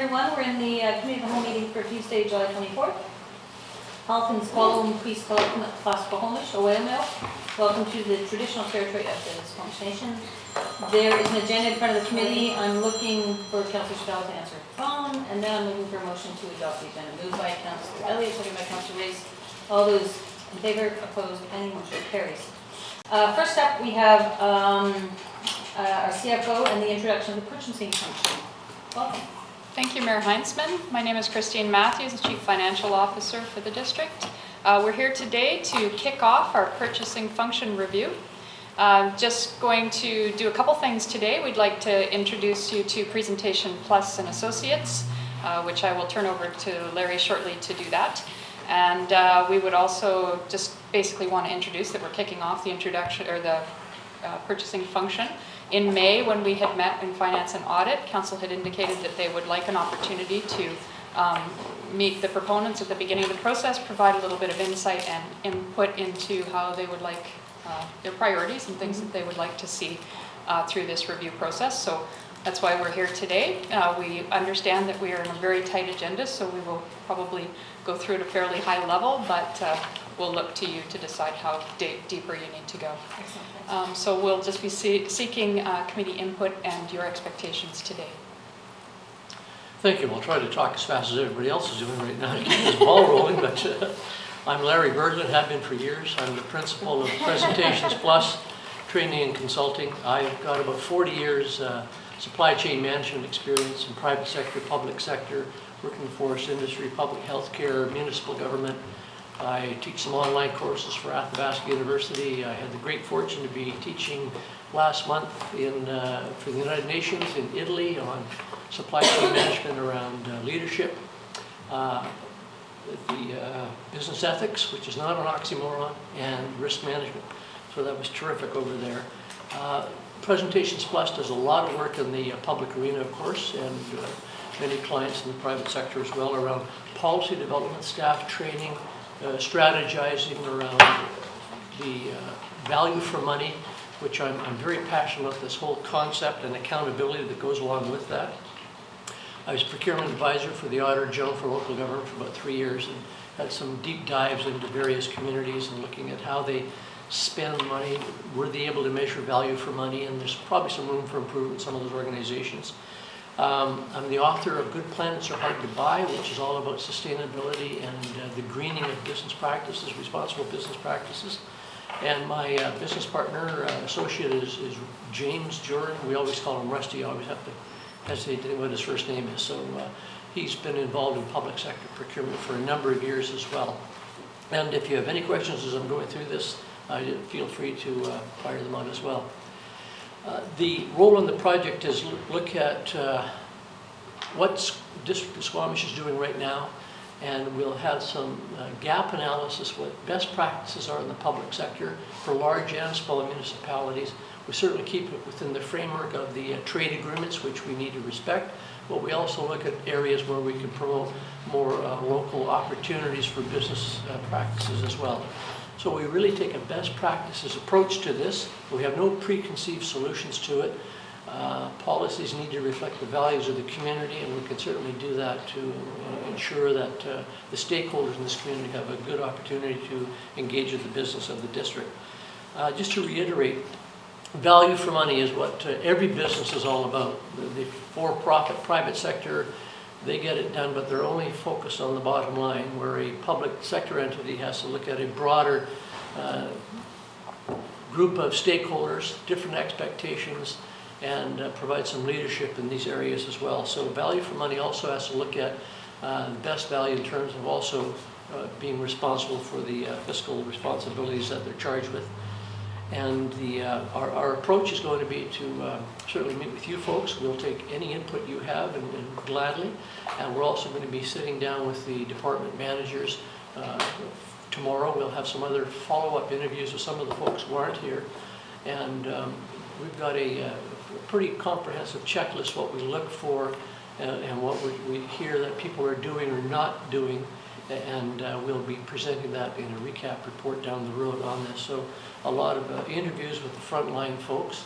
everyone. We're in the Committee of the Whole meeting for Tuesday, July 24th. Health and Squalum Peace Squamish, Owaemeo. Welcome to the traditional territory of the Squamish Nation. There is an agenda in front of the committee. I'm looking for Councillor Stout to answer the phone, and then I'm looking for a motion to adopt the agenda. Moved by Councillor Elliott, seconded by Councillor Race. All those in favor, opposed, any motion carries. First up, we have our CFO and the introduction of the purchasing function. Welcome. Thank you, Mayor Heinzman. My name is Christine Mathews, the Chief Financial Officer for the district. We're here today to kick off our purchasing function review. Just going to do a couple things today. We'd like to introduce you to Presentation Plus and Associates, which I will turn over to Larry shortly to do that. And we would also just basically want to introduce that we're kicking off the introduction or the purchasing function. In May, when we had met in Finance and Audit, Council had indicated that they would like an opportunity to meet the proponents at the beginning of the process, provide a little bit of insight and input into how they would like their priorities and things that they would like to see through this review process. So that's why we're here today. We understand that we are in a very tight agenda, so we will probably go through at a fairly high level, but we'll look to you to decide how deeper you need to go. So we'll just be seeking committee input and your expectations today. Thank you. I'll try to talk as fast as everybody else is doing right now to keep this ball rolling, but I'm Larry Berglund, have been for years. I'm the principal of Presentations Plus Training and Consulting. I've got about 40 years supply chain management experience in private sector, public sector, working in the forest industry, public health care, municipal government. I teach some online courses for Athabasca University. I had the great fortune to be teaching last month for the United Nations in Italy on supply chain management around leadership, the business ethics, which is not an oxymoron, and risk management. So that was terrific over there. Presentations Plus does a lot of work in the public arena, of course, and many clients in the private sector as well around policy development, staff training, strategizing around the value for money, which I'm very passionate about, this whole concept and accountability that goes along with that. I was procurement advisor for the Auditor General for local government for about 3 years and had some deep dives into various communities and looking at how they spend money, were they able to measure value for money, and there's probably some room for improvement in some of those organizations. I'm the author of Good Planets Are Hard to Buy, which is all about sustainability and the greening of business practices, responsible business practices. And my business partner, associate is James Jordan. We always call him Rusty. I always have to hesitate to think what his first name is. So he's been involved in public sector procurement for a number of years as well. And if you have any questions as I'm going through this, feel free to fire them out as well. The role in the project is look at what District of Squamish is doing right now, and we'll have some gap analysis, what best practices are in the public sector for large and small municipalities. We certainly keep it within the framework of the trade agreements, which we need to respect, but we also look at areas where we can promote more local opportunities for business practices as well. So we really take a best practices approach to this. We have no preconceived solutions to it. Policies need to reflect the values of the community, and we can certainly do that to ensure that the stakeholders in this community have a good opportunity to engage with the business of the district. Just to reiterate, value for money is what every business is all about. The for-profit private sector, they get it done, but they're only focused on the bottom line, where a public sector entity has to look at a broader group of stakeholders, different expectations, and provide some leadership in these areas as well. So value for money also has to look at the best value in terms of also being responsible for the fiscal responsibilities that they're charged with. And our approach is going to be to certainly meet with you folks. We'll take any input you have and gladly. And we're also going to be sitting down with the department managers. Tomorrow we'll have some other follow-up interviews with some of the folks who aren't here. And we've got a pretty comprehensive checklist, what we look for and what we hear that people are doing or not doing. And we'll be presenting that in a recap report down the road on this. So a lot of interviews with the frontline folks,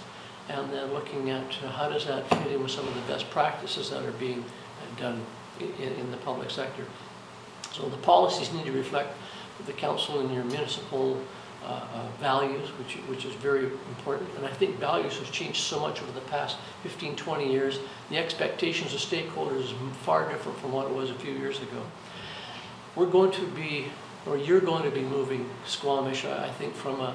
and then looking at how does that fit in with some of the best practices that are being done in the public sector. So the policies need to reflect the council and your municipal values, which is very important. And I think values have changed so much over the past 15, 20 years. The expectations of stakeholders is far different from what it was a few years ago. We're going to be, or you're going to be moving Squamish, I think, from a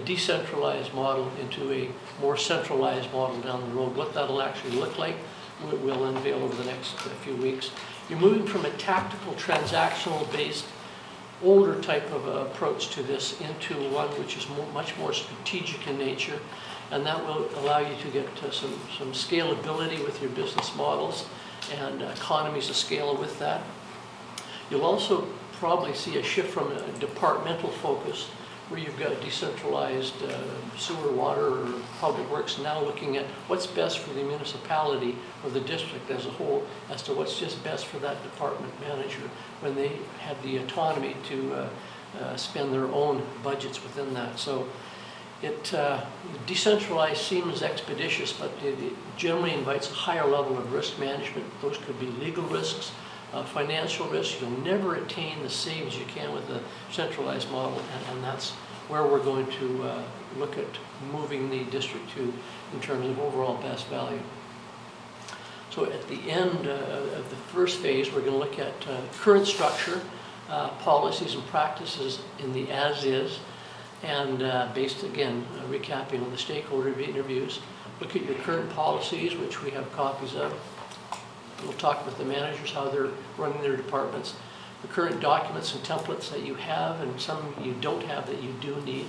decentralized model into a more centralized model down the road. What that'll actually look like, we'll unveil over the next few weeks. You're moving from a tactical, transactional-based, older type of approach to this into one which is much more strategic in nature, and that will allow you to get some scalability with your business models and economies of scale with that. You'll also probably see a shift from a departmental focus where you've got decentralized sewer, water, or public works now looking at what's best for the municipality or the district as a whole as to what's just best for that department manager when they have the autonomy to spend their own budgets within that. So decentralized seems expeditious, but it generally invites a higher level of risk management. Those could be legal risks, financial risks. You'll never attain the savings you can with the centralized model, and that's where we're going to look at moving the district to in terms of overall best value. So at the end of the first phase, we're going to look at current structure, policies and practices in the as-is, and based, again, recapping on the stakeholder interviews. Look at your current policies, which we have copies of. We'll talk with the managers, how they're running their departments, the current documents and templates that you have, and some you don't have that you do need.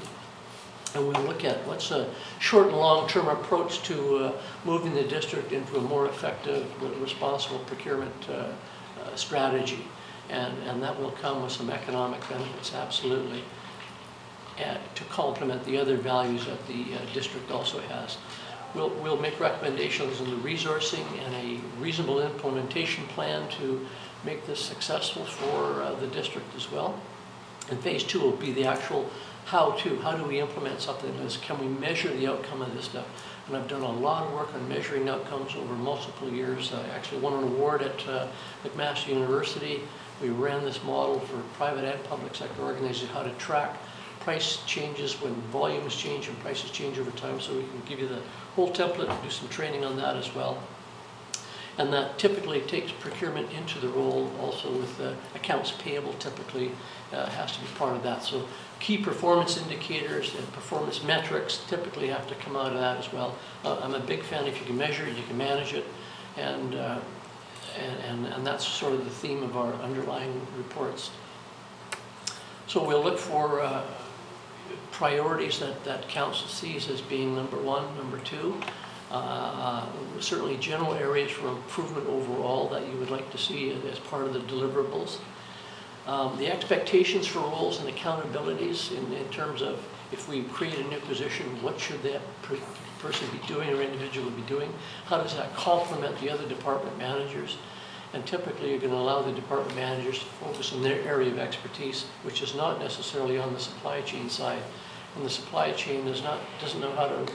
And we'll look at what's a short and long-term approach to moving the district into a more effective, responsible procurement strategy. And that will come with some economic benefits, absolutely, to complement the other values that the district also has. We'll make recommendations on the resourcing and a reasonable implementation plan to make this successful for the district as well. And phase 2 will be the actual how-to. How do we implement something like this? Can we measure the outcome of this stuff? And I've done a lot of work on measuring outcomes over multiple years. I actually won an award at McMaster University. We ran this model for private and public sector organizations, how to track price changes when volumes change and prices change over time, so we can give you the whole template and do some training on that as well. And that typically takes procurement into the role also with accounts payable typically has to be part of that. So key performance indicators and performance metrics typically have to come out of that as well. I'm a big fan. If you can measure it, you can manage it. And that's sort of the theme of our underlying reports. So we'll look for priorities that council sees as being number 1, number 2. Certainly general areas for improvement overall that you would like to see as part of the deliverables. The expectations for roles and accountabilities in terms of if we create a new position, what should that person be doing or individual be doing? How does that complement the other department managers? And typically you're going to allow the department managers to focus on their area of expertise, which is not necessarily on the supply chain side. And the supply chain doesn't know how to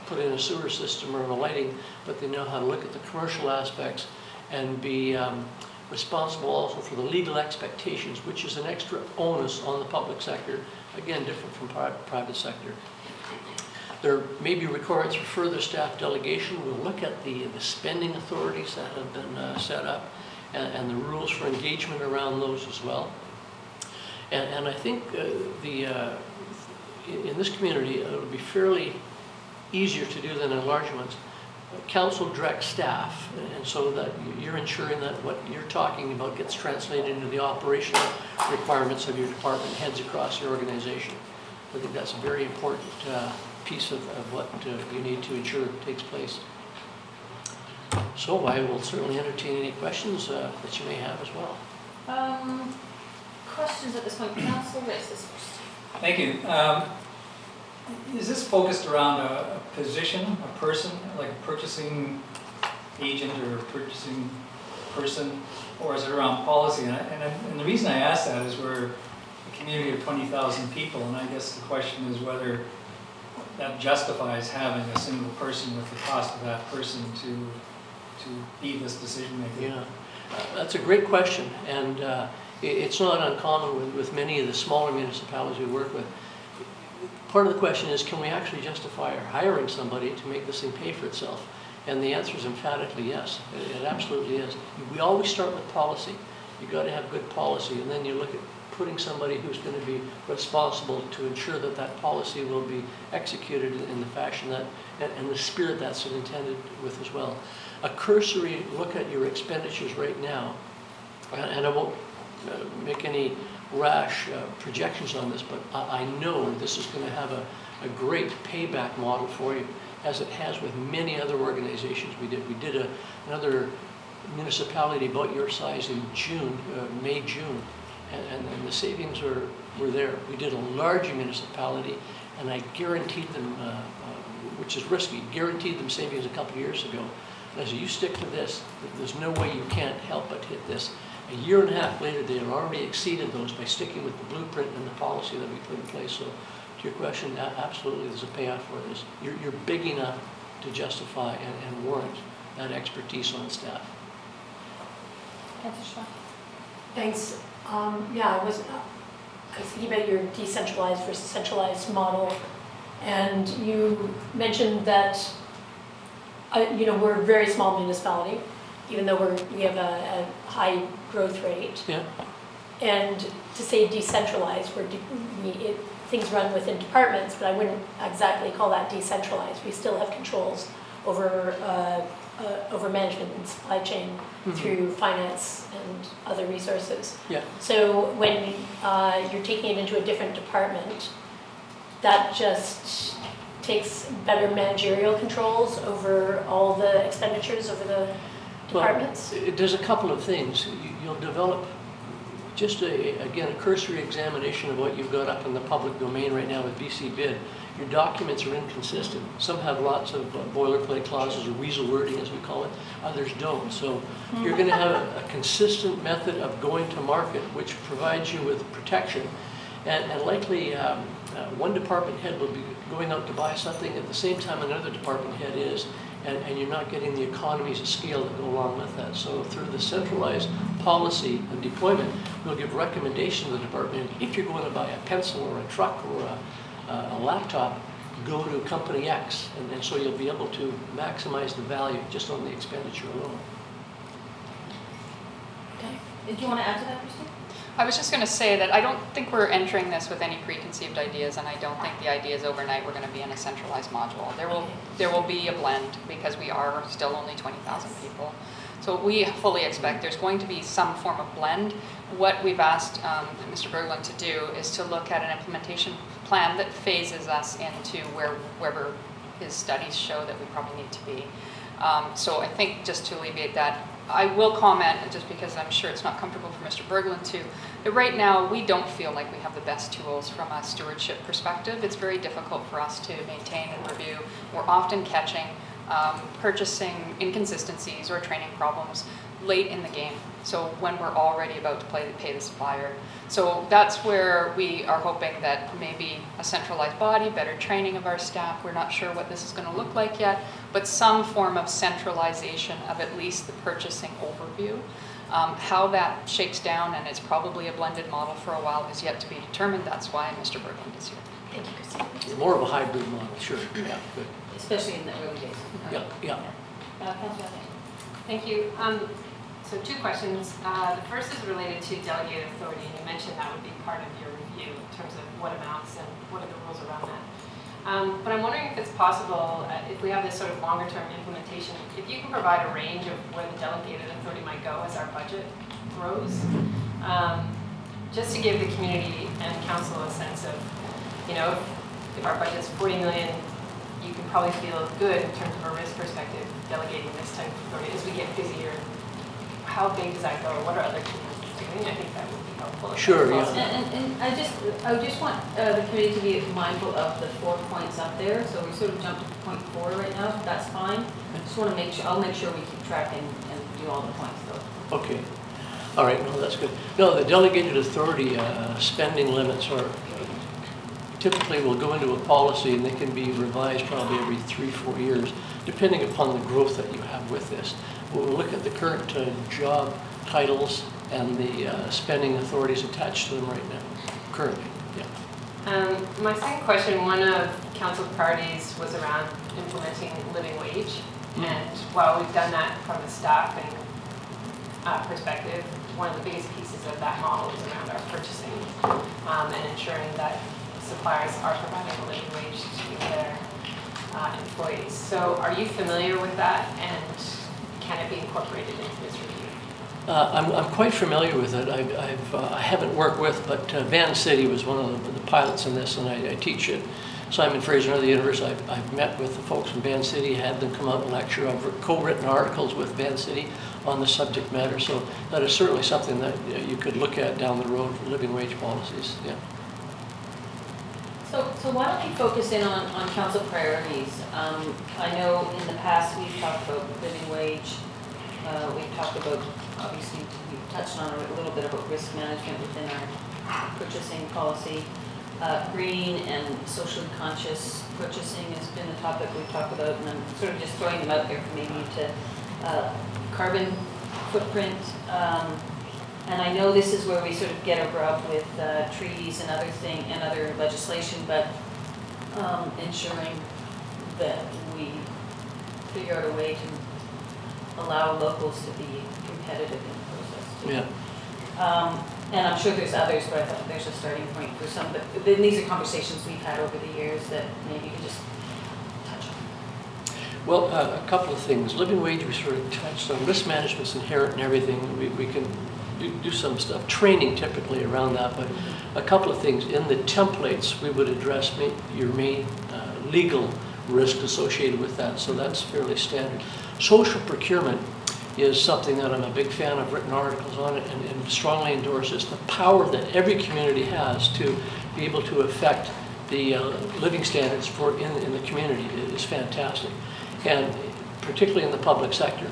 put in a sewer system or a lighting, but they know how to look at the commercial aspects and be responsible also for the legal expectations, which is an extra onus on the public sector, again, different from private sector. There may be requirements for further staff delegation. We'll look at the spending authorities that have been set up and the rules for engagement around those as well. And I think in this community, it'll be fairly easier to do than in large ones. Council directs staff, and so that you're ensuring that what you're talking about gets translated into the operational requirements of your department heads across your organization. I think that's a very important piece of what you need to ensure takes place. So I will certainly entertain any questions that you may have as well. Questions at this point? Council races first. Thank you. Is this focused around a position, a person, like a purchasing agent or a purchasing person, or is it around policy? And the reason I ask that is we're a community of 20,000 people, and I guess the question is whether that justifies having a single person with the cost of that person to be this decision maker. Yeah. That's a great question, and it's not uncommon with many of the smaller municipalities we work with. Part of the question is, can we actually justify hiring somebody to make this thing pay for itself? And the answer is emphatically yes. It absolutely is. We always start with policy. You've got to have good policy, and then you look at putting somebody who's going to be responsible to ensure that that policy will be executed in the fashion that, and the spirit that's intended with as well. A cursory look at your expenditures right now, and I won't make any rash projections on this, but I know this is going to have a great payback model for you, as it has with many other organizations we did. We did another municipality about your size in June, May, June, and the savings were there. We did a larger municipality, and I guaranteed them, which is risky, guaranteed them savings a couple of years ago. And I said, you stick to this, there's no way you can't help but hit this. A year and a half later, they had already exceeded those by sticking with the blueprint and the policy that we put in place. So to your question, absolutely there's a payoff for this. You're big enough to justify and warrant that expertise on staff. Councillor Shaw. Thanks. Yeah, I was thinking about your decentralized versus centralized model, and you mentioned that we're a very small municipality, even though we have a high growth rate. Yeah. And to say decentralized, things run within departments, but I wouldn't exactly call that decentralized. We still have controls over management and supply chain through finance and other resources. Yeah. So when you're taking it into a different department, that just takes better managerial controls over all the expenditures over the departments? Well, there's a couple of things. You'll develop just, again, a cursory examination of what you've got up in the public domain right now with BC Bid. Your documents are inconsistent. Some have lots of boilerplate clauses or weasel wording, as we call it. Others don't. So you're going to have a consistent method of going to market, which provides you with protection. And likely one department head will be going out to buy something at the same time another department head is, and you're not getting the economies of scale that go along with that. So through the centralized policy and deployment, we'll give recommendations to the department. If you're going to buy a pencil or a truck or a laptop, go to company X, and so you'll be able to maximize the value just on the expenditure alone. Okay. Did you want to add to that, Christine? I was just going to say that I don't think we're entering this with any preconceived ideas, and I don't think the idea is overnight we're going to be in a centralized module. There will be a blend because we are still only 20,000 people. So we fully expect there's going to be some form of blend. What we've asked Mr. Berglund to do is to look at an implementation plan that phases us into wherever his studies show that we probably need to be. So I think just to alleviate that, I will comment, just because I'm sure it's not comfortable for Mr. Berglund too, that right now we don't feel like we have the best tools from a stewardship perspective. It's very difficult for us to maintain and review. We're often catching purchasing inconsistencies or training problems late in the game. So when we're already about to pay the supplier. So that's where we are hoping that maybe a centralized body, better training of our staff, we're not sure what this is going to look like yet, but some form of centralization of at least the purchasing overview. How that shakes down, and it's probably a blended model for a while, is yet to be determined. That's why Mr. Berglund is here. Thank you, Christine. More of a hybrid model, sure. Yeah, good. Especially in the early days. Yeah. Councillor Hoskin. Thank you. So two questions. The first is related to delegated authority, and you mentioned that would be part of your review in terms of what amounts and what are the rules around that. But I'm wondering if it's possible, if we have this sort of longer term implementation, if you can provide a range of where the delegated authority might go as our budget grows, just to give the community and council a sense of, if our budget's 40 million, you can probably feel good in terms of a risk perspective delegating this type of authority as we get busier. How big does that go? What are other communities doing? I think that would be helpful. Sure, yeah. And I just want the committee to be mindful of the 4 points up there. So we sort of jumped to point 4 right now. That's fine. I just want to make sure, I'll make sure we keep track and do all the points though. Okay. All right, no, that's good. No, the delegated authority spending limits are typically will go into a policy, and they can be revised probably every 3-4 years, depending upon the growth that you have with this. We'll look at the current job titles and the spending authorities attached to them right now, currently, yeah. My second question, one of council priorities was around implementing living wage. And while we've done that from a staffing perspective, one of the biggest pieces of that model is around our purchasing and ensuring that suppliers are providing a living wage to their employees. So are you familiar with that, and can it be incorporated into this review? I'm quite familiar with it. I haven't worked with, but Van City was one of the pilots in this, and I teach at Simon Fraser and other universities. I've met with the folks from Van City, had them come out and lecture. I've co-written articles with Van City on the subject matter, so that is certainly something that you could look at down the road for living wage policies, yeah. So why don't we focus in on council priorities? I know in the past we've talked about living wage, we've talked about, obviously, we've touched on a little bit about risk management within our purchasing policy. Green and socially conscious purchasing has been a topic we've talked about, and I'm sort of just throwing them out there for maybe to carbon footprint. And I know this is where we sort of get a rub with treaties and other legislation, but ensuring that we figure out a way to allow locals to be competitive in the process too. Yeah. And I'm sure there's others, but I thought there's a starting point for some. But then these are conversations we've had over the years that maybe you could just touch on. Well, a couple of things. Living wage, we sort of touched on. Risk management's inherent in everything. We can do some stuff, training typically around that, but a couple of things. In the templates, we would address your main legal risk associated with that, so that's fairly standard. Social procurement is something that I'm a big fan of, written articles on it, and strongly endorse. It's the power that every community has to be able to affect the living standards in the community is fantastic. And particularly in the public sector,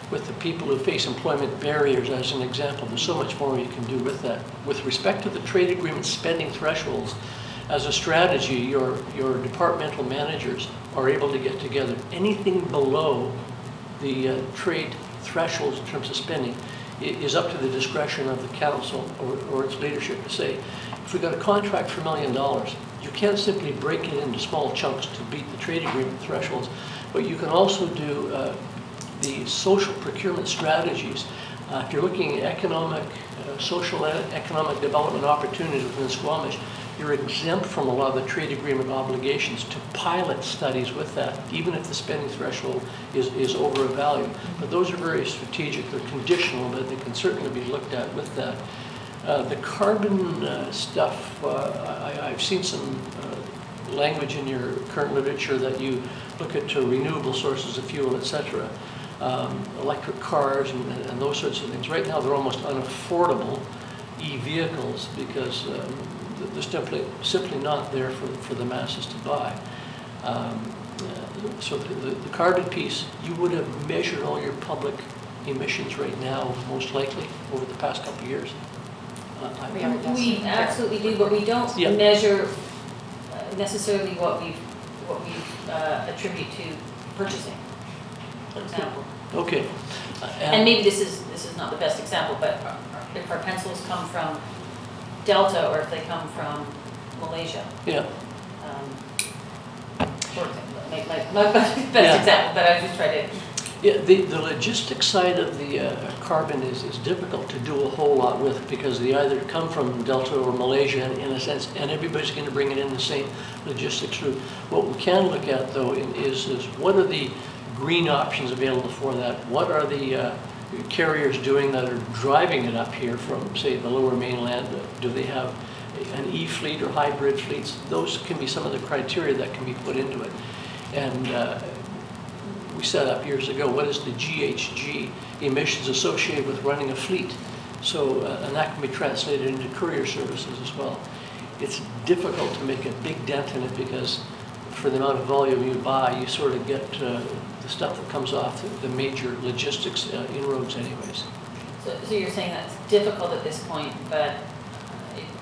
with the people who face employment barriers as an example, there's so much more you can do with that. With respect to the trade agreement spending thresholds, as a strategy, your departmental managers are able to get together. Anything below the trade thresholds in terms of spending is up to the discretion of the council or its leadership to say, if we've got a contract for $1 million, you can't simply break it into small chunks to beat the trade agreement thresholds, but you can also do the social procurement strategies. If you're looking at social and economic development opportunities within Squamish, you're exempt from a lot of the trade agreement obligations to pilot studies with that, even if the spending threshold is over a value. But those are very strategic. They're conditional, but they can certainly be looked at with that. The carbon stuff, I've seen some language in your current literature that you look at renewable sources of fuel, etc. Electric cars and those sorts of things. Right now, they're almost unaffordable e-vehicles because they're simply not there for the masses to buy. So the carbon piece, you would have measured all your public emissions right now, most likely, over the past couple of years. We absolutely do, but we don't measure necessarily what we attribute to purchasing, for example. Okay. And maybe this is not the best example, but if our pencils come from Delta or if they come from Malaysia. Yeah. For example, not the best example, but I just try to. Yeah, the logistics side of the carbon is difficult to do a whole lot with because they either come from Delta or Malaysia in a sense, and everybody's going to bring it in the same logistics route. What we can look at though is what are the green options available for that? What are the carriers doing that are driving it up here from, say, the lower mainland? Do they have an e-fleet or hybrid fleets? Those can be some of the criteria that can be put into it. And we set up years ago, what is the GHG emissions associated with running a fleet? So, and that can be translated into courier services as well. It's difficult to make a big dent in it because for the amount of volume you buy, you sort of get the stuff that comes off the major logistics inroads anyways. So you're saying that's difficult at this point, but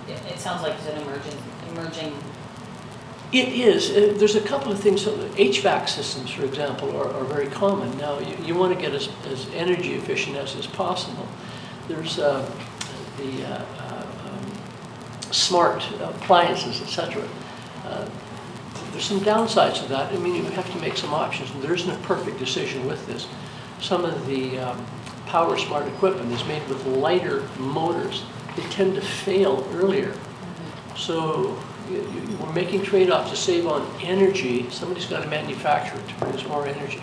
it sounds like it's an emerging. It is. There's a couple of things. HVAC systems, for example, are very common. Now, you want to get as energy efficient as possible. there's the smart appliances, etc. There's some downsides to that. I mean, you have to make some options. There isn't a perfect decision with this. Some of the power smart equipment is made with lighter motors. They tend to fail earlier. So we're making trade-offs to save on energy. Somebody's got to manufacture it to produce more energy.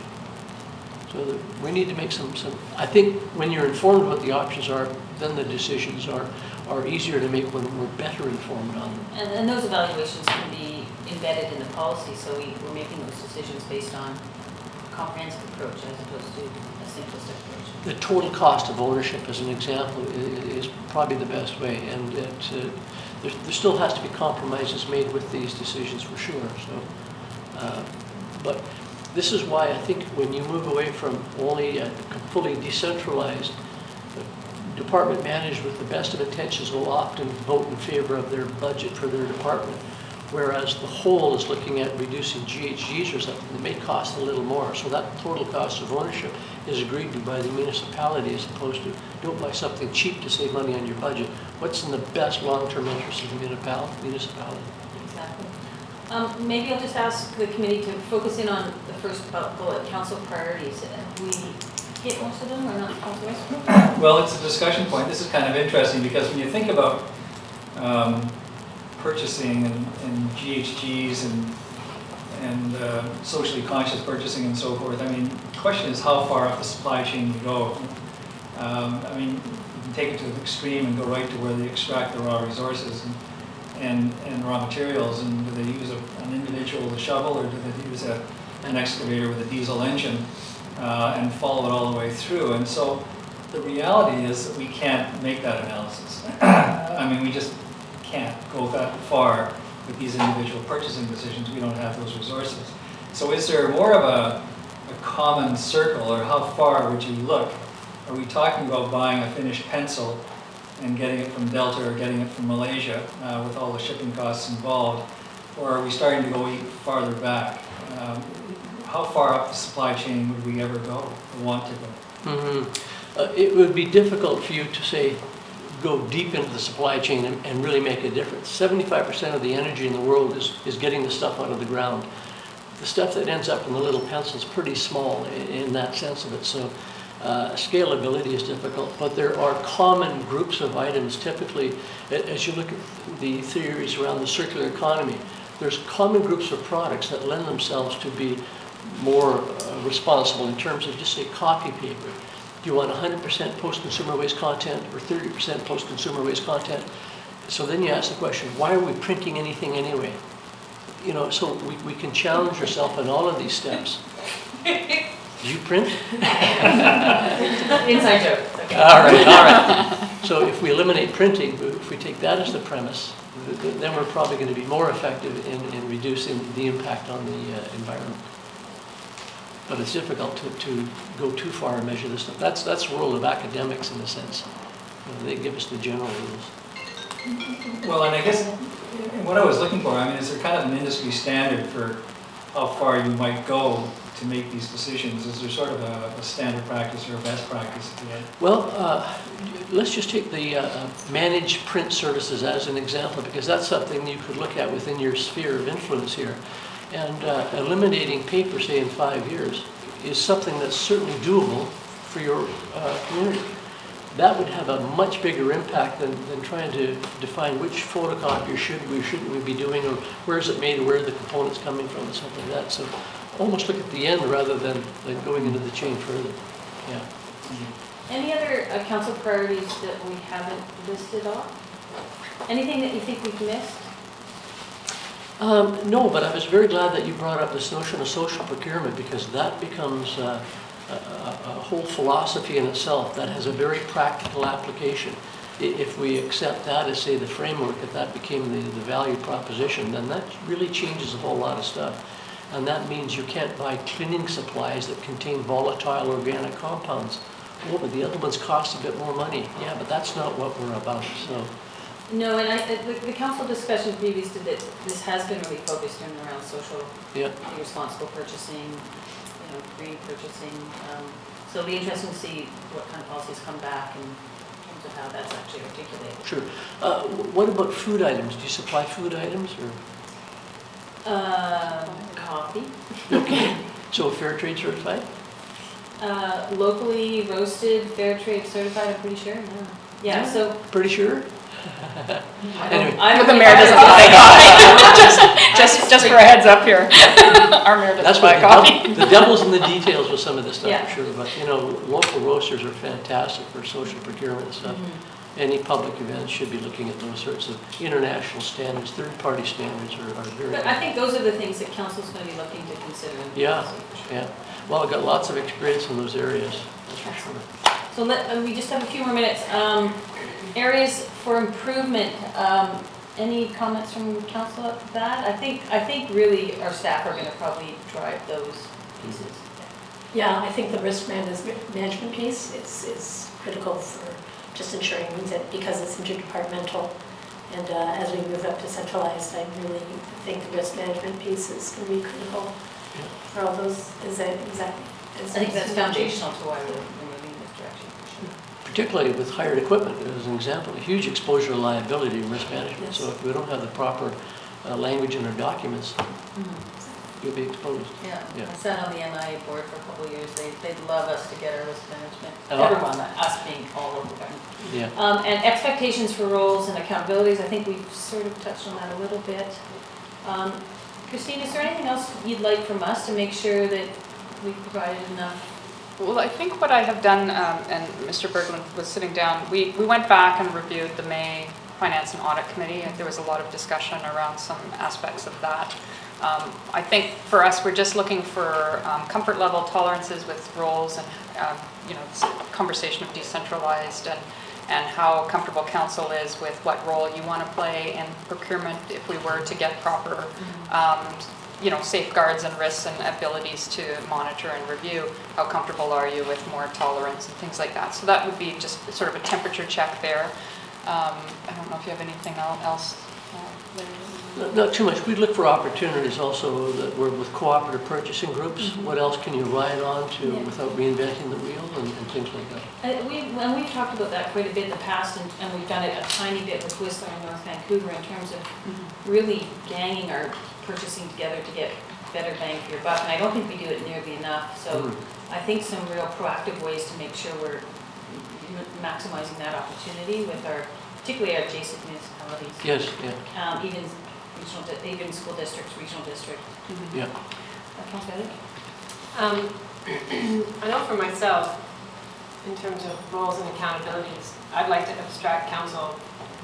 So we need to make some, I think when you're informed what the options are, then the decisions are easier to make when we're better informed on them. And those evaluations can be embedded in the policy, so we're making those decisions based on a comprehensive approach as opposed to a simplistic approach. The total cost of ownership, as an example, is probably the best way, and there still has to be compromises made with these decisions for sure. So, but this is why I think when you move away from only a fully decentralized department managed with the best of intentions will often vote in favor of their budget for their department, whereas the whole is looking at reducing GHGs or something that may cost a little more. So that total cost of ownership is agreed to by the municipality as opposed to don't buy something cheap to save money on your budget. What's in the best long-term interest of the municipality? Exactly. Maybe I'll just ask the committee to focus in on the first bullet, council priorities. Have we hit most of them or not? Well, it's a discussion point. This is kind of interesting because when you think about purchasing and GHGs and socially conscious purchasing and so forth, I mean, the question is how far up the supply chain you go. I mean, you can take it to the extreme and go right to where they extract the raw resources and raw materials, and do they use an individual with a shovel, or do they use an excavator with a diesel engine and follow it all the way through? And so the reality is that we can't make that analysis. I mean, we just can't go that far with these individual purchasing decisions. We don't have those resources. So is there more of a common circle, or how far would you look? Are we talking about buying a finished pencil and getting it from Delta or getting it from Malaysia with all the shipping costs involved? Or are we starting to go even farther back? How far up the supply chain would we ever go or want to go? Mm-hmm. It would be difficult for you to say, go deep into the supply chain and really make a difference. 75% of the energy in the world is getting the stuff out of the ground. The stuff that ends up in the little pencil is pretty small in that sense of it. So scalability is difficult, but there are common groups of items. Typically, as you look at the theories around the circular economy, there's common groups of products that lend themselves to be more responsible in terms of just say copy paper. Do you want 100% post-consumer waste content or 30% post-consumer waste content? So then you ask the question, why are we printing anything anyway? You know, so we can challenge yourself in all of these steps. Do you print? Inside joke. Okay. All right. So if we eliminate printing, if we take that as the premise, then we're probably going to be more effective in reducing the impact on the environment. But it's difficult to go too far and measure this stuff. That's the role of academics in a sense. You know, they give us the general rules. Well, and I guess what I was looking for, I mean, is there kind of an industry standard for how far you might go to make these decisions? Is there sort of a standard practice or a best practice at the end? Well, let's just take the managed print services as an example, because that's something you could look at within your sphere of influence here. And eliminating paper, say, in 5 years is something that's certainly doable for your community. That would have a much bigger impact than trying to define which photocopier shouldn't we be doing, or where is it made, or where are the components coming from, and something like that. So almost look at the end rather than going into the chain further. Yeah. Any other council priorities that we haven't listed off? Anything that you think we've missed? No, but I was very glad that you brought up this notion of social procurement, because that becomes a whole philosophy in itself that has a very practical application. If we accept that as, say, the framework, that became the value proposition, then that really changes a whole lot of stuff. And that means you can't buy cleaning supplies that contain volatile organic compounds. Oh, but the other ones cost a bit more money. Yeah, but that's not what we're about. So. No, and the council discussion previous to this has been really focused in around social, responsible purchasing, green purchasing. So it'll be interesting to see what kind of policies come back and today. Sure. What about food items? Do you supply food items or? Coffee. Okay, so fair trade certified? Locally roasted, fair trade certified, I'm pretty sure, yeah, so. Pretty sure? Anyway. But the mayor doesn't buy coffee. Just for a heads up here. Our mayor That's doesn't what buy coffee. the devil's in the details with some of this stuff, Yeah. for sure. But, you know, local roasters are fantastic for social procurement and stuff. Any public events should be looking at those sorts of international standards, third-party standards are very But I think those are the things that council's going to be looking to consider. in the Yeah, policy, for sure. yeah. Well, I've got lots of experience in those areas, that's for sure. So we just have a few more minutes. Areas for improvement, any comments from council at that? I think really our staff are going to probably drive those pieces. Yeah, I think the risk management piece is critical for just ensuring that because it's interdepartmental and as we move up to centralized, I really think the risk management piece is going to be critical for all those. Is that exactly? I think that's foundational to why we're moving in this direction, for sure. Particularly with hired equipment, as an example, a huge exposure to liability and risk management. Yes. So if we don't have the proper language in our documents, you'll be exposed. Yeah, Yeah. I sat on the MIA board for a couple of years. They'd love us to get our risk management. Oh. Everyone, us being all over government. Yeah. And expectations for roles and accountabilities, I think we've sort of touched on that a little bit. Christine, is there anything else you'd like from us to make sure that we've provided enough? Well, I think what I have done, and Mr. Berglund was sitting down, we went back and reviewed the May Finance and Audit Committee. There was a lot of discussion around some aspects of that. I think for us, we're just looking for comfort level tolerances with roles and, you know, it's a conversation of decentralized and how comfortable council is with what role you want to play in procurement if we were to get proper you know, safeguards and risks and abilities to monitor and review. How comfortable are you with more tolerance and things like that? So that would be just sort of a temperature check there. I don't know if you have anything else there. Not too much. We look for opportunities also that we're with cooperative purchasing groups. What else can you ride on to without reinventing the wheel and things like that? We've talked about that quite a bit in the past, and we've done it a tiny bit with Whistler and North Vancouver in terms of really ganging our purchasing together to get better bang for your buck. And I don't think we do it nearly enough. So I think some real proactive ways to make sure we're maximizing that opportunity with our, particularly our adjacent municipalities. Yes, yeah. Even school districts, regional districts. Yeah. Councilor I know for myself, in terms of roles and accountabilities, I'd like to abstract council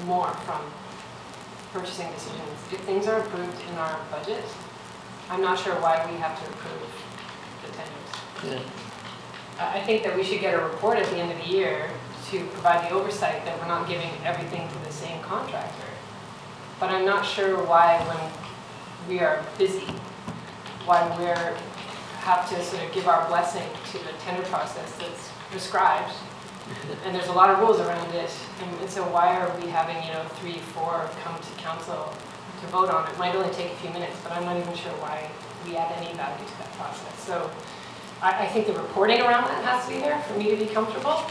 more from purchasing decisions. If things are approved in our budget, I'm not sure why we have to approve the tenders. Yeah. I think that we should get a report at the end of the year to provide the oversight that we're not giving everything to the same contractor. But I'm not sure why when we are busy, why we have to sort of give our blessing to the tender process that's prescribed. And there's a lot of rules around it. And so why are we having, 3, 4 come to council to vote on it? It might only take a few minutes, but I'm not even sure why we add any value to that process. So I think the reporting around that has to be there for me to be comfortable.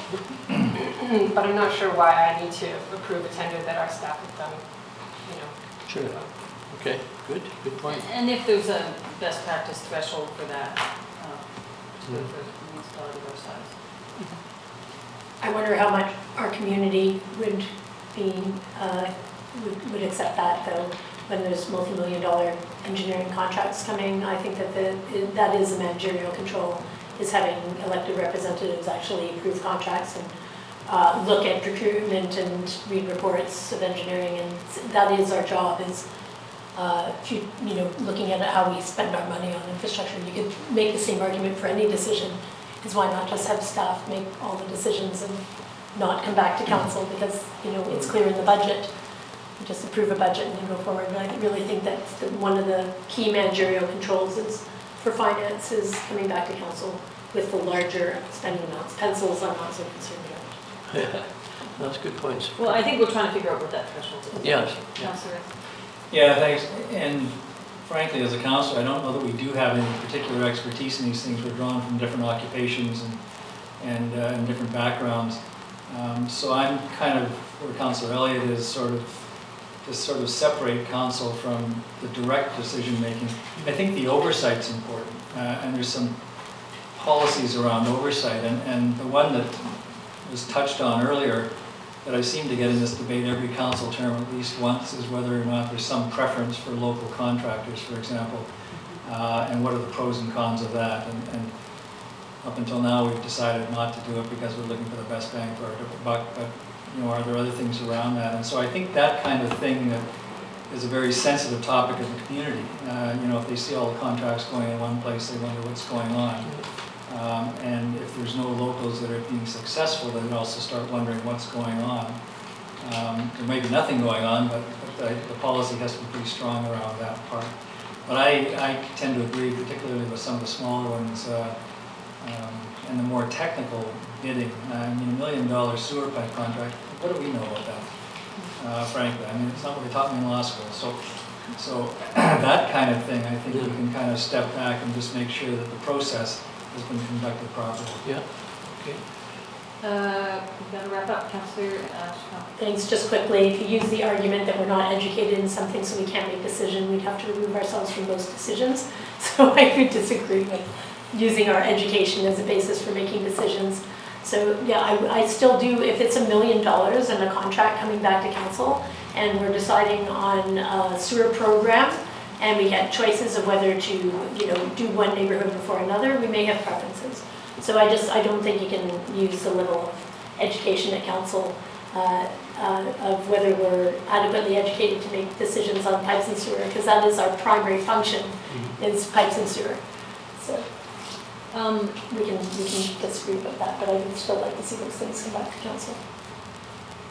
But I'm not sure why I need to approve a tender that our staff have done, Sure. Okay, good point. And if there's a best practice threshold for that, for a municipality of our size. I wonder how much our community would would accept that, though, when there's multi-million-dollar engineering contracts coming. I think that that is a managerial control, is having elected representatives actually approve contracts and look at procurement and read reports of engineering, and that is our job, is looking at how we spend our money on infrastructure. You could make the same argument for any decision, is why not just have staff make all the decisions and not come back to council, because it's clear in the budget. You just approve a budget and then go forward. But I really think that one of the key managerial controls is for finance is coming back to council with the larger spending amounts. Pencils I'm not so concerned about. Yeah, that's good points. Well, I think we're trying to figure out what that threshold is. Yes. Councilor. Yeah, thanks. And frankly, as a councilor, I don't know that we do have any particular expertise in these things. We're drawn from different occupations and different backgrounds. So I'm kind of, where Councillor Elliott is, sort of separate council from the direct decision making. I think the oversight's important, and there's some policies around oversight, and the one that was touched on earlier that I seem to get in this debate every council term at least once is whether or not there's some preference for local contractors, for example, and what are the pros and cons of that. And up until now, we've decided not to do it because we're looking for the best bang for our buck, but are there other things around that? And so I think that kind of thing that is a very sensitive topic of the community. If they see all the contracts going in one place, they wonder what's going on. And if there's no locals that are being successful, then they also start wondering what's going on. There may be nothing going on, but the policy has to be pretty strong around that part. But I tend to agree, particularly with some of the smaller ones, and the more technical bidding. $1 million sewer pipe contract, what do we know about that? Frankly, it's not what they taught me in law school. So that kind of thing, I think we can kind of step back and just make sure that the process has been conducted properly. Yeah, okay. We've got to wrap up, Councillor. Thanks, just quickly, if you use the argument that we're not educated in something so we can't make a decision, we'd have to remove ourselves from most decisions. So I would disagree with using our education as a basis for making decisions. So yeah, I still do, if it's $1 million and a contract coming back to council and we're deciding on a sewer program and we had choices of whether to do one neighborhood before another, we may have preferences. So I don't think you can use the level of education at council of whether we're adequately educated to make decisions on pipes and sewer, because that is our primary function, is pipes and sewer. So we can disagree about that, but I would still like to see those things come back to council.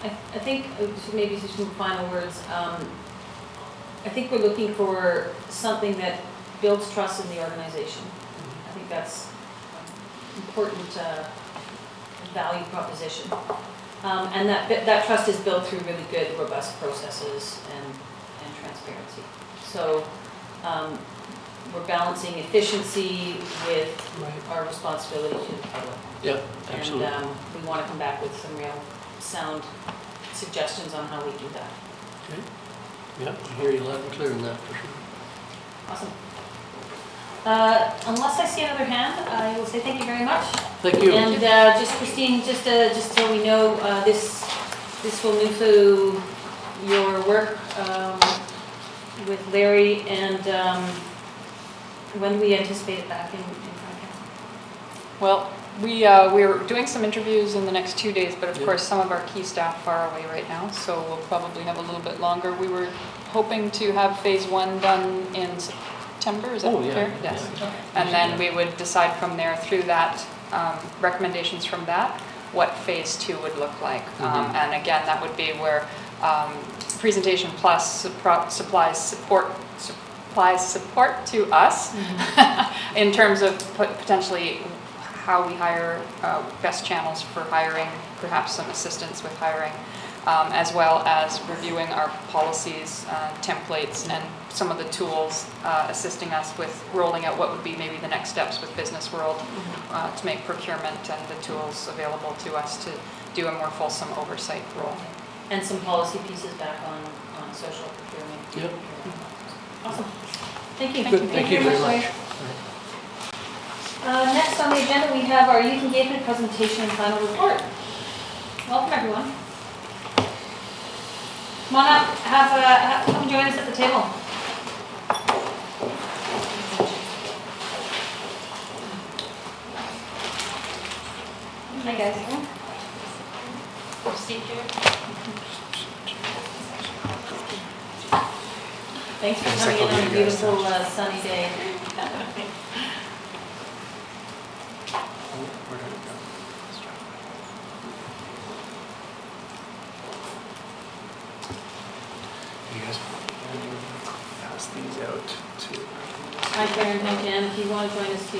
I think, maybe just some final words, I think we're looking for something that builds trust in the organization. I think that's important value proposition. And that trust is built through really good, robust processes and transparency. So we're balancing efficiency with our responsibility to the public. Yeah, absolutely. And we want to come back with some real sound suggestions on how we do that. Okay. Yeah, I hear you loud and clear on that for sure. Awesome. Unless I see another hand, I will say thank you very much. Thank you. And just Christine, just so we know, this will move to your work with Larry, and when do we anticipate it back in front of him? Well, we're doing some interviews in the next 2 days, but of course some of our key staff are away right now, so we'll probably have a little bit longer. We were hoping to have phase 1 done in September, is that fair? Yes. Okay. And then we would decide from there through that, recommendations from that, what phase 2 would look like. And again, that would be where presentation plus supplies support to us in terms of potentially how we hire, best channels for hiring, perhaps some assistance with hiring, as well as reviewing our policies, templates, and some of the tools assisting us with rolling out what would be maybe the next steps with Business World to make procurement and the tools available to us to do a more fulsome oversight role. And some policy pieces back on social procurement. Yep. Awesome. Thank you. Good, thank you very much. Next on the agenda, we have our youth engagement presentation and final report. Welcome, everyone. Come on up, come join us at the table. Hi, guys. Thanks for coming in on a beautiful sunny day. You guys pass these out to. Hi Karen, hi Jen, if you want to join us too.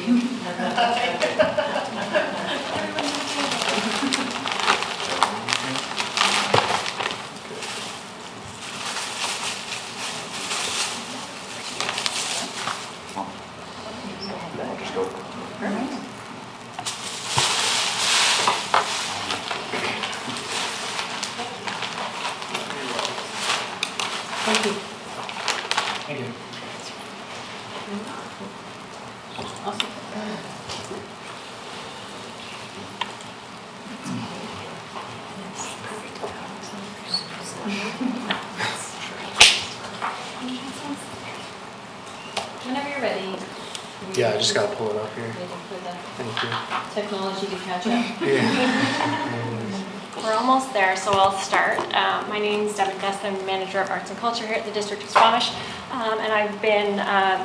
Just go. Thank you. Thank you. Awesome. Whenever you're ready. Yeah, I just gotta pull it up here. Waiting for the Thank you. technology to catch up. Yeah. We're almost there, so I'll start. My name's Devin Guest. I'm Manager of Arts and Culture here at the District of Squamish, and I've been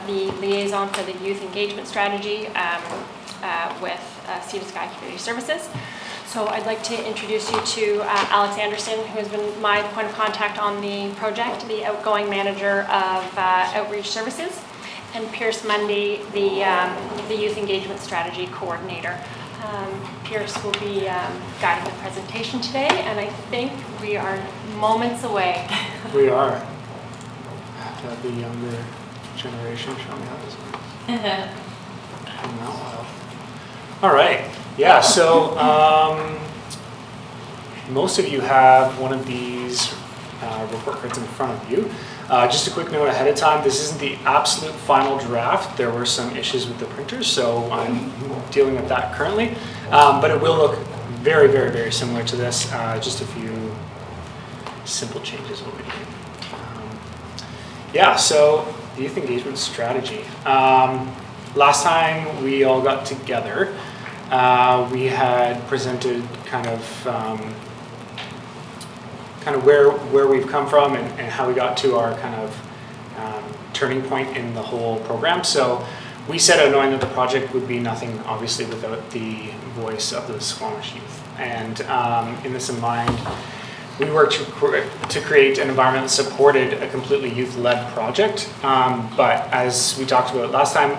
the liaison for the Youth Engagement Strategy with Sea to Sky Community Services. So I'd like to introduce you to Alex Anderson, who has been my point of contact on the project, the outgoing Manager of Outreach Services, and Pierce Mundy, the Youth Engagement Strategy Coordinator. Pierce will be guiding the presentation today, and I think we are moments away. We are. Have the younger generation show me how this works. I'm not wild. All right. Yeah, so most of you have one of these report cards in front of you. Just a quick note ahead of time, this isn't the absolute final draft. There were some issues with the printers, so I'm dealing with that currently. But it will look very, very, very similar to this. Just a few simple changes will be made. Yeah, so the youth engagement strategy. Last time we all got together, we had presented kind of where we've come from and how we got to our kind of turning point in the whole program. So we set out knowing that the project would be nothing, obviously, without the voice of the Squamish youth. And in this in mind, we worked to create an environment that supported a completely youth-led project. But as we talked about last time,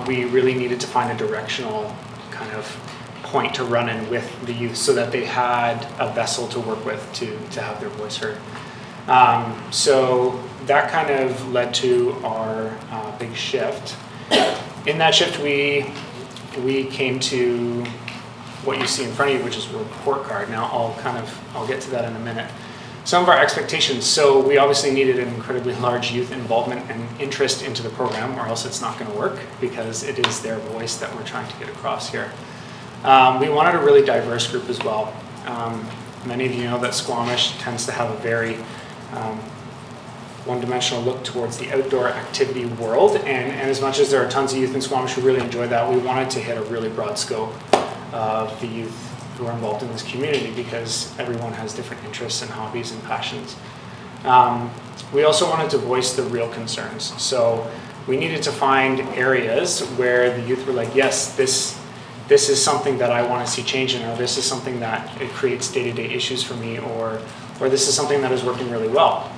we really needed to find a directional kind of point to run in with the youth so that they had a vessel to work with to have their voice heard. So that kind of led to our big shift. In that shift, we came to what you see in front of you, which is a report card. Now I'll get to that in a minute. Some of our expectations. So we obviously needed an incredibly large youth involvement and interest into the program, or else it's not going to work, because it is their voice that we're trying to get across here. We wanted a really diverse group as well. Many of you know that Squamish tends to have a very one-dimensional look towards the outdoor activity world, and as much as there are tons of youth in Squamish who really enjoy that, we wanted to hit a really broad scope of the youth who are involved in this community, because everyone has different interests and hobbies and passions. We also wanted to voice the real concerns. So we needed to find areas where the youth were like, yes, this is something that I want to see change in, or this is something that it creates day-to-day issues for me, or this is something that is working really well.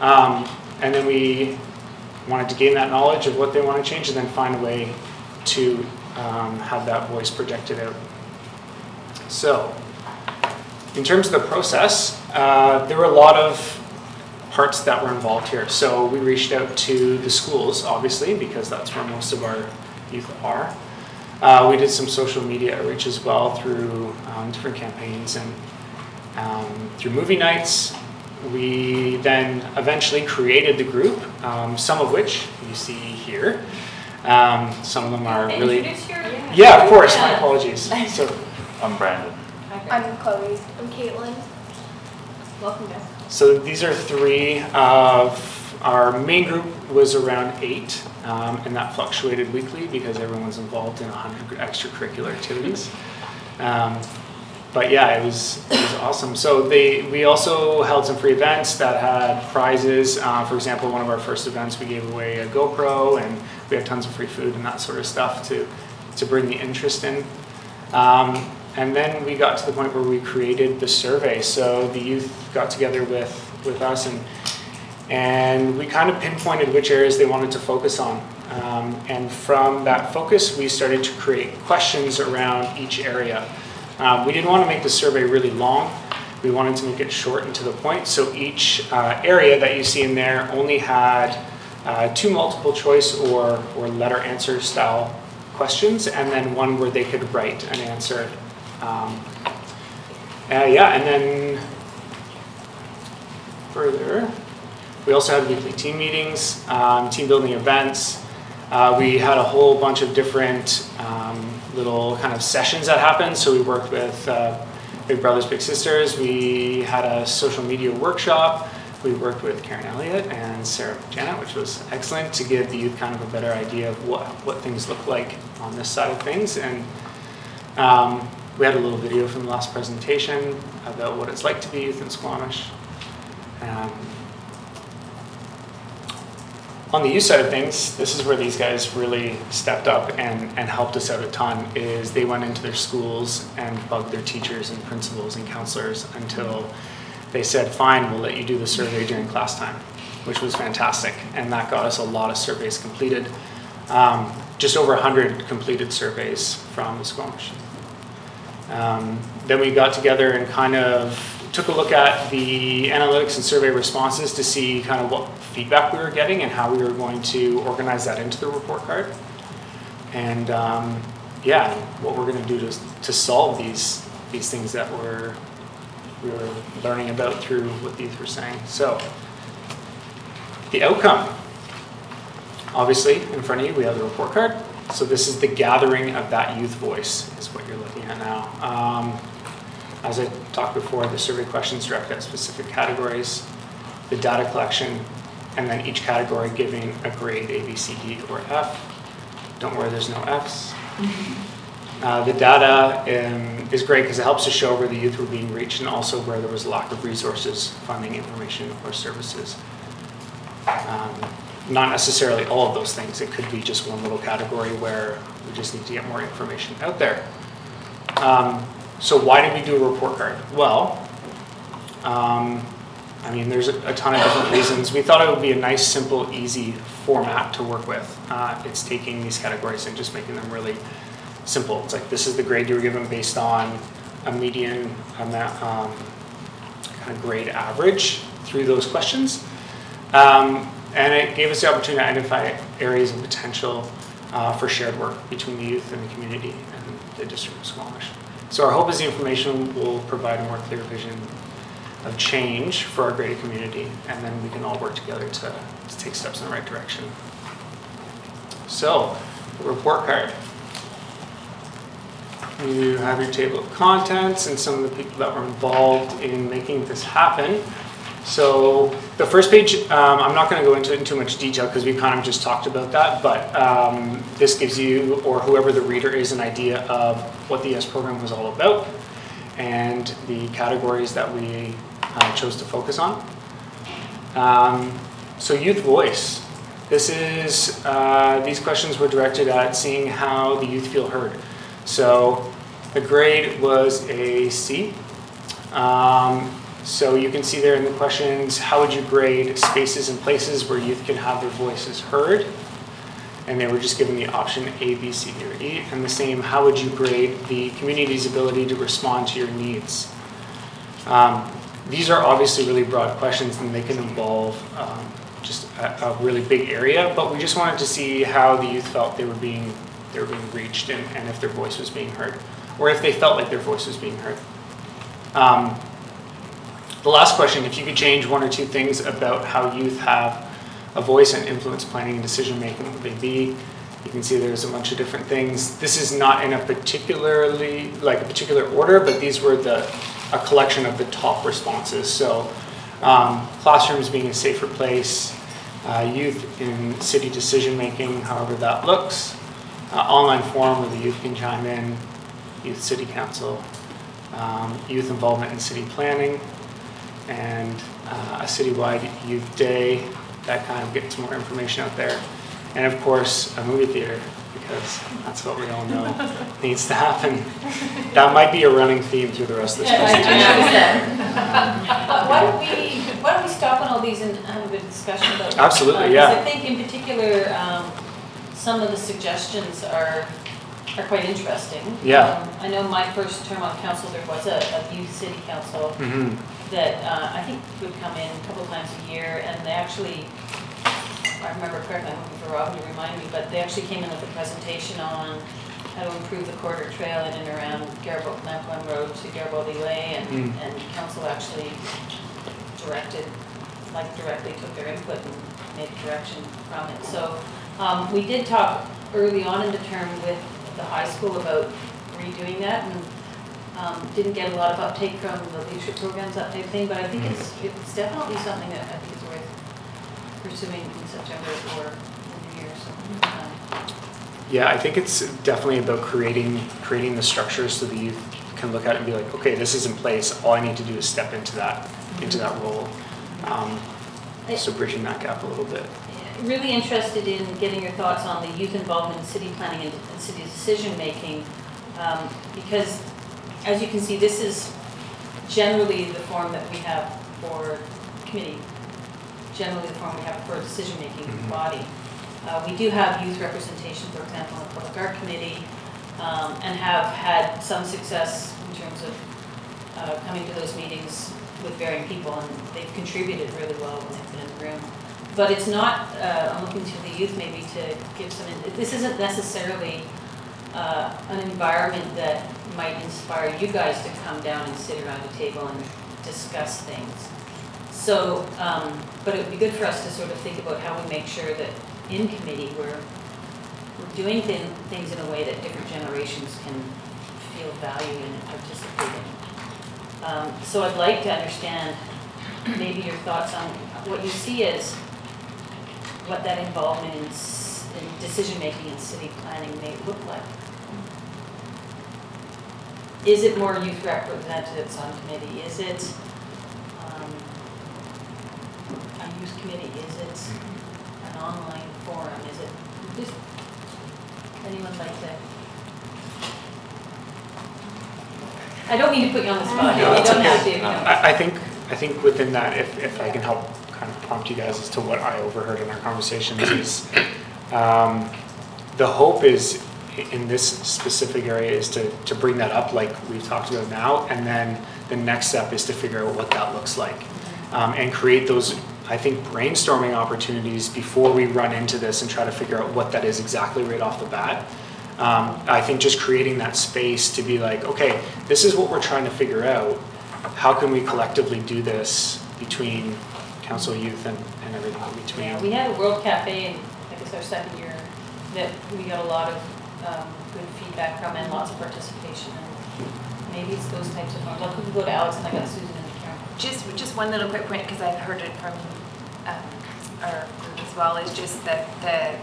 And then we wanted to gain that knowledge of what they want to change, and then find a way to have that voice projected out. So, in terms of the process, there were a lot of parts that were involved here. So we reached out to the schools, obviously, because that's where most of our youth are. We did some social media outreach as well through different campaigns and through movie nights. We then eventually created the group, some of which you see here. Some of them are really... Yeah, of course, my apologies. So, I'm Brandon. I'm Chloe. I'm Caitlin. Welcome, guys. So these are three of our main group was around 8, and that fluctuated weekly because everyone's involved in 100 extracurricular activities. But yeah, it was awesome. So we also held some free events that had prizes. For example, one of our first events, we gave away a GoPro, and we had tons of free food and that sort of stuff to bring the interest in. And then we got to the point where we created the survey. So the youth got together with us, and we kind of pinpointed which areas they wanted to focus on. And from that focus, we started to create questions around each area. We didn't want to make the survey really long. We wanted to make it short and to the point. So each area that you see in there only had 2 multiple choice or letter answer style questions, and then one where they could write an answer. And then further, We also had weekly team meetings, team building events. We had a whole bunch of different little kind of sessions that happened. So we worked with Big Brothers Big Sisters. We had a social media workshop. We worked with Karen Elliott and Sarah Janet, which was excellent to give the youth kind of a better idea of what things look like on this side of things. And we had a little video from the last presentation about what it's like to be youth in Squamish. On the youth side of things, this is where these guys really stepped up and helped us out a ton, is they went into their schools and bugged their teachers and principals and counselors until they said, fine, we'll let you do the survey during class time, which was fantastic. And that got us a lot of surveys completed. Just over 100 completed surveys from the Squamish. Then we got together and kind of took a look at the analytics and survey responses to see kind of what feedback we were getting and how we were going to organize that into the report card. And yeah, what we're going to do to solve these things that we were learning about through what the youth were saying. So the outcome, obviously in front of you we have the report card. So this is the gathering of that youth voice is what you're looking at now. As I talked before, the survey questions directed at specific categories, the data collection, and then each category giving a grade A, B, C, D, or F. Don't worry, there's no Fs. The data is great because it helps to show where the youth were being reached and also where there was a lack of resources, funding, information, or services. Not necessarily all of those things. It could be just one little category where we just need to get more information out there. So why did we do a report card? Well, I mean, there's a ton of different reasons. We thought it would be a nice, simple, easy format to work with. It's taking these categories and just making them really simple. It's like, this is the grade you were given based on a median amount, kind of grade average through those questions. And it gave us the opportunity to identify areas of potential for shared work between the youth and the community and the district of Squamish. So our hope is the information will provide a more clear vision of change for our greater community, and then we can all work together to take steps in the right direction. So, the report card. You have your table of contents and some of the people that were involved in making this happen. So the first page, I'm not going to go into it in too much detail because we kind of just talked about that, but this gives you, or whoever the reader is, an idea of what the YES program was all about and the categories that we chose to focus on. So youth voice. This is, these questions were directed at seeing how the youth feel heard. So the grade was a C. So you can see there in the questions, how would you grade spaces and places where youth can have their voices heard? And they were just given the option A, B, C, D, or E. And the same, how would you grade the community's ability to respond to your needs? These are obviously really broad questions and they can involve just a really big area, but we just wanted to see how the youth felt they were being reached and if their voice was being heard, or if they felt like their voice was being heard. The last question, if you could change one or two things about how youth have a voice and influence planning and decision making, what would they be? You can see there's a bunch of different things. This is not in a particular order, but these were a collection of the top responses. So classrooms being a safer place, youth in city decision making, however that looks, online forum where the youth can chime in, youth city council, youth involvement in city planning, and a citywide youth day that kind of gets more information out there. And of course, a movie theater, because that's what we all know needs to happen. That might be a running theme through the rest of this presentation. Why don't we stop on all these and have a bit of discussion about them? Absolutely, yeah. I think in particular, some of the suggestions are quite interesting. Yeah. I know my first term on council, there was a youth city council that I think would come in a couple of times a year, and they actually, if I remember correctly, I'm looking for Robin to remind me, but they actually came in with a presentation on how to improve the corridor trail in and around Lamplin Road to Garibaldi Way, and council actually directed like directly took their input and made a direction from it. So we did talk early on in the term with the high school about redoing that, and didn't get a lot of uptake from the leadership programs, that type of thing, but I think it's definitely something that I think is worth pursuing in September or in the year. So, Yeah, I think it's definitely about creating the structures so the youth can look at it and be like, okay, this is in place. All I need to do is step into that role. So bridging that gap a little bit. Really interested in getting your thoughts on the youth involvement in city planning and city decision making, because as you can see, this is generally the form that we have for committee, generally the form we have for a decision-making body. We do have youth representation, for example, on the Public Art Committee, and have had some success in terms of coming to those meetings with varying people, and they've contributed really well when they've been in the room. But it's not, I'm looking to the youth maybe to give some, this isn't necessarily an environment that might inspire you guys to come down and sit around a table and discuss things. So, but it would be good for us to sort of think about how we make sure that in committee we're doing things in a way that different generations can feel value in and participate in. So I'd like to understand maybe your thoughts on what you see as what that involvement in decision-making and city planning may look like. Is it more youth representatives on committee? Is it a youth committee? Is it an online forum? Is it just anyone like to? I don't mean to put you on the spot. No, You it's don't okay. have to. You know. I think within that, if I can help kind of prompt you guys as to what I overheard in our conversations is the hope is in this specific area is to bring that up like we've talked about now, and then the next step is to figure out what that looks like and create those, I think, brainstorming opportunities before we run into this and try to figure out what that is exactly right off the bat. I think just creating that space to be like, okay, this is what we're trying to figure out. How can we collectively do this between council, youth, and everything in between? Yeah, we had a World Cafe in, I guess, our second year that we got a lot of good feedback from and lots of participation. And maybe it's those types of forms. I'll go to Alex and I got Susan in the camera. Just one little quick point, because I've heard it from our group as well, is just that the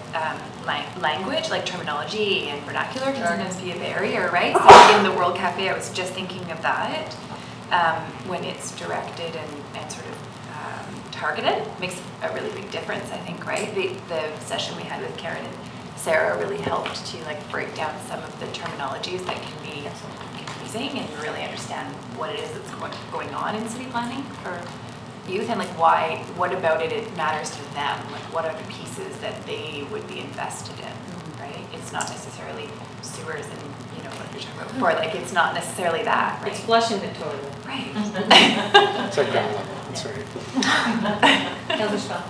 language, like terminology and vernacular, can sometimes be a barrier, right? So in the World Cafe, I was just thinking of that when it's directed and sort of targeted, makes a really big difference, I think, right? The session we had with Karen and Sarah really helped to like break down some of the terminologies that can be confusing and really understand what it is that's going on in city planning for youth, and like what about it matters to them, like what are the pieces that they would be invested in, right? It's not necessarily sewers and, you know, what you're talking about before, like it's not necessarily that, right? It's flushing the toilet. Right. It's like ground level, that's right. Councillor Scott.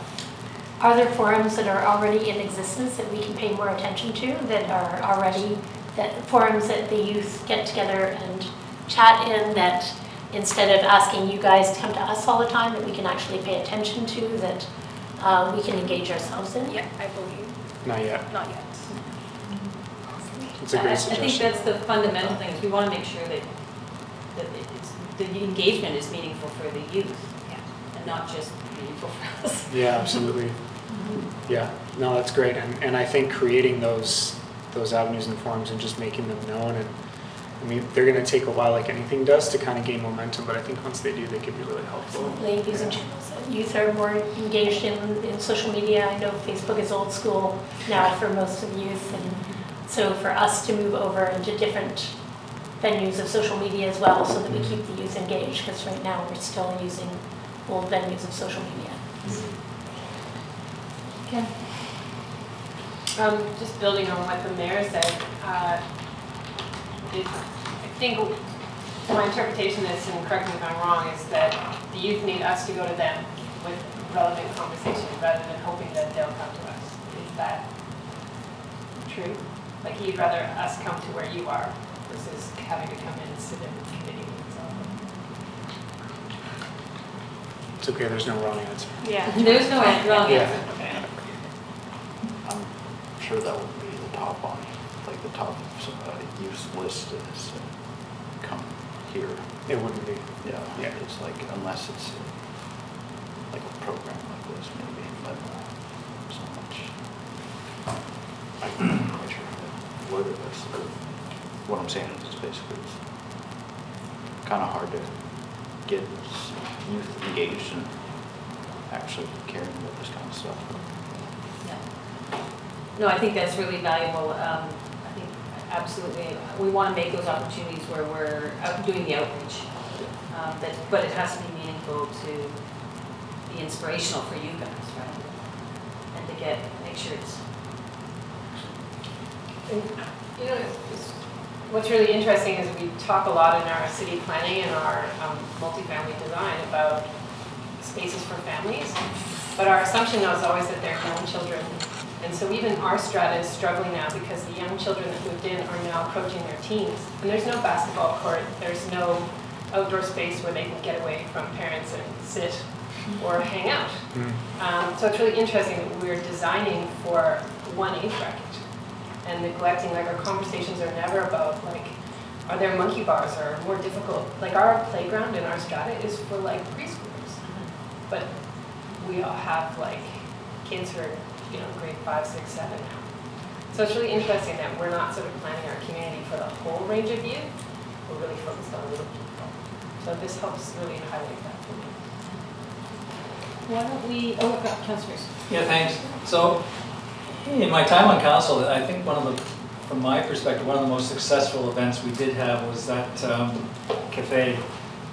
Are there forums that are already in existence that we can pay more attention to, that are already, that forums that the youth get together and chat in, that instead of asking you guys to come to us all the time, that we can actually pay attention to, that we can engage ourselves in? Yeah, I believe. Not yet. Not yet. It's a great I suggestion. think that's the fundamental thing, is we want to make sure that the engagement is meaningful for the youth, and not just meaningful for us. Yeah, absolutely. Yeah, no, that's great. And I think creating those avenues and forums and just making them known, and I mean, they're going to take a while, like anything does, to kind of gain momentum, but I think once they do, they can be really helpful. Absolutely, using channels that youth are more engaged in social media. I know Facebook is old school now for most of youth, and so for us to move over into different venues of social media as well, so that we keep the youth engaged, because right now we're still using old venues of social media. Okay. Just building on what the mayor said, I think my interpretation is, and correct me if I'm wrong, is that the youth need us to go to them with relevant conversation rather than hoping that they'll come to us. Is that true? Like you'd rather us come to where you are versus having to come in and sit in the committee. It's okay, there's no wrong answer. Yeah. There's no wrong Yeah. answer. I'm sure that would be the top on, like the top use list is come here. It wouldn't be. Yeah, Yeah. it's like, unless it's like a program like this maybe, but so much. I'm not quite sure how to word this. What I'm saying is basically it's kind of hard to get youth engaged and actually caring about this kind of stuff. Yeah. No, I think that's really valuable. I think absolutely, we want to make those opportunities where we're out doing the outreach. But it has to be meaningful to be inspirational for you guys, right? And to make sure it's. You know, what's really interesting is we talk a lot in our city planning and our multifamily design about spaces for families, but our assumption is always that they're young children. And so even our strata is struggling now because the young children that moved in are now approaching their teens. And there's no basketball court, there's no outdoor space where they can get away from parents and sit or hang out. So it's really interesting that we're designing for one age bracket and neglecting, like our conversations are never about like, are there monkey bars or more difficult? Like our playground in our strata is for like preschoolers, but we all have like kids who are, you know, grade 5, 6, 7 now. So it's really interesting that we're not sort of planning our community for the whole range of youth. We're really focused on little people. So this helps really highlight that for me. Why don't we, councillors. Yeah, thanks. So in my time on council, I think from my perspective, one of the most successful events we did have was that cafe.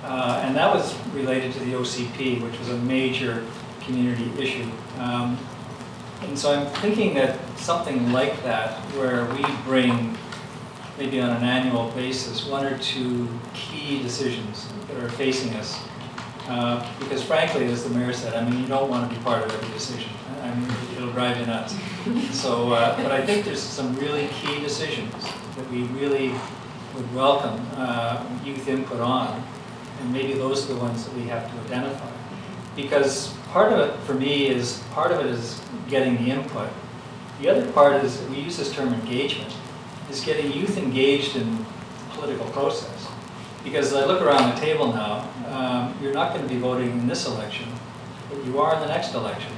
And that was related to the OCP, which was a major community issue. And so I'm thinking that something like that, where we bring, maybe on an annual basis, 1 or 2 key decisions that are facing us. Because frankly, as the mayor said, I mean, you don't want to be part of every decision. I mean, it'll drive you nuts. So, but I think there's some really key decisions that we really would welcome youth input on. And maybe those are the ones that we have to identify. Because part of it, for me, is getting the input. The other part is, we use this term engagement, is getting youth engaged in the political process. Because as I look around the table now, you're not going to be voting in this election, but you are in the next election.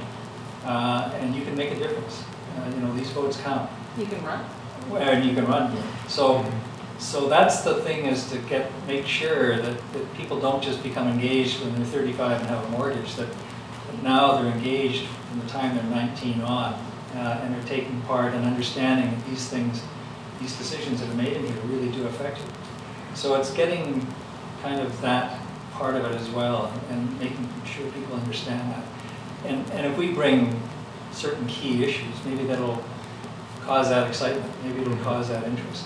And you can make a difference. You know, these votes count. You can run. And you can run. So that's the thing, is to make sure that people don't just become engaged when they're 35 and have a mortgage, that now they're engaged from the time they're 19 on, and they're taking part and understanding that these things, these decisions that are made in here really do affect you. So it's getting kind of that part of it as well, and making sure people understand that. And if we bring certain key issues, maybe that'll cause that excitement, maybe it'll cause that interest.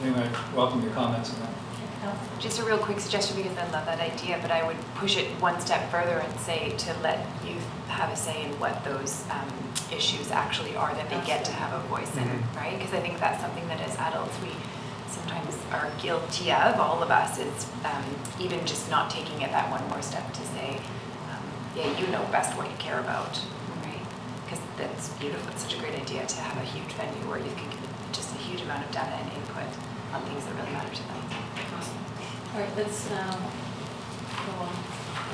Anyway, I welcome your comments on that. Just a real quick suggestion, because I love that idea, but I would push it one step further and say to let youth have a say in what those issues actually are that they get to have a voice in, right? Because I think that's something that as adults we sometimes are guilty of, all of us, is even just not taking it that one more step to say, yeah, you know best what you care about, right? Because that's beautiful. It's such a great idea to have a huge venue where you can give just a huge amount of data and input on things that really matter to them. Awesome. All right, let's go on.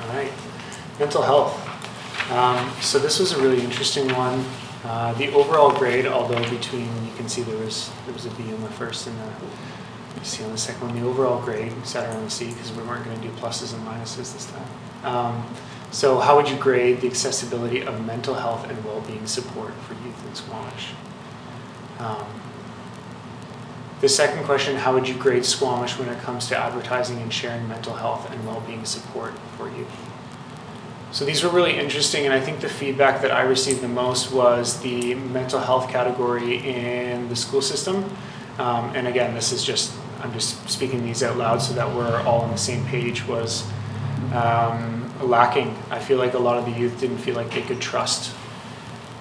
All right, mental health. So this was a really interesting one. The overall grade, although between, you can see there was a B on the first and a C on the second one. The overall grade sat around the C because we weren't going to do pluses and minuses this time. So how would you grade the accessibility of mental health and well-being support for youth in Squamish? The second question, how would you grade Squamish when it comes to advertising and sharing mental health and well-being support for youth? So these were really interesting, and I think the feedback that I received the most was the mental health category in the school system. And again, this is just, I'm just speaking these out loud so that we're all on the same page, was lacking. I feel like a lot of the youth didn't feel like they could trust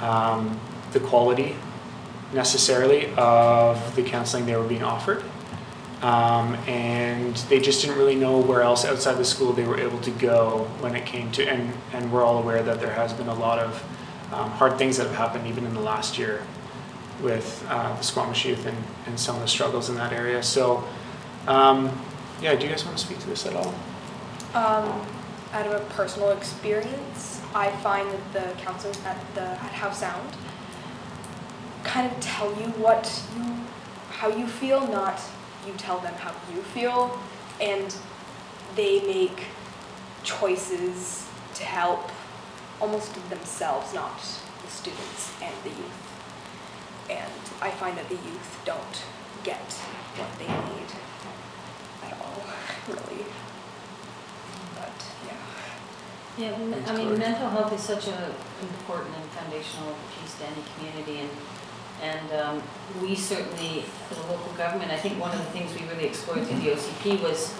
the quality necessarily of the counseling they were being offered. And they just didn't really know where else outside the school they were able to go when it came to, and we're all aware that there has been a lot of hard things that have happened even in the last year with the Squamish youth and some of the struggles in that area. So, yeah, do you guys want to speak to this at all? Out of a personal experience, I find that the counselors at House Sound kind of tell you how you feel, not you tell them how you feel, and they make choices to help almost themselves, not the students and the youth. And I find that the youth don't get what they need at all, really. But yeah. Yeah, I mean, mental health is such an important and foundational piece to any community, and we certainly, as a local government, I think one of the things we really explored through the OCP was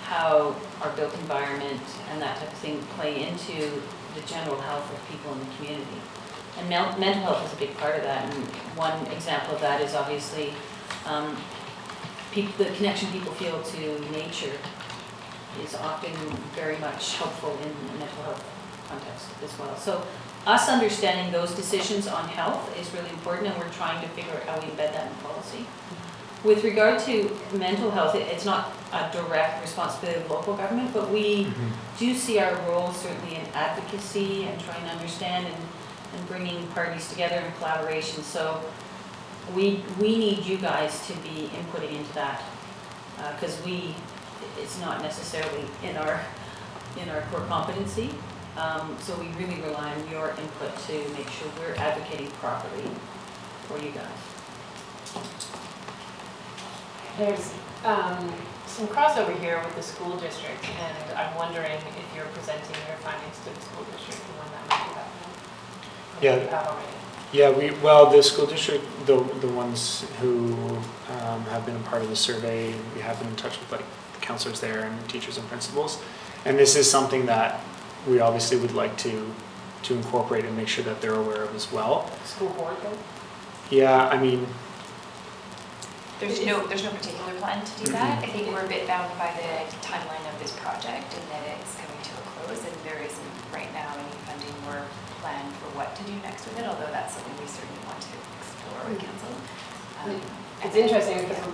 how our built environment and that type of thing play into the general health of people in the community. And mental health is a big part of that, and one example of that is obviously the connection people feel to nature is often very much helpful in the mental health context as well. So us understanding those decisions on health is really important, and we're trying to figure out how we embed that in policy. With regard to mental health, it's not a direct responsibility of local government, but we do see our role certainly in advocacy and trying to understand and bringing parties together in collaboration. So we need you guys to be inputting into that, because it's not necessarily in our core competency. So we really rely on your input to make sure we're advocating properly for you guys. There's some crossover here with the school district, and I'm wondering if you're presenting your findings to the school district and when that might be happening. Yeah. You have already. Yeah, the school district, the ones who have been a part of the survey, we have been in touch with like the counselors there and teachers and principals. And this is something that we obviously would like to incorporate and make sure that they're aware of as well. School board though? Yeah, I mean, There's no particular plan to do that. I think we're a bit bound by the timeline of this project and that it's coming to a close, and there isn't right now any funding or plan for what to do next with it, although that's something we certainly want to explore with council. It's interesting because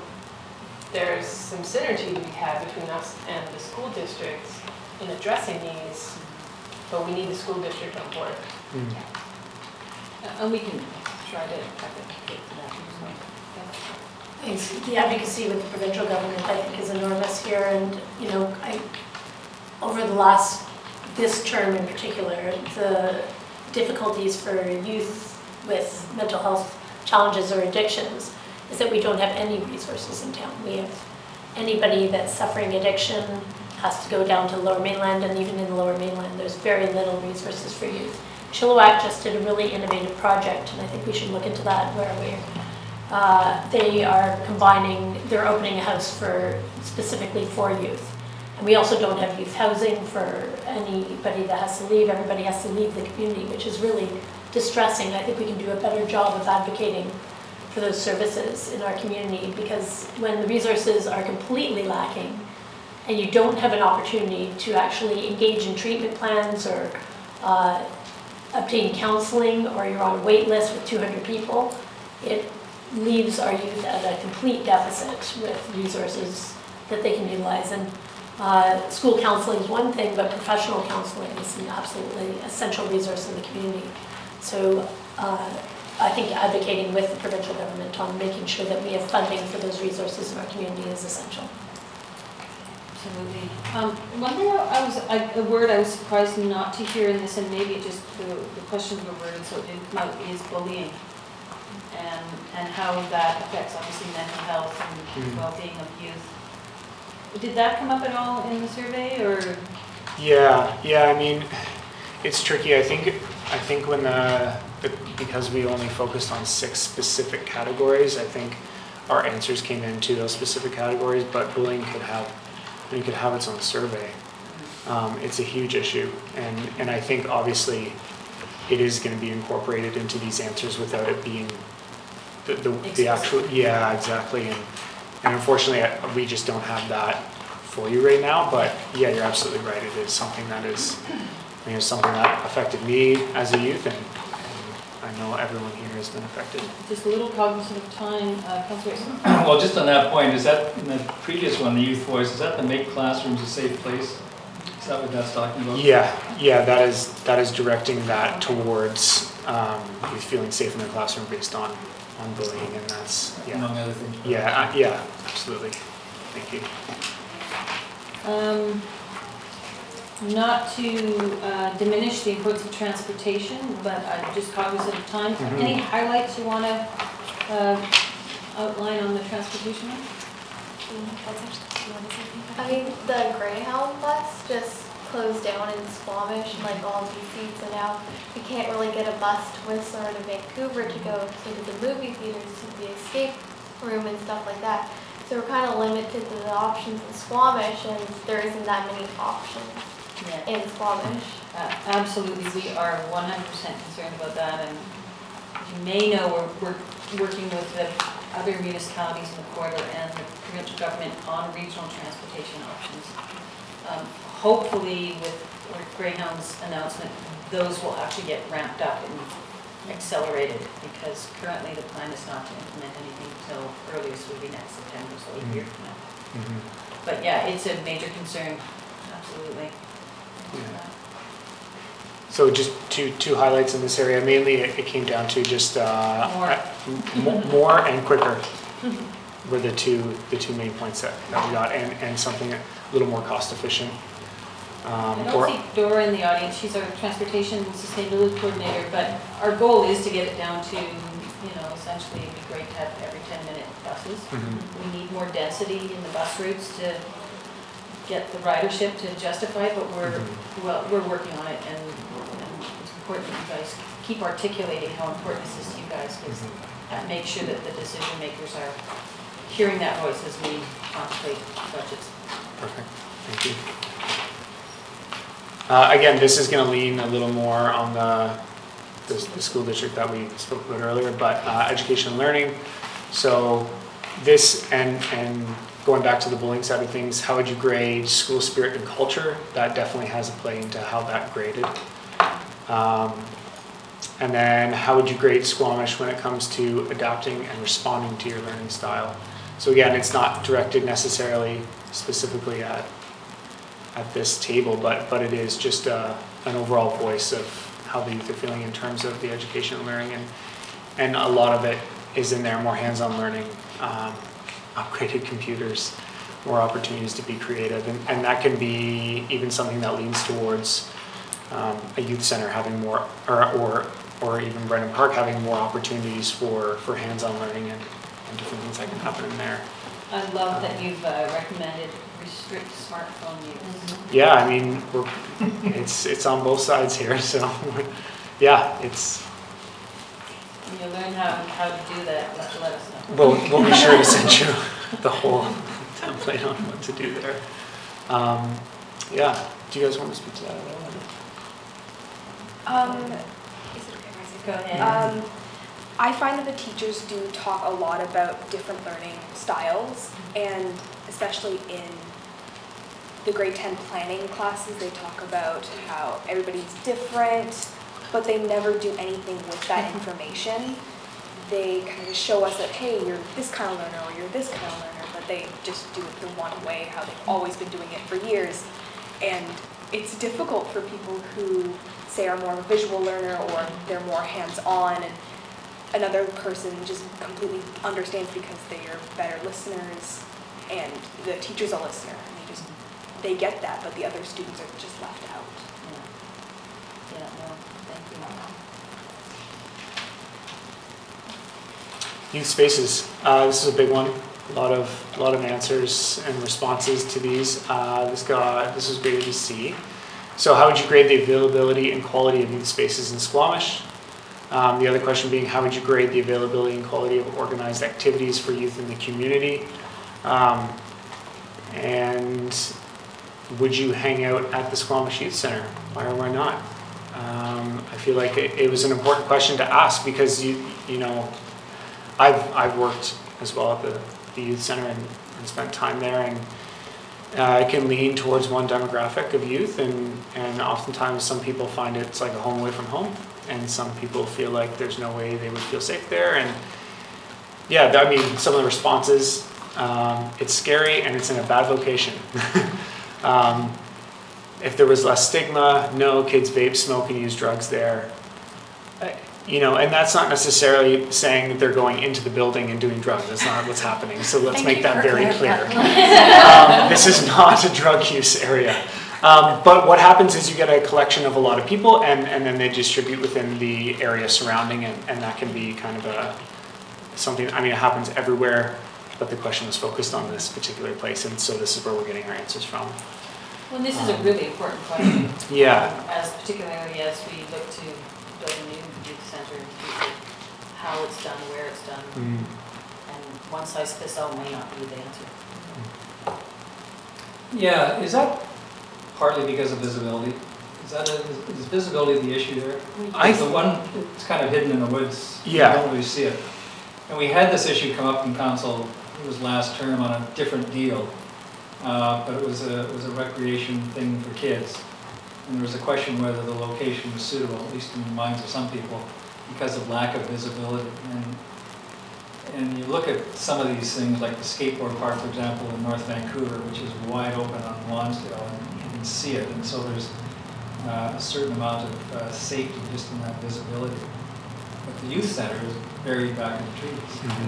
there's some synergy to be had between us and the school districts in addressing these, but we need the school district on board. And we can try to advocate for that. Thanks. The advocacy with the provincial government, I think, is enormous here, and over this term in particular, the difficulties for youth with mental health challenges or addictions is that we don't have any resources in town. We have anybody that's suffering addiction has to go down to Lower Mainland, and even in the Lower Mainland, there's very little resources for youth. Chilliwack just did a really innovative project, and I think we should look into that, where they are they're opening a house specifically for youth. And we also don't have youth housing for anybody that has to leave. Everybody has to leave the community, which is really distressing. I think we can do a better job of advocating for those services in our community, because when the resources are completely lacking and you don't have an opportunity to actually engage in treatment plans or obtain counseling, or you're on a wait list with 200 people, it leaves our youth at a complete deficit with resources that they can utilize. And school counseling is one thing, but professional counseling is an absolutely essential resource in the community. So I think advocating with the provincial government on making sure that we have funding for those resources in our community is essential. Absolutely. One thing a word I was surprised not to hear in this, and maybe just the question of the word so it didn't come out, is bullying. And how that affects obviously mental health and well-being of youth. Did that come up at all in the survey, or? Yeah. I mean, it's tricky. I think when because we only focused on 6 specific categories, I think our answers came into those specific categories. But bullying could have its own survey. It's a huge issue, and I think obviously it is going to be incorporated into these answers without it being the actual, yeah, exactly. And unfortunately, we just don't have that for you right now, but yeah, you're absolutely right. It is something that is, something that affected me as a youth, and I know everyone here has been affected. Just a little cognizant of time, Councillor Rayson. Well, just on that point, is that, in the previous one, the youth voice, is that to make classrooms a safe place? Is that what that's talking about? Yeah, that is directing that towards youth feeling safe in their classroom based on bullying, and that's, Among other things. Yeah, absolutely. Thank you. Not to diminish the importance of transportation, but I'm just cognizant of time. Mhm. Any highlights you want to outline on the transportation one? I mean, the Greyhound bus just closed down in Squamish, like all these seats, and now we can't really get a bus to Whistler or to Vancouver to go to the movie theaters, to the escape room and stuff like that. So we're kind of limited to the options in Squamish, and there isn't that many options in Squamish. Absolutely, we are 100% concerned about that, and you may know we're working with the other municipalities in the corridor and the provincial government on regional transportation options. Hopefully, with Greyhound's announcement, those will actually get ramped up and accelerated, because currently the plan is not to implement anything until earliest would be next September, so a year from now. Mhm. But yeah, it's a major concern, absolutely. Yeah. So just two highlights in this area. Mainly, it came down to just more and quicker were the two main points that we got, and something a little more cost efficient. I don't see Dora in the audience. She's our transportation and sustainability coordinator, but our goal is to get it down to, essentially it'd be great to have every 10-minute buses. Mhm. We need more density in the bus routes to get the ridership to justify it, but we're working on it, and it's important that you guys keep articulating how important this is to you guys, because that makes sure that the decision makers are hearing that voice as we contemplate budgets. Perfect, thank you. Again, this is going to lean a little more on the school district that we spoke about earlier, but education and learning. So this, and going back to the bullying side of things, how would you grade school spirit and culture? That definitely has a play into how that graded. And then how would you grade Squamish when it comes to adapting and responding to your learning style? So again, it's not directed necessarily specifically at this table, but it is just an overall voice of how the youth are feeling in terms of the education and learning, and a lot of it is in there, more hands-on learning, upgraded computers, more opportunities to be creative, and that can be even something that leans towards a youth center having more, or even Brennan Park having more opportunities for hands-on learning and different things that can happen in there. I love that you've recommended restrict smartphone use. Yeah, I mean, it's on both sides here, so yeah, it's. When you learn how to do that, let us know. We'll be sure to send you the whole template on what to do there. Yeah, do you guys want to speak to that at all? Is it okay if I say? Go ahead. I find that the teachers do talk a lot about different learning styles, and especially in the grade 10 planning classes, they talk about how everybody's different, but they never do anything with that information. They kind of show us that, hey, you're this kind of learner or you're this kind of learner, but they just do it the one way, how they've always been doing it for years. And it's difficult for people who say are more of a visual learner or they're more hands-on, and another person just completely understands because they are better listeners and the teacher's a listener, and they get that, but the other students are just left out. Yeah, no, thank you. Youth spaces. This is a big one. A lot of answers and responses to these. This is graded to C. So how would you grade the availability and quality of youth spaces in Squamish? The other question being, how would you grade the availability and quality of organized activities for youth in the community? And would you hang out at the Squamish Youth Center? Why or why not? I feel like it was an important question to ask, because you know, I've worked as well at the youth center and spent time there, and it can lean towards one demographic of youth, and oftentimes some people find it's like a home away from home, and some people feel like there's no way they would feel safe there. And yeah, I mean, some of the responses, it's scary and it's in a bad location. If there was less stigma, no kids vape, smoke, and use drugs there. And that's not necessarily saying that they're going into the building and doing drugs. That's not what's happening. So let's make that very clear. This is not a drug use area. But what happens is you get a collection of a lot of people, and then they distribute within the area surrounding, and that can be kind of something, I mean, it happens everywhere, but the question was focused on this particular place, and so this is where we're getting our answers from. Well, this is a really important question. Yeah. As particularly as we look to build a new youth center, how it's done, where it's done, and one size fits all may not be the answer. Yeah, is that partly because of visibility? Is visibility the issue there? The one, it's kind of hidden in the woods. Yeah. You don't really see it. And we had this issue come up in council, it was last term on a different deal. But it was a recreation thing for kids. And there was a question whether the location was suitable, at least in the minds of some people, because of lack of visibility. And you look at some of these things, like the skateboard park, for example, in North Vancouver, which is wide open on Lonsdale, and you can see it. And so there's a certain amount of safety just in that visibility. But the youth center is buried back in the trees.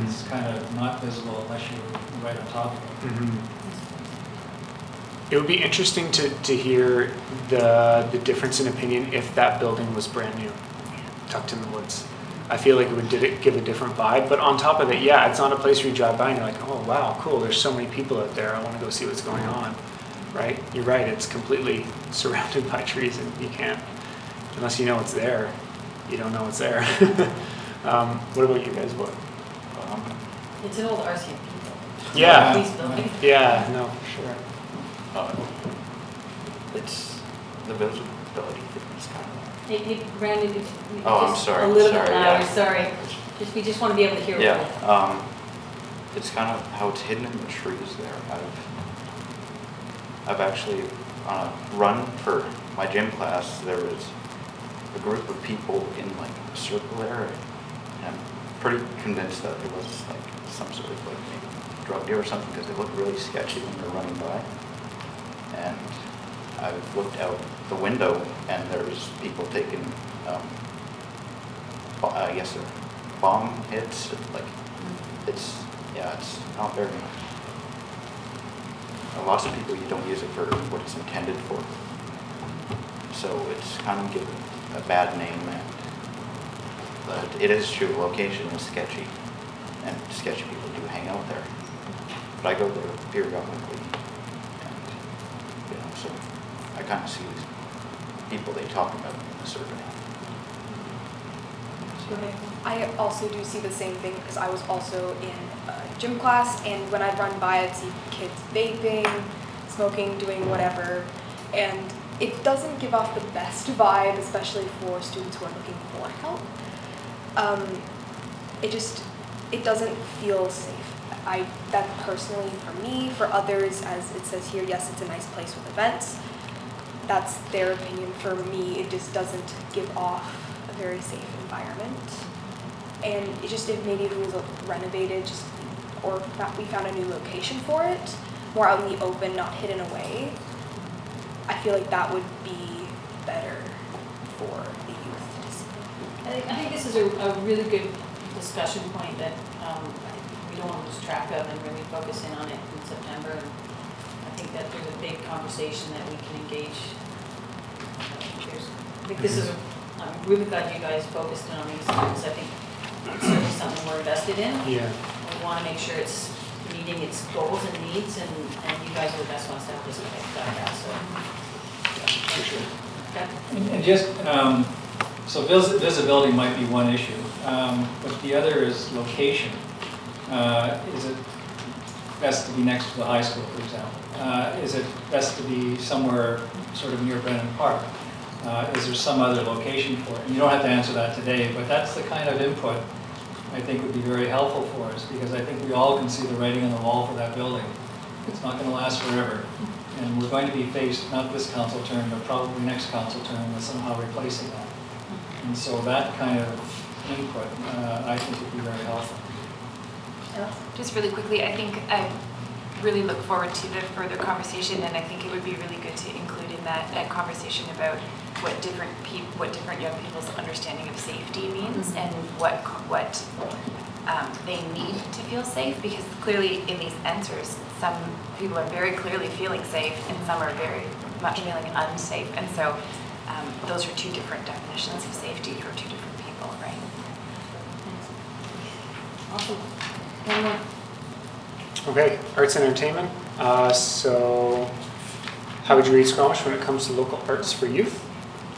It's kind of not visible unless you're right on top of it. It would be interesting to hear the difference in opinion if that building was brand new, tucked in the woods. I feel like it would give a different vibe, but on top of it, yeah, it's not a place where you drive by and you're like, oh wow, cool, there's so many people out there, I want to go see what's going on, right? You're right, it's completely surrounded by trees and you can't, unless you know it's there, you don't know it's there. What about you guys? It's an old RCMP. Yeah. Police building. Yeah, no, for sure. It's the visibility thing is kind of. Hey, Brandon, Oh, I'm just sorry. a little bit Sorry, louder, yeah. sorry. We just want to be able to hear what Yeah, it's kind of how it's hidden in the trees there. I've actually run for my gym class. There was a group of people in like a circle there, and I'm pretty convinced that it was like some sort of like maybe drug deal or something, because they looked really sketchy when they were running by. And I've looked out the window, and there's people taking, I guess, bomb hits. Like, it's not very. Lots of people, you don't use it for what it's intended for. So it's kind of given a bad name, but it is true. Location is sketchy, and sketchy people do hang out there. But I go there periodically. So I kind of see these people they talk about in the survey. I also do see the same thing because I was also in a gym class, and when I'd run by, I'd see kids vaping, smoking, doing whatever, and it doesn't give off the best vibe, especially for students who are looking for help. It doesn't feel safe. That personally for me, for others, as it says here, yes, it's a nice place with events. That's their opinion. For me, it just doesn't give off a very safe environment. And it just, if maybe it was renovated, or that we found a new location for it, more out in the open, not hidden away, I feel like that would be better for the youth to see. I think this is a really good discussion point that we don't want to lose track of and really focus in on it in September. And I think that there's a big conversation that we can engage. I think this is, I'm really glad you guys focused in on these things. I think it's certainly something we're invested in. Yeah. We want to make sure it's meeting its goals and needs, and you guys are the best ones to help us with that. So, For sure. okay. And just, so visibility might be one issue, but the other is location. Is it best to be next to the high school, for example? Is it best to be somewhere sort of near Brennan Park? Is there some other location for it? And you don't have to answer that today, but that's the kind of input I think would be very helpful for us, because I think we all can see the writing on the wall for that building. It's not going to last forever. And we're going to be faced, not this council term, but probably next council term, with somehow replacing that. And so that kind of input, I think would be very helpful. Just really quickly, I think I really look forward to the further conversation, and I think it would be really good to include in that conversation about what different young people's understanding of safety means, and what they need to feel safe, because clearly in these answers, some people are very clearly feeling safe and some are very much feeling unsafe, and so those are two different definitions of safety for two different people, right? Awesome. One more. Okay, arts and entertainment. So how would you rate Squamish when it comes to local arts for youth?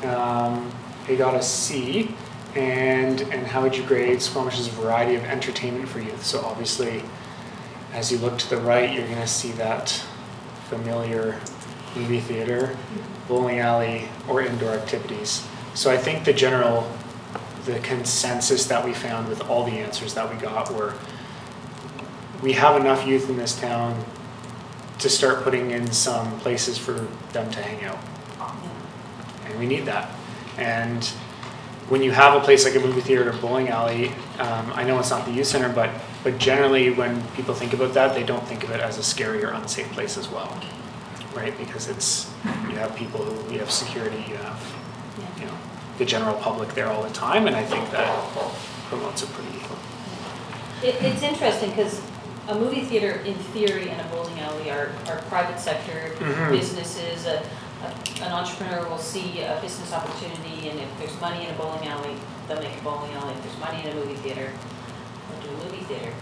They got a C. And how would you grade Squamish's variety of entertainment for youth? So obviously, as you look to the right, you're going to see that familiar movie theater, bowling alley, or indoor activities. So I think the consensus that we found with all the answers that we got were, we have enough youth in this town to start putting in some places for them to hang out. And we need that. And when you have a place like a movie theater or bowling alley, I know it's not the youth center, but generally when people think about that, they don't think of it as a scary or unsafe place as well, right? Because you have people you have security, you have the general public there all the time, and I think that promotes a pretty... It's interesting because a movie theater, in theory, and a bowling alley are private sector businesses. An entrepreneur will see a business opportunity, and if there's money in a bowling alley, they'll make a bowling alley. If there's money in a movie theater, they'll do a movie theater.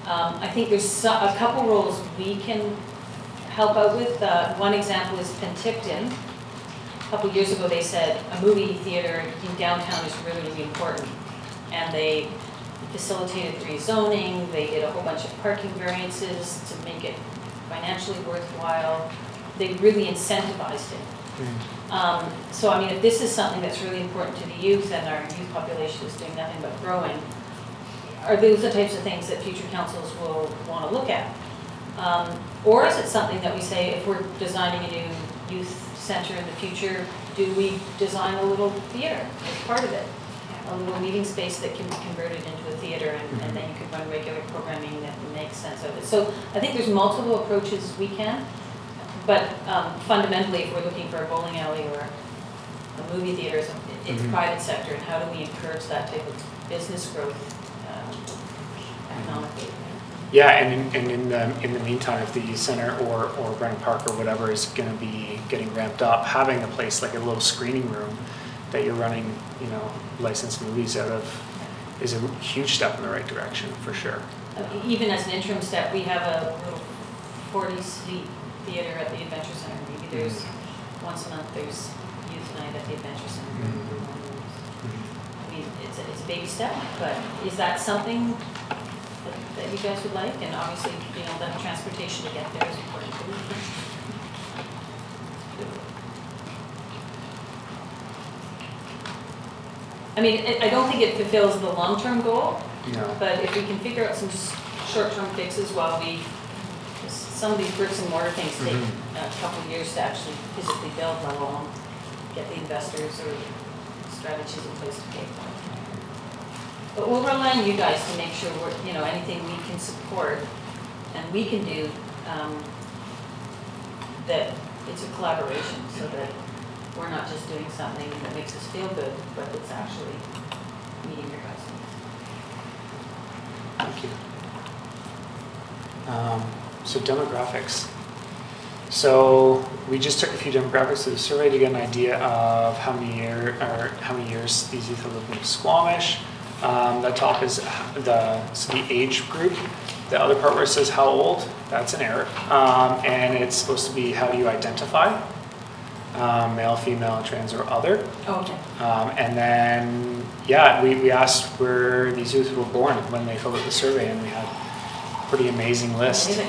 I think there's a couple roles we can help out with. One example is Penticton. A couple years ago, they said a movie theater in downtown is really, really important, and they facilitated rezoning. They did a whole bunch of parking variances to make it financially worthwhile. They really incentivized it. So I mean, if this is something that's really important to the youth, and our youth population is doing nothing but growing, are those the types of things that future councils will want to look at? Or is it something that we say, if we're designing a new youth center in the future, do we design a little theater as part of it? A little meeting space that can be converted into a theater, and then you can run regular programming that makes sense of it. So I think there's multiple approaches we can. But fundamentally, if we're looking for a bowling alley or a movie theater, it's private sector, and how do we encourage that type of business growth economically? Yeah, and in the meantime, if the youth center or Brennan Park or whatever is going to be getting ramped up, having a place like a little screening room that you're running, licensed movies out of is a huge step in the right direction for sure. Even as an interim step, we have a little 40-seat theater at the Adventure Center. Maybe there's once a month there's youth night at the Adventure Center. I mean, it's a baby step, but is that something that you guys would like? And obviously, that transportation to get there is important too. I mean, I don't think it fulfills the long-term goal, but if we can figure out some short-term fixes while some of these bricks and mortar things take a couple of years to actually physically build, let alone get the investors or strategies in place to pay for it. But we'll rely on you guys to make sure anything we can support and we can do, that it's a collaboration, so that we're not just doing something that makes us feel good, but it's actually meeting your guys' needs. Thank you. So demographics. So we just took a few demographics to the survey to get an idea of how many years these youth have lived in Squamish. The top is the age group. The other part where it says how old, that's an error. And it's supposed to be how do you identify? Male, female, trans, or other. Okay. And then, we asked where these youth were born when they filled out the survey, and we had pretty amazing list.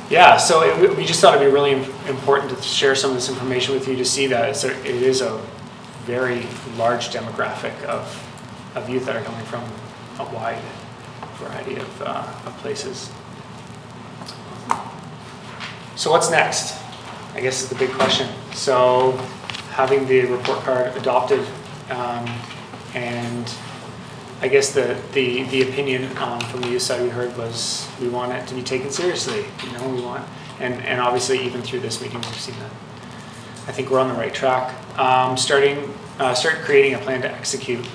Yeah, so we just thought it'd be really important to share some of this information with you to see that it is a very large demographic of youth that are coming from a wide variety of places. So what's next? I guess is the big question. So having the report card adopted, and I guess the opinion from the youth side we heard was we want it to be taken seriously. We want, and obviously even through this meeting we've seen that. I think we're on the right track. Start creating a plan to execute.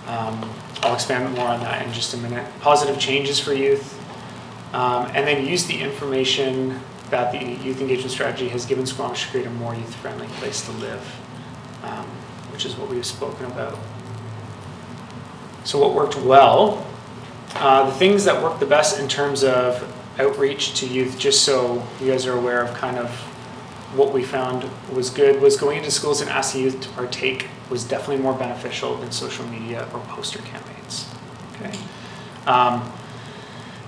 I'll expand more on that in just a minute. Positive changes for youth, and then use the information that the youth engagement strategy has given Squamish to create a more youth-friendly place to live, which is what we've spoken about. So what worked well? The things that worked the best in terms of outreach to youth, just so you guys are aware of kind of what we found was good, was going into schools and asking youth to partake was definitely more beneficial than social media or poster campaigns. Okay.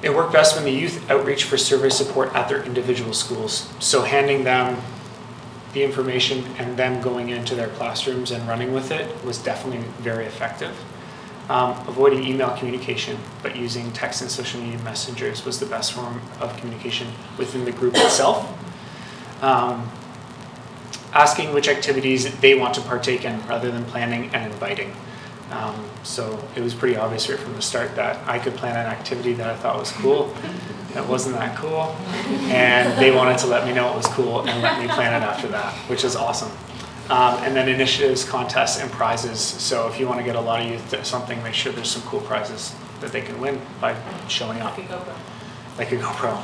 It worked best when the youth outreach for survey support at their individual schools. So handing them the information and them going into their classrooms and running with it was definitely very effective. Avoiding email communication, but using text and social media messengers was the best form of communication within the group itself. Asking which activities they want to partake in rather than planning and inviting. So it was pretty obvious right from the start that I could plan an activity that I thought was cool, that wasn't that cool, and they wanted to let me know it was cool and let me plan it after that, which is awesome. And then initiatives, contests, and prizes. So if you want to get a lot of youth to something, make sure there's some cool prizes that they can win by showing up. Like a GoPro.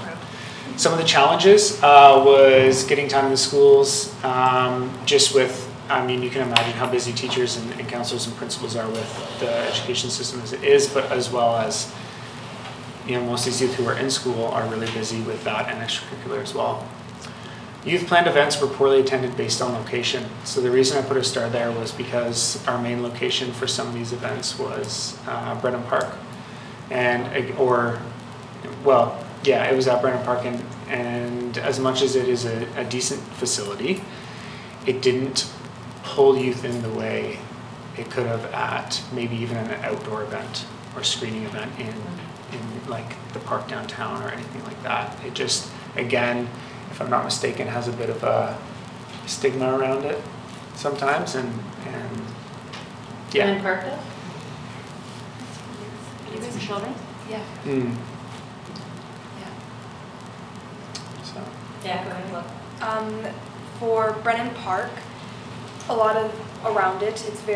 Some of the challenges was getting time in the schools, just with, you can imagine how busy teachers and counselors and principals are with the education system as it is, but as well as, most of these youth who are in school are really busy with that and extracurricular as well. Youth planned events were poorly attended based on location. So the reason I put a star there was because our main location for some of these events was Brennan Park. It was at Brennan Park, and as much as it is a decent facility, it didn't pull youth in the way it could have at maybe even an outdoor event or screening event in like the park downtown or anything like that. It just, again, if I'm not mistaken, has a bit of a stigma around it sometimes, and yeah. And Park does? Even children? Yeah. So. Yeah, go ahead, look. For Brennan Park, a lot of around it, it's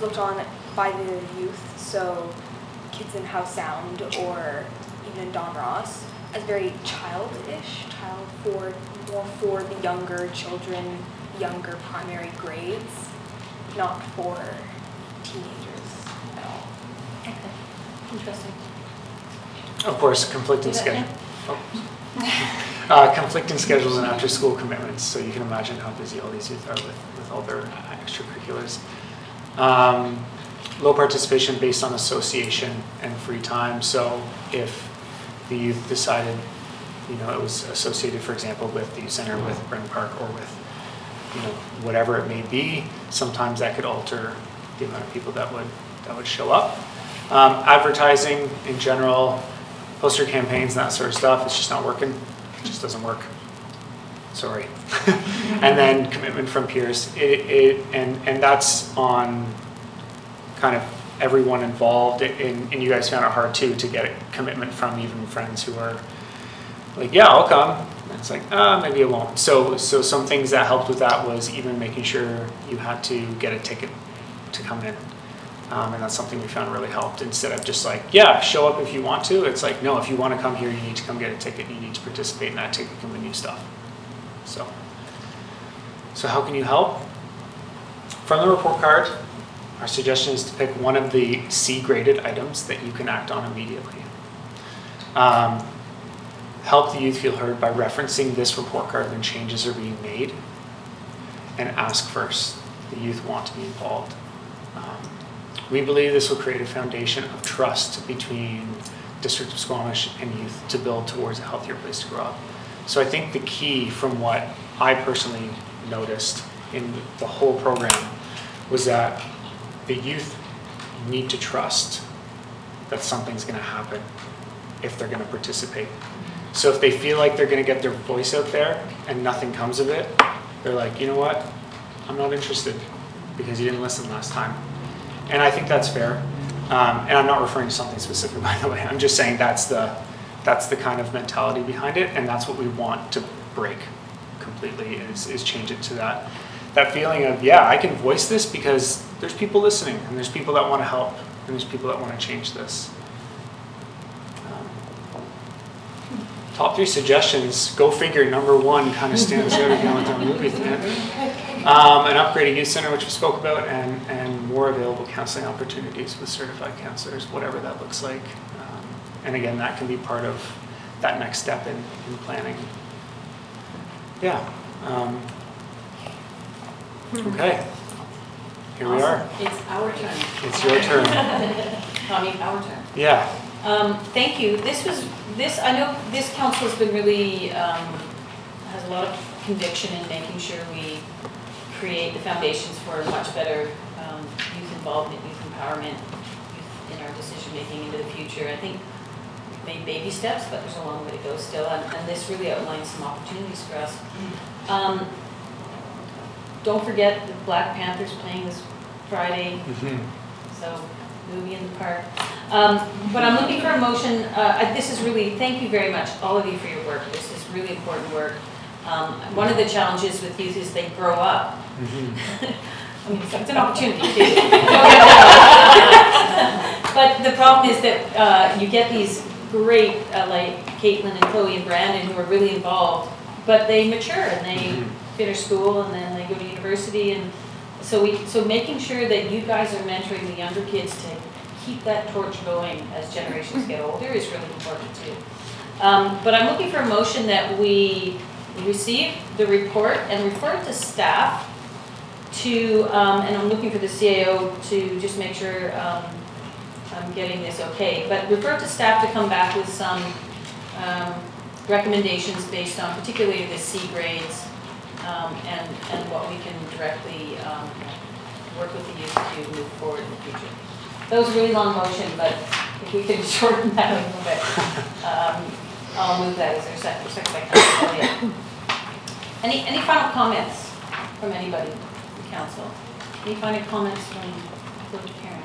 looked on by the youth, so kids in Howe Sound or even in Don Ross, as very childish, more for the younger children, younger primary grades, not for teenagers at all. Okay, interesting. Of course, conflicting schedules. Conflicting schedules and after-school commitments. So you can imagine how busy all these youth are with all their extracurriculars. Low participation based on association and free time. So if the youth decided, it was associated, for example, with the youth center, with Brennan Park, or with, whatever it may be, sometimes that could alter the amount of people that would show up. Advertising in general, poster campaigns and that sort of stuff, it's just not working. It just doesn't work. Sorry. And then commitment from peers. And that's on kind of everyone involved. And you guys found it hard too to get a commitment from even friends who are like, yeah, I'll come. And it's like, maybe I won't. So some things that helped with that was even making sure you had to get a ticket to come in. And that's something we found really helped. Instead of just like, yeah, show up if you want to. It's like, no, if you want to come here, you need to come get a ticket. You need to participate in that ticket can win you stuff. So how can you help? From the report card, our suggestion is to pick one of the C-graded items that you can act on immediately. Help the youth feel heard by referencing this report card when changes are being made, and ask first. The youth want to be involved. We believe this will create a foundation of trust between District of Squamish and youth to build towards a healthier place to grow up. So I think the key from what I personally noticed in the whole program was that the youth need to trust that something's going to happen if they're going to participate. So if they feel like they're going to get their voice out there and nothing comes of it, they're like, you know what, I'm not interested because you didn't listen last time. And I think that's fair. And I'm not referring to something specific, by the way. I'm just saying that's the kind of mentality behind it, and that's what we want to break completely, is change it to that feeling of, yeah, I can voice this because there's people listening, and there's people that want to help, and there's people that want to change this. Top 3 suggestions, go figure, number 1 kind of stands out again with our movie theater. An upgraded youth center, which we spoke about, and more available counseling opportunities with certified counselors, whatever that looks like. And again, that can be part of that next step in planning. Yeah. Okay. Here we are. It's our turn. It's your turn. Tommy, our turn. Yeah. Thank you. I know this council has been really, has a lot of conviction in making sure we create the foundations for a much better youth involvement, youth empowerment, youth in our decision making into the future. I think we've made baby steps, but there's a long way to go still, and this really outlines some opportunities for us. Don't forget the Black Panthers playing this Friday, so movie in the park. But I'm looking for a motion. This is really, thank you very much, all of you, for your work. This is really important work. One of the challenges with youth is they grow up. I mean, it's an opportunity too. But the problem is that you get these great, like Caitlin and Chloe and Brandon, who are really involved, but they mature and they finish school and then they go to university, and so making sure that you guys are mentoring the younger kids to keep that torch going as generations get older is really important too. But I'm looking for a motion that we receive the report and refer it to staff to, and I'm looking for the CAO to just make sure I'm getting this okay, but refer to staff to come back with some recommendations based on particularly the C grades and what we can directly work with the youth to move forward in the future. That was a really long motion, but if we could shorten that a little bit, I'll move that. Is there a second? Second by Councilor Gillett. Any final comments from anybody in the council? Any final comments from Karen?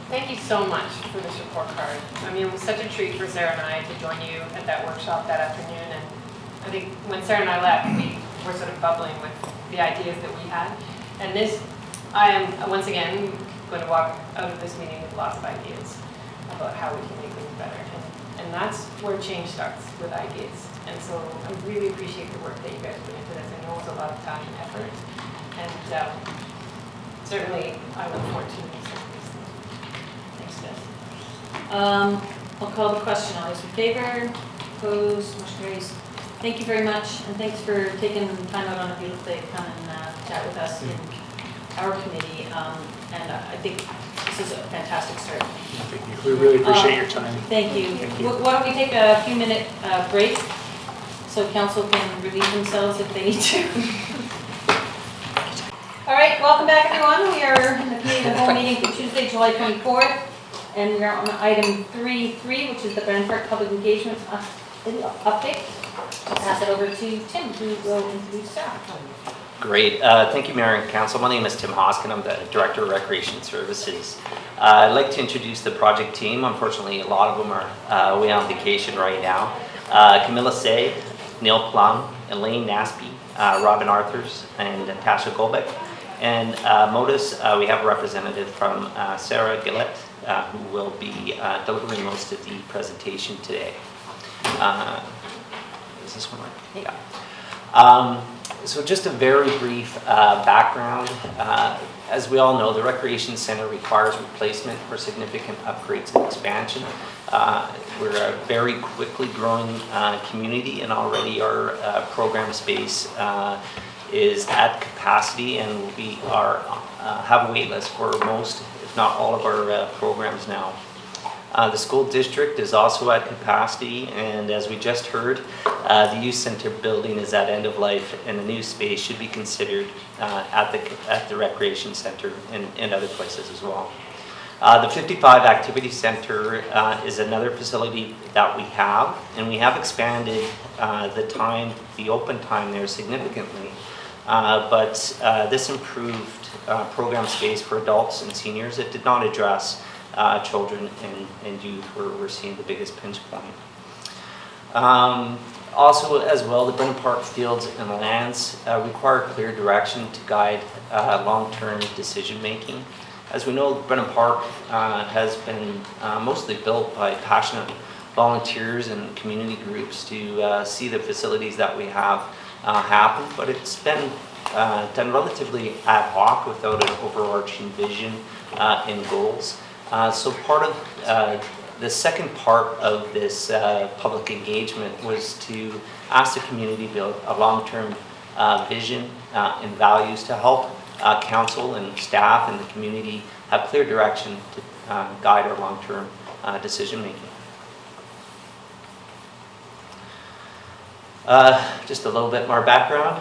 Thank you so much for this report card. I mean, it was such a treat for Sarah and I to join you at that workshop that afternoon, and I think when Sarah and I left, we were sort of bubbling with the ideas that we had. And this, I am once again going to walk out of this meeting with lots of ideas about how we can make things better. And that's where change starts, with ideas. And so I really appreciate the work that you guys put into this. I know it's a lot of time and effort. And certainly I look forward to doing some of these things. Thanks, Beth. I'll call the question. All those in favor? Opposed? Motion carries. Thank you very much, and thanks for taking time out on a beautiful day to come and chat with us in our committee. And I think this is a fantastic start. Thank you. We really appreciate your time. Thank you. Thank you. Why don't we take a few minute break so council can relieve themselves if they need to. All right, welcome back everyone. We are in the committee of the whole meeting for Tuesday, July 24th, and we are on item 3.3, which is the Brennan Park Public Engagement update. I'll pass it over to Tim, who will introduce staff. Great. Thank you, Mayor and Council. My name is Tim Hoskin. I'm the Director of Recreation Services. I'd like to introduce the project team. Unfortunately, a lot of them are away on vacation right now. Camilla Say, Neil Plum, Elaine Naspy, Robin Arthurs, and Tasha Golbeck. And MODUS, we have a representative from Sarah Gillett, who will be delivering most of the presentation today. Is this one right? Yeah. So just a very brief background. As we all know, the Recreation Center requires replacement for significant upgrades and expansion. We're a very quickly growing community, and already our program space is at capacity, and we have a wait list for most, if not all, of our programs now. The school district is also at capacity, and as we just heard, the youth center building is at end of life, and a new space should be considered at the recreation center and other places as well. The 55 Activity Center is another facility that we have, and we have expanded the open time there significantly. But this improved program space for adults and seniors. It did not address children and youth where we're seeing the biggest pinch point. Also, as well, the Brennan Park fields and lands require clear direction to guide long-term decision-making. As we know, Brennan Park has been mostly built by passionate volunteers and community groups to see the facilities that we have happen, but it's been done relatively ad hoc without an overarching vision and goals. So part of the second part of this public engagement was to ask the community to build a long-term vision and values to help council and staff and the community have clear direction to guide our long-term decision-making. Just a little bit more background.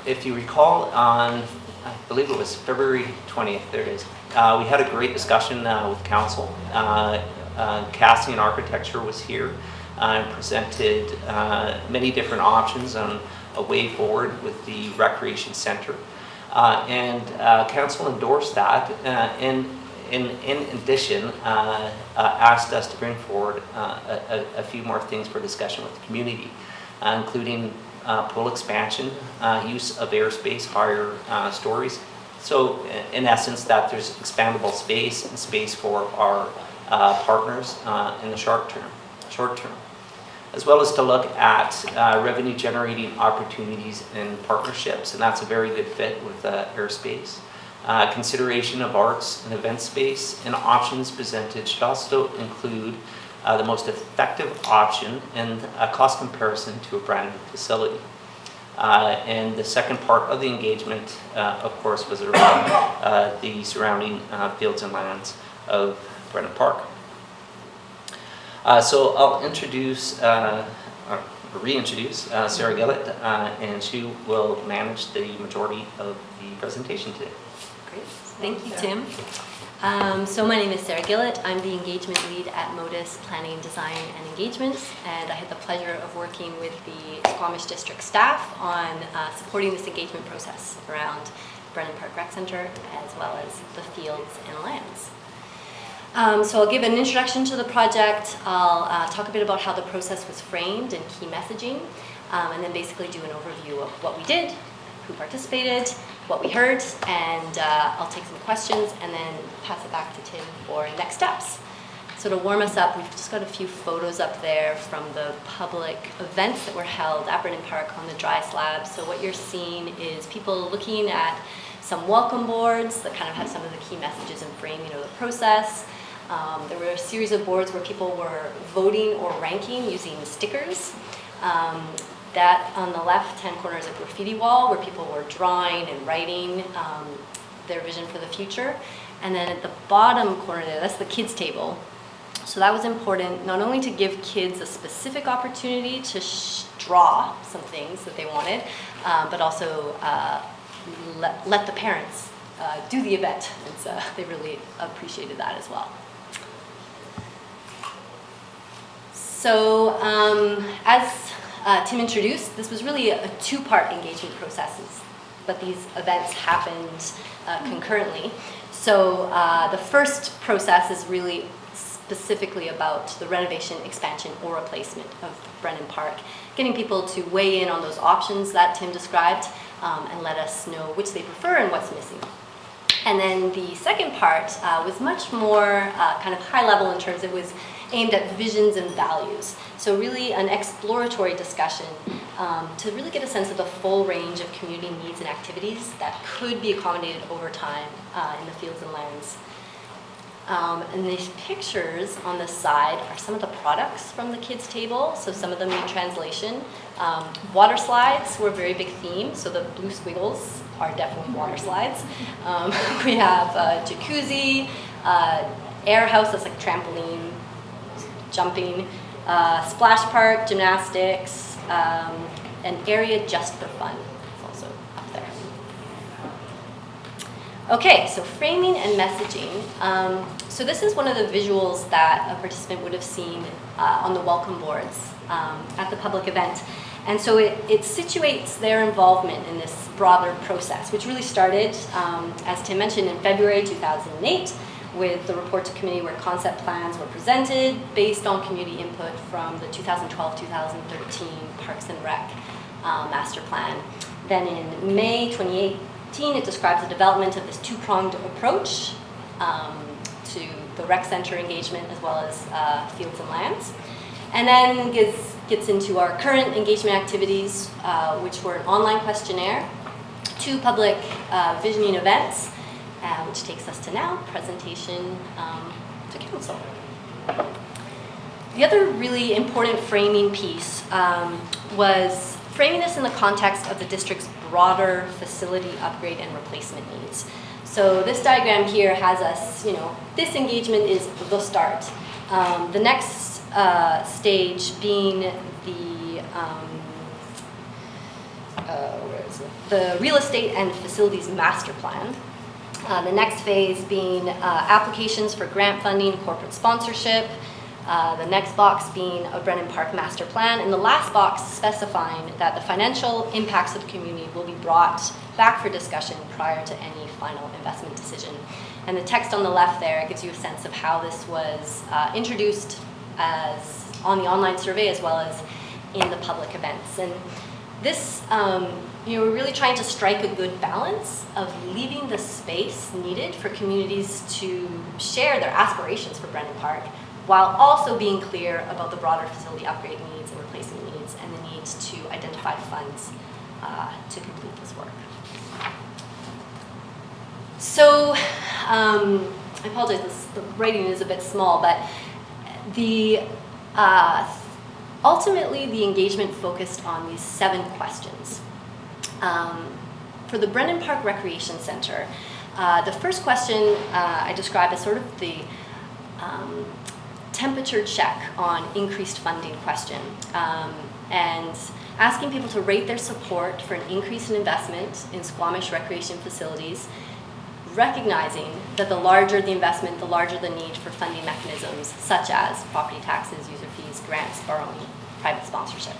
If you recall, on I believe it was February 20th, there it is, we had a great discussion with council. Casting and Architecture was here and presented many different options on a way forward with the recreation center. And council endorsed that, and in addition, asked us to bring forward a few more things for discussion with the community, including pool expansion, use of airspace, higher stories. So in essence, that there's expandable space and space for our partners in the short term, as well as to look at revenue generating opportunities and partnerships, and that's a very good fit with airspace. Consideration of arts and event space and options presented should also include the most effective option and a cost comparison to a brand new facility. And the second part of the engagement, of course, was around the surrounding fields and lands of Brennan Park. So I'll introduce, or reintroduce Sarah Gillett, and she will manage the majority of the presentation today. Great, thank you, Tim. So my name is Sarah Gillett. I'm the engagement lead at MODUS Planning, Design and Engagements, and I had the pleasure of working with the Squamish District staff on supporting this engagement process around Brennan Park Rec Center, as well as the fields and lands. So I'll give an introduction to the project. I'll talk a bit about how the process was framed and key messaging, and then basically do an overview of what we did, who participated, what we heard, and I'll take some questions and then pass it back to Tim for next steps. So to warm us up, we've just got a few photos up there from the public events that were held at Brennan Park on the dry slab. So what you're seeing is people looking at some welcome boards that kind of have some of the key messages and framing of the process. There were a series of boards where people were voting or ranking using stickers. That on the left-hand corner is a graffiti wall where people were drawing and writing their vision for the future. And then at the bottom corner there, that's the kids' table. So that was important, not only to give kids a specific opportunity to draw some things that they wanted, but also let the parents do the event. And so they really appreciated that as well. So as Tim introduced, this was really a two-part engagement process, but these events happened concurrently. So the first process is really specifically about the renovation, expansion, or replacement of Brennan Park, getting people to weigh in on those options that Tim described and let us know which they prefer and what's missing. And then the second part was much more kind of high level in terms it was aimed at visions and values. So really an exploratory discussion to really get a sense of the full range of community needs and activities that could be accommodated over time in the fields and lands. And these pictures on the side are some of the products from the kids' table, so some of them need translation. Water slides were a very big theme, so the blue squiggles are definitely water slides. We have a jacuzzi, air house that's like trampoline, jumping, splash park, gymnastics, an area just for fun. It's also up there. Okay, so framing and messaging. So this is one of the visuals that a participant would have seen on the welcome boards at the public event. And so it situates their involvement in this broader process, which really started, as Tim mentioned, in February 2008 with the report to committee where concept plans were presented based on community input from the 2012-2013 Parks and Rec master plan. Then in May 2018, it describes the development of this two-pronged approach to the rec center engagement as well as fields and lands. And then gets into our current engagement activities, which were an online questionnaire, 2 public visioning events, which takes us to now, presentation to council. The other really important framing piece was framing this in the context of the district's broader facility upgrade and replacement needs. So this diagram here has us, this engagement is the start. The next stage being the real estate and facilities master plan. The next phase being applications for grant funding, corporate sponsorship. The next box being a Brennan Park master plan, and the last box specifying that the financial impacts of the community will be brought back for discussion prior to any final investment decision. And the text on the left there gives you a sense of how this was introduced as on the online survey as well as in the public events. And this, we're really trying to strike a good balance of leaving the space needed for communities to share their aspirations for Brennan Park, while also being clear about the broader facility upgrade needs and replacement needs and the need to identify funds to complete this work. So, I apologize, the writing is a bit small, but ultimately the engagement focused on these 7 questions. For the Brennan Park Recreation Center, the first question I describe as sort of the temperature check on increased funding question, and asking people to rate their support for an increase in investment in Squamish recreation facilities, recognizing that the larger the investment, the larger the need for funding mechanisms such as property taxes, user fees, grants, borrowing, private sponsorship.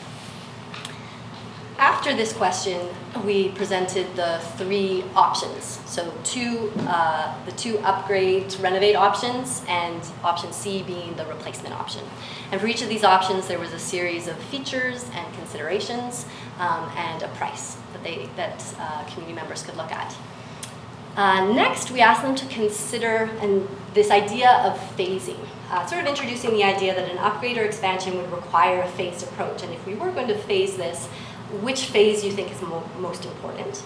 After this question, we presented the 3 options. So the two upgrade to renovate options, and option C being the replacement option. And for each of these options, there was a series of features and considerations and a price that community members could look at. Next, we asked them to consider this idea of phasing, sort of introducing the idea that an upgrade or expansion would require a phased approach. And if we were going to phase this, which phase you think is most important?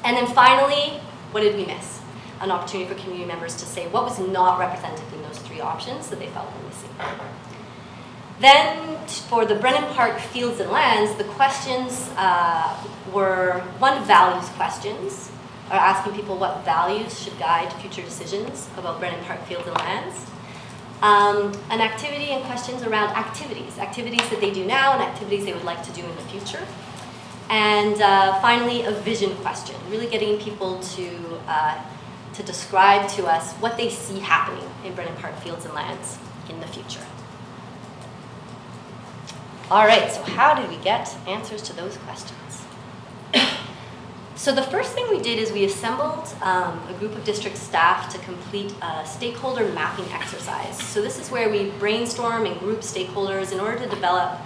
And then finally, what did we miss? An opportunity for community members to say what was not represented in those 3 options that they felt were missing. Then for the Brennan Park Fields and Lands, the questions were 1, values questions, or asking people what values should guide future decisions about Brennan Park Fields and Lands. An activity and questions around activities that they do now and activities they would like to do in the future. And finally, a vision question, really getting people to describe to us what they see happening in Brennan Park Fields and Lands in the future. All right, so how did we get answers to those questions? So the first thing we did is we assembled a group of district staff to complete a stakeholder mapping exercise. So this is where we brainstorm and group stakeholders in order to develop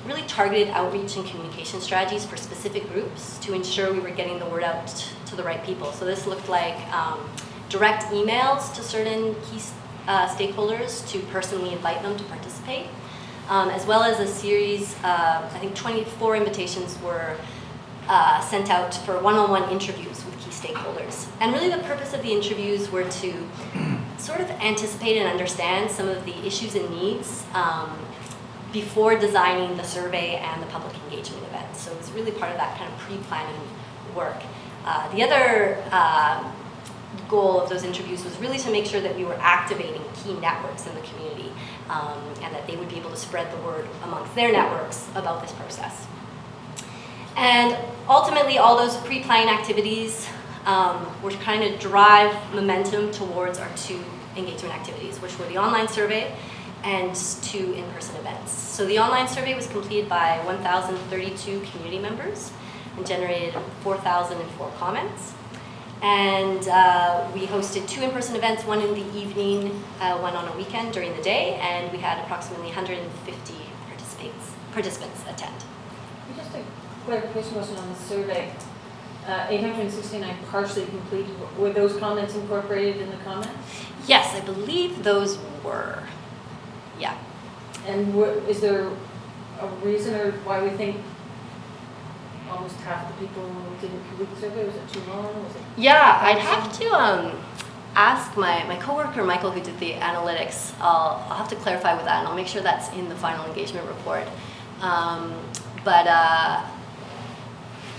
really targeted outreach and communication strategies for specific groups to ensure we were getting the word out to the right people. So this looked like direct emails to certain key stakeholders to personally invite them to participate, as well as a series, I think 24 invitations were sent out for one-on-one interviews with key stakeholders. And really the purpose of the interviews were to sort of anticipate and understand some of the issues and needs before designing the survey and the public engagement event. So it was really part of that kind of pre-planning work. The other goal of those interviews was really to make sure that we were activating key networks in the community and that they would be able to spread the word amongst their networks about this process. And ultimately, all those pre-planning activities were trying to drive momentum towards our 2 engagement activities, which were the online survey and 2 in-person events. So the online survey was completed by 1,032 community members and generated 4,004 comments. And we hosted 2 in-person events, one in the evening, one on a weekend during the day, and we had approximately 150 participants attend. Just a clarification question on the survey. 869 partially complete. Were those comments incorporated in the comments? Yes, I believe those were. Yeah. And is there a reason or why we think almost half the people didn't complete the survey? Was it too long? Was it? Yeah, I'd have to ask my coworker Michael, who did the analytics. I'll have to clarify with that, and I'll make sure that's in the final engagement report. But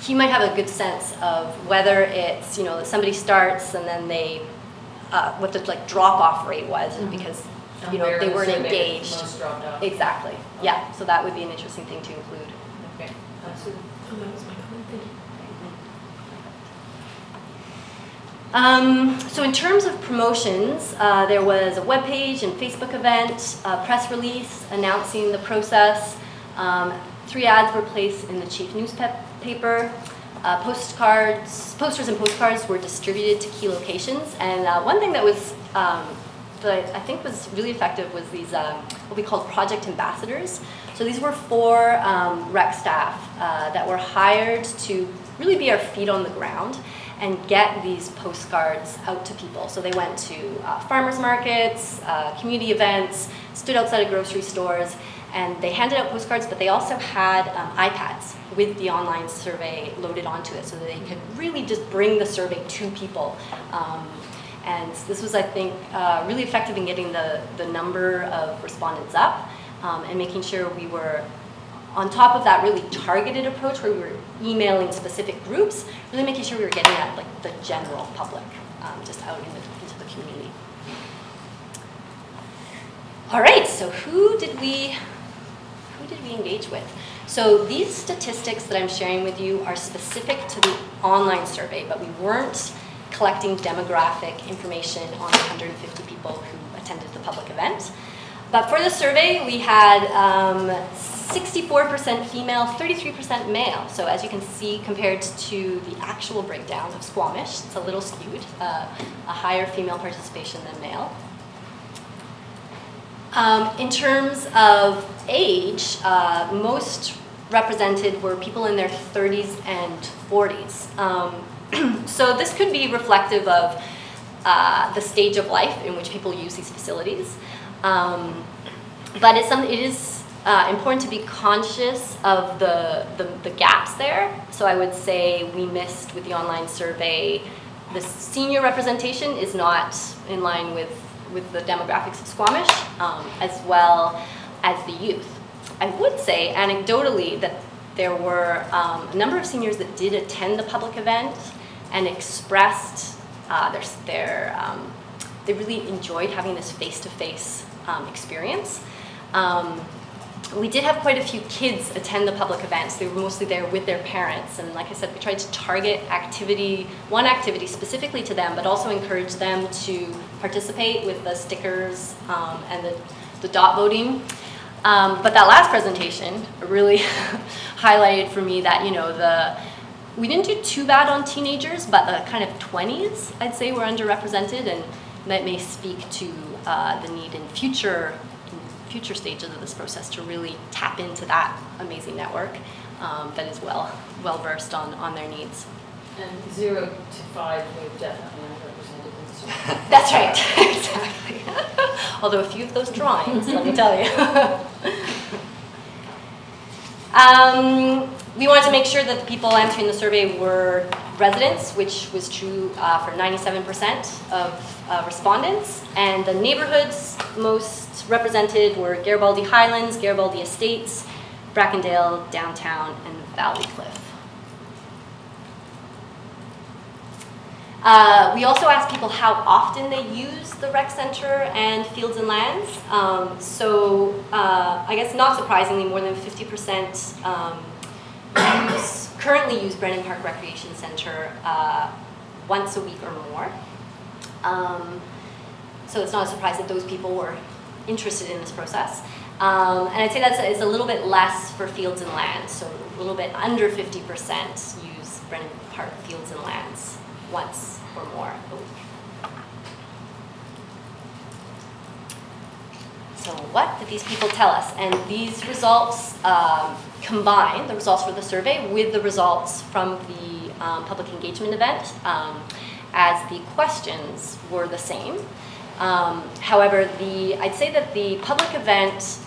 he might have a good sense of whether it's, somebody starts and then they, what the drop-off rate was, because they weren't engaged. Most dropped off. Exactly. Yeah. So that would be an interesting thing to include. Okay. Absolutely. That was my comment. Thank you. So in terms of promotions, there was a webpage and Facebook event, a press release announcing the process. 3 ads were placed in the chief newspaper. Posters and postcards were distributed to key locations. And one thing that was that I think was really effective was these what we called project ambassadors. So these were 4 rec staff that were hired to really be our feet on the ground and get these postcards out to people. So they went to farmers markets, community events, stood outside of grocery stores, and they handed out postcards, but they also had iPads with the online survey loaded onto it so that they could really just bring the survey to people. And this was, I think, really effective in getting the number of respondents up and making sure we were on top of that really targeted approach where we were emailing specific groups, really making sure we were getting at the general public just out into the community. All right, so who did we engage with? So these statistics that I'm sharing with you are specific to the online survey, but we weren't collecting demographic information on the 150 people who attended the public event. But for the survey, we had 64% female, 33% male. So as you can see, compared to the actual breakdown of Squamish, it's a little skewed, a higher female participation than male. In terms of age, most represented were people in their 30s and 40s. So this could be reflective of the stage of life in which people use these facilities. But it is important to be conscious of the gaps there. So I would say we missed with the online survey, the senior representation is not in line with the demographics of Squamish, as well as the youth. I would say anecdotally that there were a number of seniors that did attend the public event and expressed they really enjoyed having this face-to-face experience. We did have quite a few kids attend the public events. They were mostly there with their parents. And like I said, we tried to target one activity specifically to them, but also encourage them to participate with the stickers and the dot voting. But that last presentation really highlighted for me that, we didn't do too bad on teenagers, but the kind of 20s, I'd say, were underrepresented, and that may speak to the need in future stages of this process to really tap into that amazing network that is well versed on their needs. And 0 to 5 were definitely underrepresented in the survey. That's right, exactly. Although a few of those drawings, let me tell you. We wanted to make sure that the people answering the survey were residents, which was true for 97% of respondents. And the neighborhoods most represented were Garibaldi Highlands, Garibaldi Estates, Brackendale, Downtown, and Valley Cliff. We also asked people how often they use the rec center and fields and lands. I guess not surprisingly, more than 50% currently use Brennan Park Recreation Center once a week or more. So it's not a surprise that those people were interested in this process. And I'd say it's a little bit less for fields and lands, so a little bit under 50% use Brennan Park fields and lands once or more a week. So what did these people tell us? And these results combine the results for the survey with the results from the public engagement event, as the questions were the same. However, I'd say that the public event,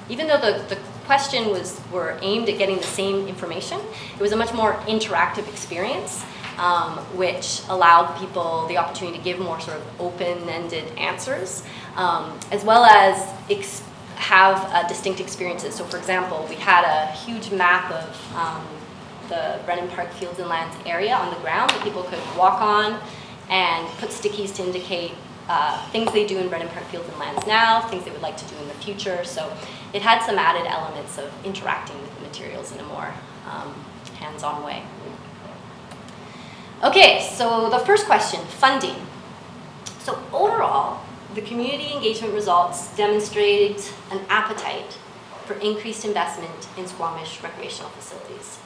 even though the question were aimed at getting the same information, it was a much more interactive experience, which allowed people the opportunity to give more sort of open-ended answers, as well as have distinct experiences. So for example, we had a huge map of the Brennan Park Fields and Lands area on the ground that people could walk on and put stickies to indicate things they do in Brennan Park Fields and Lands now, things they would like to do in the future. So it had some added elements of interacting with the materials in a more hands-on way. Okay, so the first question, funding. So overall, the community engagement results demonstrated an appetite for increased investment in Squamish recreational facilities.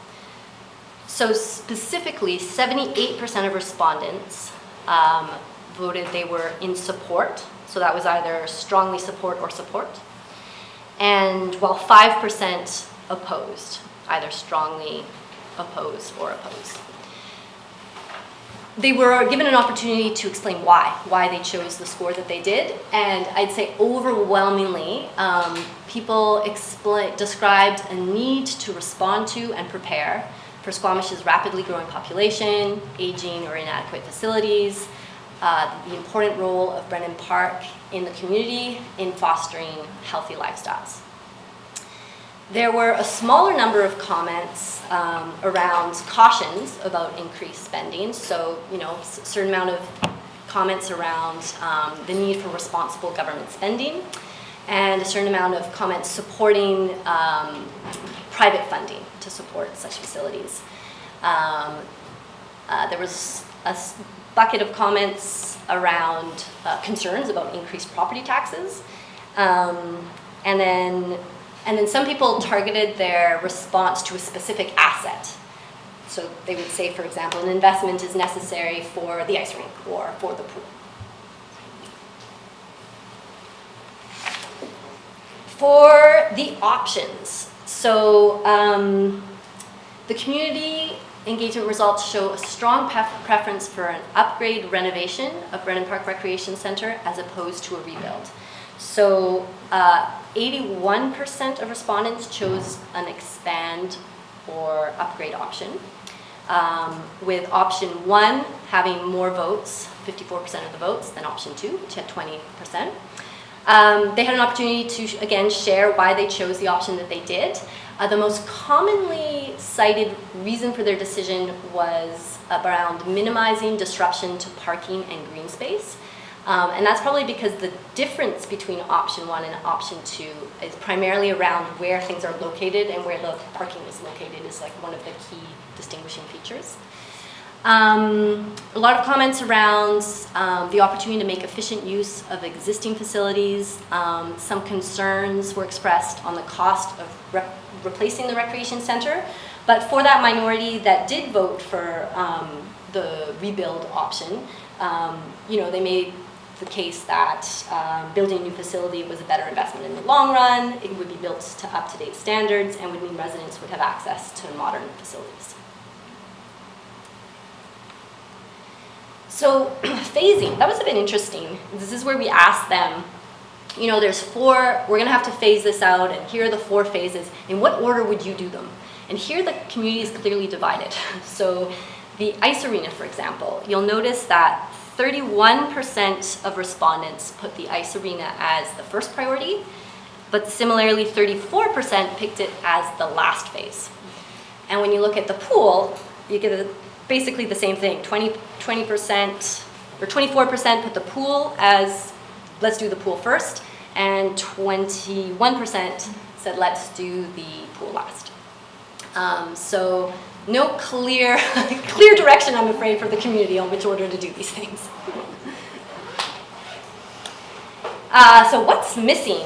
So specifically, 78% of respondents voted they were in support. So that was either strongly support or support. And while 5% opposed, either strongly opposed or opposed. They were given an opportunity to explain why they chose the score that they did. And I'd say overwhelmingly, people described a need to respond to and prepare for Squamish's rapidly growing population, aging or inadequate facilities, the important role of Brennan Park in the community in fostering healthy lifestyles. There were a smaller number of comments around cautions about increased spending. So, a certain amount of comments around the need for responsible government spending, and a certain amount of comments supporting private funding to support such facilities. There was a bucket of comments around concerns about increased property taxes, and then some people targeted their response to a specific asset. So they would say, for example, an investment is necessary for the ice rink or for the pool. For the options, so the community engagement results show a strong preference for an upgrade renovation of Brennan Park Recreation Center as opposed to a rebuild. So 81% of respondents chose an expand or upgrade option, with option 1 having more votes, 54% of the votes, than option 2, which had 20%. They had an opportunity to, again, share why they chose the option that they did. The most commonly cited reason for their decision was around minimizing disruption to parking and green space. And that's probably because the difference between option 1 and option 2 is primarily around where things are located, and where the parking is located is like one of the key distinguishing features. A lot of comments around the opportunity to make efficient use of existing facilities. Some concerns were expressed on the cost of replacing the recreation center, but for that minority that did vote for the rebuild option, they made the case that building a new facility was a better investment in the long run. It would be built to up-to-date standards and would mean residents would have access to modern facilities. So phasing, that was a bit interesting. This is where we asked them, there's 4, we're gonna have to phase this out, and here are the 4 phases. In what order would you do them? And here the community is clearly divided. So the ice arena, for example, you'll notice that 31% of respondents put the ice arena as the first priority, but similarly 34% picked it as the last phase. And when you look at the pool, you get basically the same thing. 20% or 24% put the pool as, let's do the pool first, and 21% said let's do the pool last. So no clear, clear direction, I'm afraid, for the community on which order to do these things. So what's missing?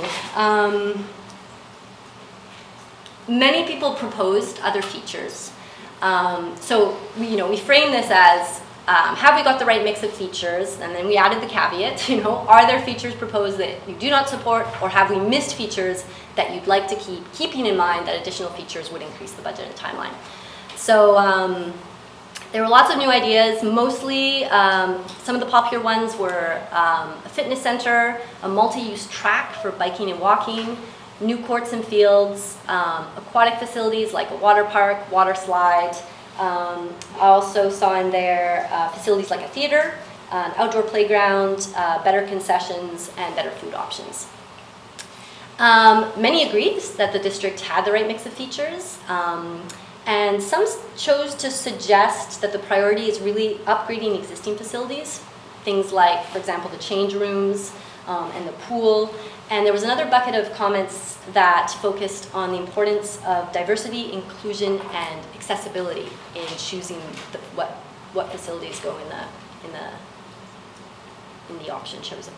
Many people proposed other features. So we frame this as, have we got the right mix of features? And then we added the caveat, are there features proposed that you do not support, or have we missed features that you'd like to keep, keeping in mind that additional features would increase the budget and timeline? So there were lots of new ideas. Mostly, some of the popular ones were a fitness center, a multi-use track for biking and walking, new courts and fields, aquatic facilities like a water park, water slide. I also saw in there facilities like a theater, an outdoor playground, better concessions, and better food options. Many agreed that the district had the right mix of features, and some chose to suggest that the priority is really upgrading existing facilities, things like, for example, the change rooms and the pool. And there was another bucket of comments that focused on the importance of diversity, inclusion, and accessibility in choosing what facilities go in the option chosen.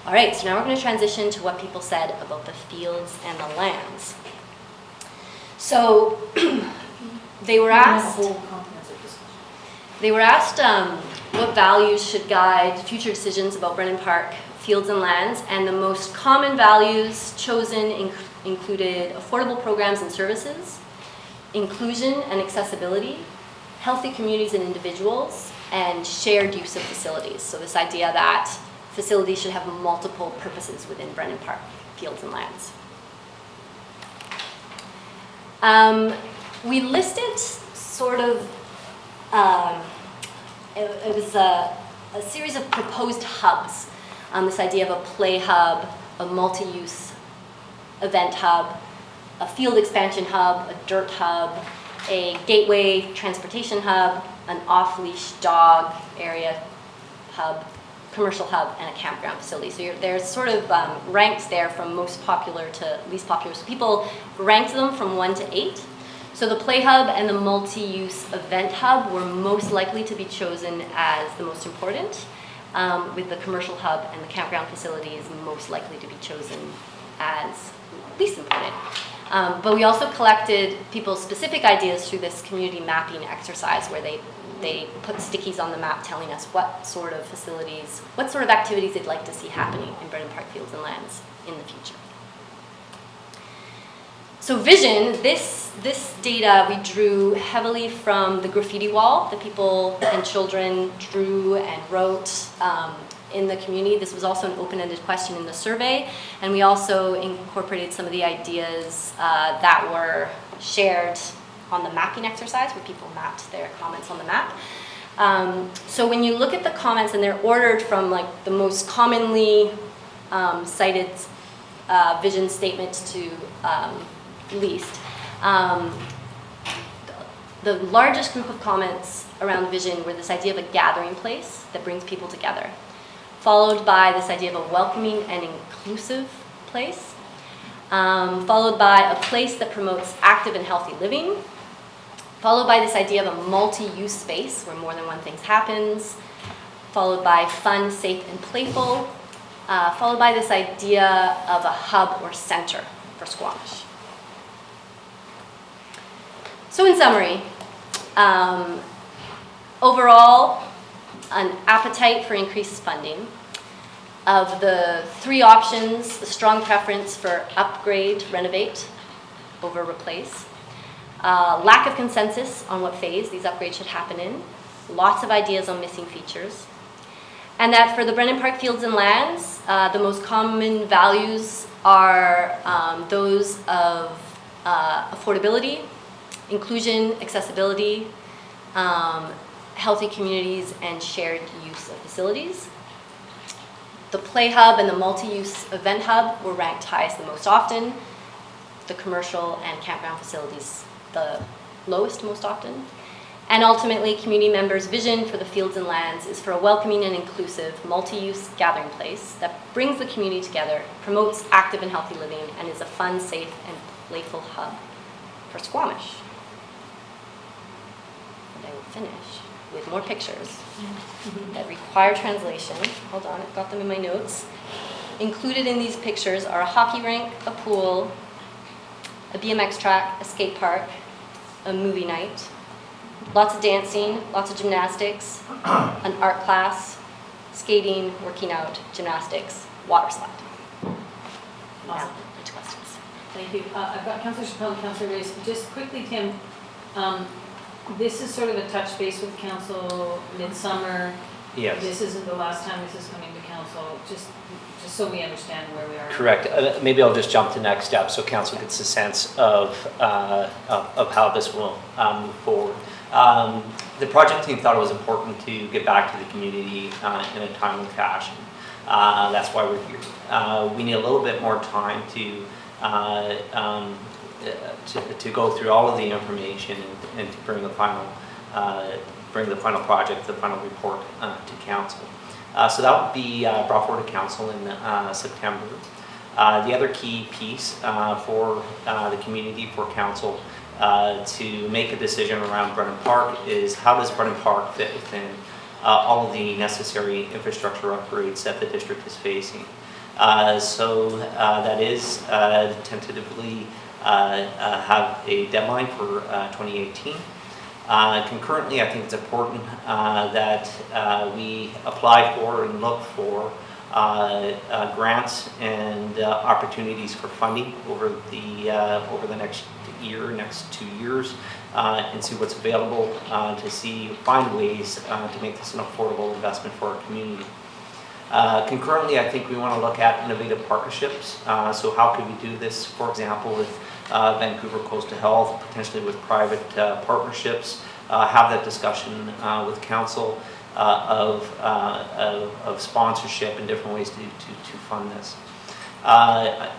All right, so now we're going to transition to what people said about the fields and the lands. So they were asked what values should guide future decisions about Brennan Park fields and lands, and the most common values chosen included affordable programs and services, inclusion and accessibility, healthy communities and individuals, and shared use of facilities. So this idea that facilities should have multiple purposes within Brennan Park fields and lands. We listed sort of, it was a series of proposed hubs. This idea of a play hub, a multi-use event hub, a field expansion hub, a dirt hub, a gateway transportation hub, an off-leash dog area hub, commercial hub, and a campground facility. So there's sort of ranked there from most popular to least popular. So people ranked them from 1 to 8. So the play hub and the multi-use event hub were most likely to be chosen as the most important, with the commercial hub and the campground facilities most likely to be chosen as least important. But we also collected people's specific ideas through this community mapping exercise where they put stickies on the map telling us what sort of facilities, what sort of activities they'd like to see happening in Brennan Park Fields and Lands in the future. So vision, this data we drew heavily from the graffiti wall that people and children drew and wrote in the community. This was also an open-ended question in the survey, and we also incorporated some of the ideas that were shared on the mapping exercise where people mapped their comments on the map. So when you look at the comments, and they're ordered from like the most commonly cited vision statements to least, the largest group of comments around vision were this idea of a gathering place that brings people together, followed by this idea of a welcoming and inclusive place, followed by a place that promotes active and healthy living, followed by this idea of a multi-use space where more than one thing happens, followed by fun, safe, and playful, followed by this idea of a hub or center for Squamish. So in summary, overall, an appetite for increased funding. Of the 3 options, a strong preference for upgrade, renovate over replace. Lack of consensus on what phase these upgrades should happen in. Lots of ideas on missing features. And that for the Brennan Park Fields and Lands, the most common values are those of affordability, inclusion, accessibility, healthy communities, and shared use of facilities. The play hub and the multi-use event hub were ranked highest the most often. The commercial and campground facilities the lowest most often. And ultimately, community members' vision for the fields and lands is for a welcoming and inclusive multi-use gathering place that brings the community together, promotes active and healthy living, and is a fun, safe, and playful hub for Squamish. And I will finish with more pictures that require translation. Hold on, I've got them in my notes. Included in these pictures are a hockey rink, a pool, a BMX track, a skate park, a movie night, lots of dancing, lots of gymnastics, an art class, skating, working out, gymnastics, water slide. Now, Awesome. to questions. Thank you. I've got Councillor Chappelle and Councillor Race. Just quickly, Tim, this is sort of a touch base with council midsummer. Yes. This isn't the last time this is coming to council, just so we understand where we are. Correct. Maybe I'll just jump to next steps so council gets a sense of how this will move forward. The project team thought it was important to get back to the community in a timely fashion. That's why we're here. We need a little bit more time to go through all of the information and to bring the final project, the final report to council. So that will be brought forward to council in September. The other key piece for the community, for council, to make a decision around Brennan Park is how does Brennan Park fit within all of the necessary infrastructure upgrades that the district is facing. So that is tentatively have a deadline for 2018. Concurrently, I think it's important that we apply for and look for grants and opportunities for funding over the next year, next 2 years, and see what's available to find ways to make this an affordable investment for our community. Concurrently, I think we want to look at innovative partnerships. So how could we do this, for example, with Vancouver Coastal Health, potentially with private partnerships, have that discussion with council of sponsorship and different ways to fund this.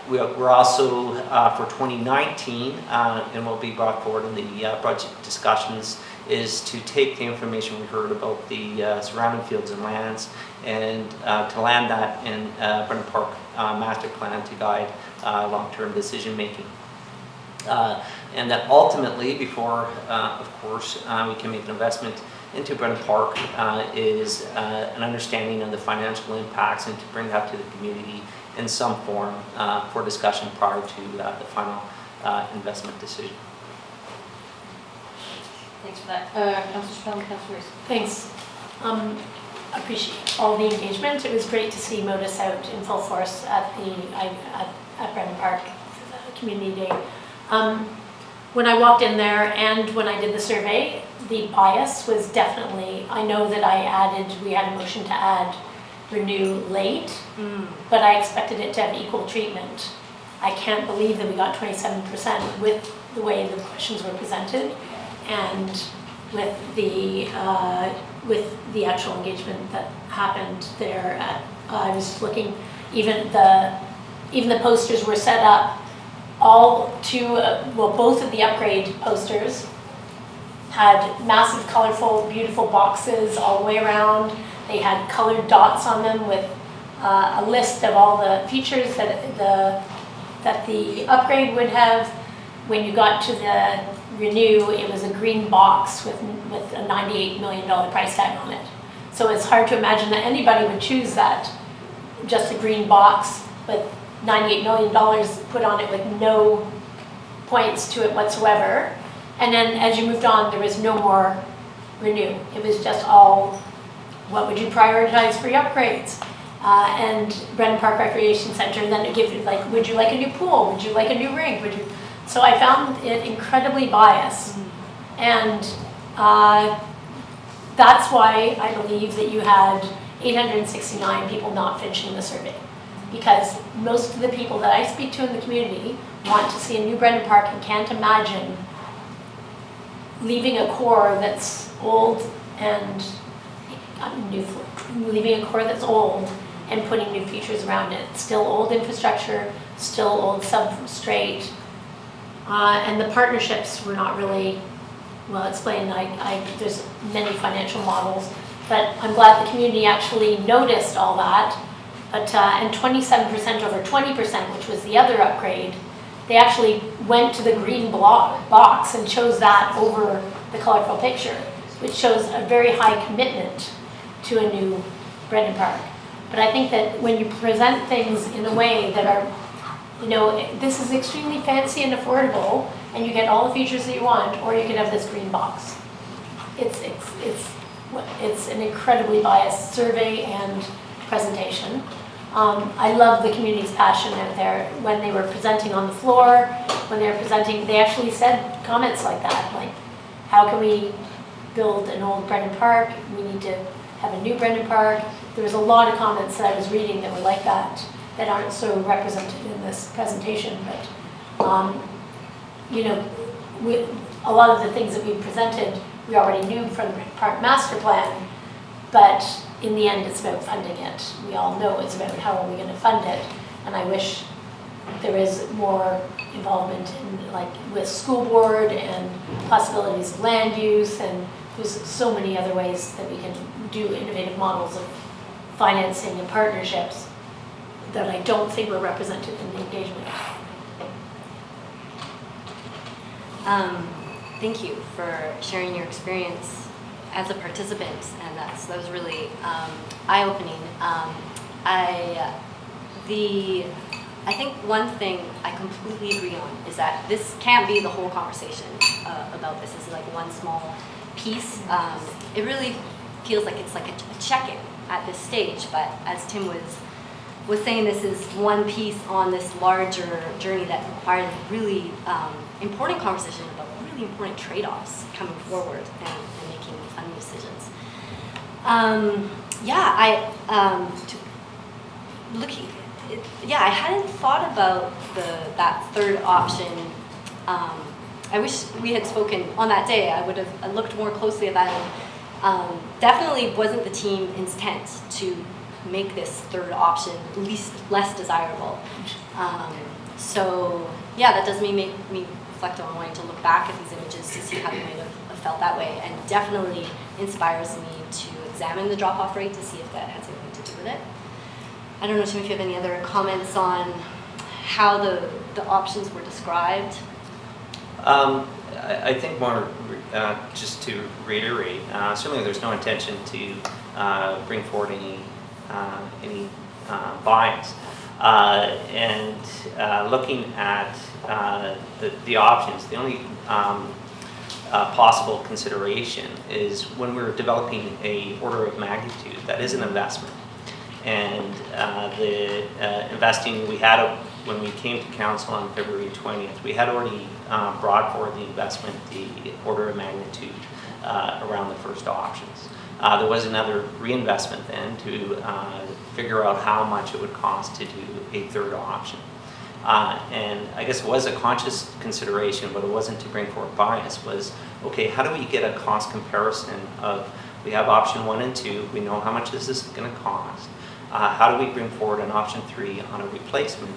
We're also, for 2019, and will be brought forward in the budget discussions, is to take the information we heard about the surrounding fields and lands and to land that in Brennan Park master plan to guide long-term decision making. And that ultimately, before, of course, we can make an investment into Brennan Park, is an understanding of the financial impacts and to bring that to the community in some form for discussion prior to the final investment decision. Thanks for that. Councillor Chappelle and Councillor Race. Thanks. Appreciate all the engagement. It was great to see MODUS out in full force at Brennan Park for the community day. When I walked in there and when I did the survey, the bias was definitely, I know that we had a motion to add renew late, but I expected it to have equal treatment. I can't believe that we got 27% with the way the questions were presented and with the actual engagement that happened there. I was looking, even the posters were set up both of the upgrade posters had massive, colorful, beautiful boxes all the way around. They had colored dots on them with a list of all the features that the upgrade would have. When you got to the renew, it was a green box with a $98 million price tag on it. So it's hard to imagine that anybody would choose that, just a green box with $98 million put on it with no points to it whatsoever. And then as you moved on, there was no more renew. It was just all, what would you prioritize for your upgrades? And Brennan Park Recreation Center, and then it gives you like, would you like a new pool? Would you like a new rink? So I found it incredibly biased. And that's why I believe that you had 869 people not finishing the survey. Because most of the people that I speak to in the community want to see a new Brennan Park and can't imagine leaving a core that's old and leaving a core that's old and putting new features around it. Still old infrastructure, still old substrate, and the partnerships were not really well explained. There's many financial models, but I'm glad the community actually noticed all that. But and 27% over 20%, which was the other upgrade, they actually went to the green box and chose that over the colorful picture, which shows a very high commitment to a new Brennan Park. But I think that when you present things in a way that are, this is extremely fancy and affordable, and you get all the features that you want, or you can have this green box. It's an incredibly biased survey and presentation. I love the community's passion out there. When they were presenting on the floor, when they were presenting, they actually said comments like that, like, how can we build an old Brennan Park? We need to have a new Brennan Park. There was a lot of comments that I was reading that were like that aren't so represented in this presentation. But, a lot of the things that we presented, we already knew from the Park Master Plan, but in the end, it's about funding it. We all know it's about how are we going to fund it, and I wish there is more involvement in, with school board and possibilities of land use, and there's so many other ways that we can do innovative models of financing and partnerships that I don't think were represented in the engagement. Thank you for sharing your experience as a participant, and that was really eye-opening. I think one thing I completely agree on is that this can't be the whole conversation about this. This is like one small piece. It really feels like it's like a check-in at this stage, but as Tim was saying, this is one piece on this larger journey that requires a really important conversation about really important trade-offs coming forward and making funding decisions. I hadn't thought about that third option. I wish we had spoken on that day. I would have looked more closely at that. Definitely wasn't the team's intent to make this third option less desirable. That does make me reflect on wanting to look back at these images to see how they might have felt that way, and definitely inspires me to examine the drop-off rate to see if that has anything to do with it. I don't know, Tim, if you have any other comments on how the options were described. I think more, just to reiterate, certainly there's no intention to bring forward any bias. Looking at the options, the only possible consideration is when we're developing a order of magnitude, that is an investment. And the investing we had when we came to council on February 20th, we had already brought forward the investment, the order of magnitude around the first options. There was another reinvestment then to figure out how much it would cost to do a third option. And I guess it was a conscious consideration, but it wasn't to bring forward bias, was, okay, how do we get a cost comparison of, we have option 1 and 2, we know how much is this going to cost. How do we bring forward an option 3 on a replacement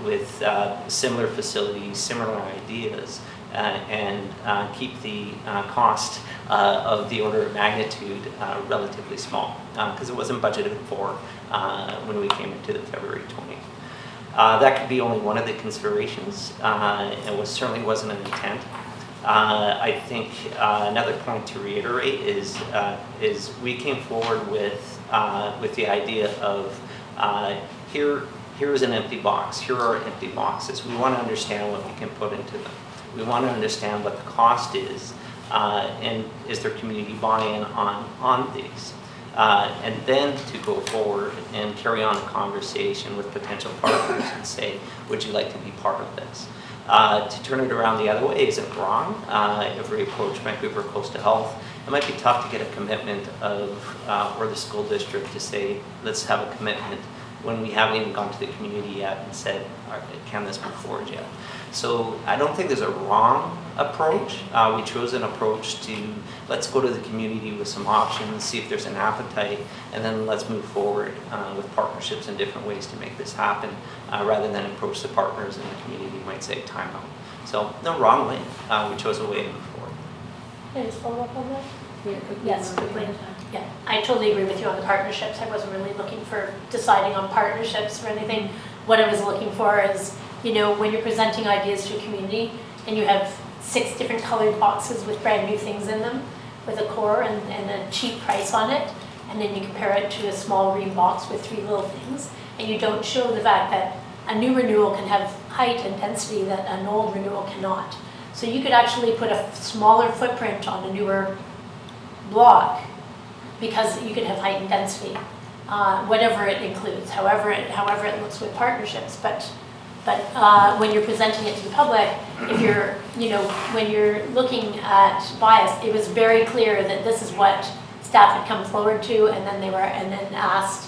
with similar facilities, similar ideas, and keep the cost of the order of magnitude relatively small, because it wasn't budgeted for when we came into the February 20th. That could be only one of the considerations. It certainly wasn't an intent. I think another point to reiterate is we came forward with the idea of here is an empty box. Here are empty boxes. We want to understand what we can put into them. We want to understand what the cost is, and is there community buy-in on these. And then to go forward and carry on a conversation with potential partners and say, would you like to be part of this? To turn it around the other way isn't wrong. If we approach Vancouver Coastal Health, it might be tough to get a commitment or the school district to say, let's have a commitment when we haven't even gone to the community yet and said, can this move forward yet? So I don't think there's a wrong approach. We chose an approach to, let's go to the community with some options, see if there's an appetite, and then let's move forward with partnerships in different ways to make this happen, rather than approach the partners and the community might say time out. So no wrong way. We chose a way to move forward. Can I just follow up on that? Yes, quickly. Yeah, I totally agree with you on the partnerships. I wasn't really looking for deciding on partnerships or anything. What I was looking for is you know, when you're presenting ideas to a community and you have 6 different colored boxes with brand new things in them with a core and a cheap price on it, and then you compare it to a small green box with 3 little things, and you don't show the fact that a new renewal can have height and density that an old renewal cannot. So you could actually put a smaller footprint on a newer block because you could have height and density, whatever it includes, however it looks with partnerships. But when you're presenting it to the public, if you're, you know, when you're looking at bias, it was very clear that this is what staff had come forward to, and then asked,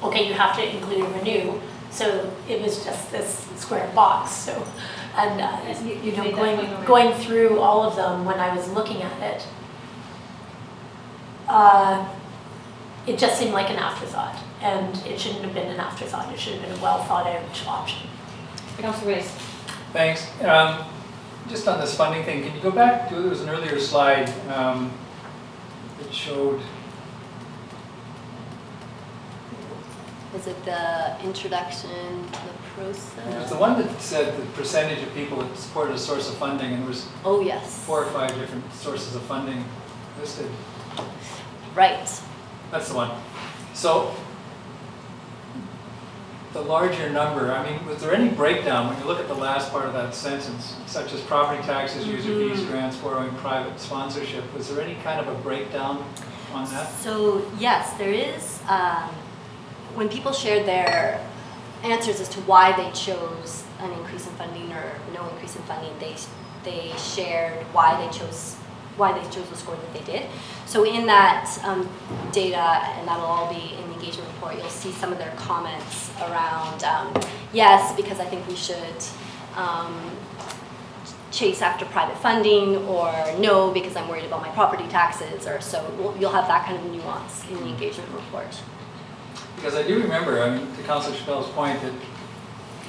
okay, you have to include renew. So it was just this square box. So, and you know, going through all of them when I was looking at it, it just seemed like an afterthought, and it shouldn't have been an afterthought. It should have been a well thought out option. Councillor Race. Thanks. Just on this funding thing, can you go back to, there was an earlier slide that showed. Is it the introduction to the process? It was the one that said the percentage of people that supported a source of funding, and there was oh yes, 4 or 5 different sources of funding listed. Right. That's the one. So the larger number, I mean, was there any breakdown when you look at the last part of that sentence, such as property taxes, user fees, grants, borrowing, private sponsorship? Was there any kind of a breakdown on that? So yes, there is. When people shared their answers as to why they chose an increase in funding or no increase in funding, they shared why they chose the score that they did. So in that data, and that'll all be in the engagement report, you'll see some of their comments around yes, because I think we should chase after private funding, or no, because I'm worried about my property taxes, or so you'll have that kind of nuance in the engagement report. Because I do remember, I mean, to Councillor Chappelle's point, that,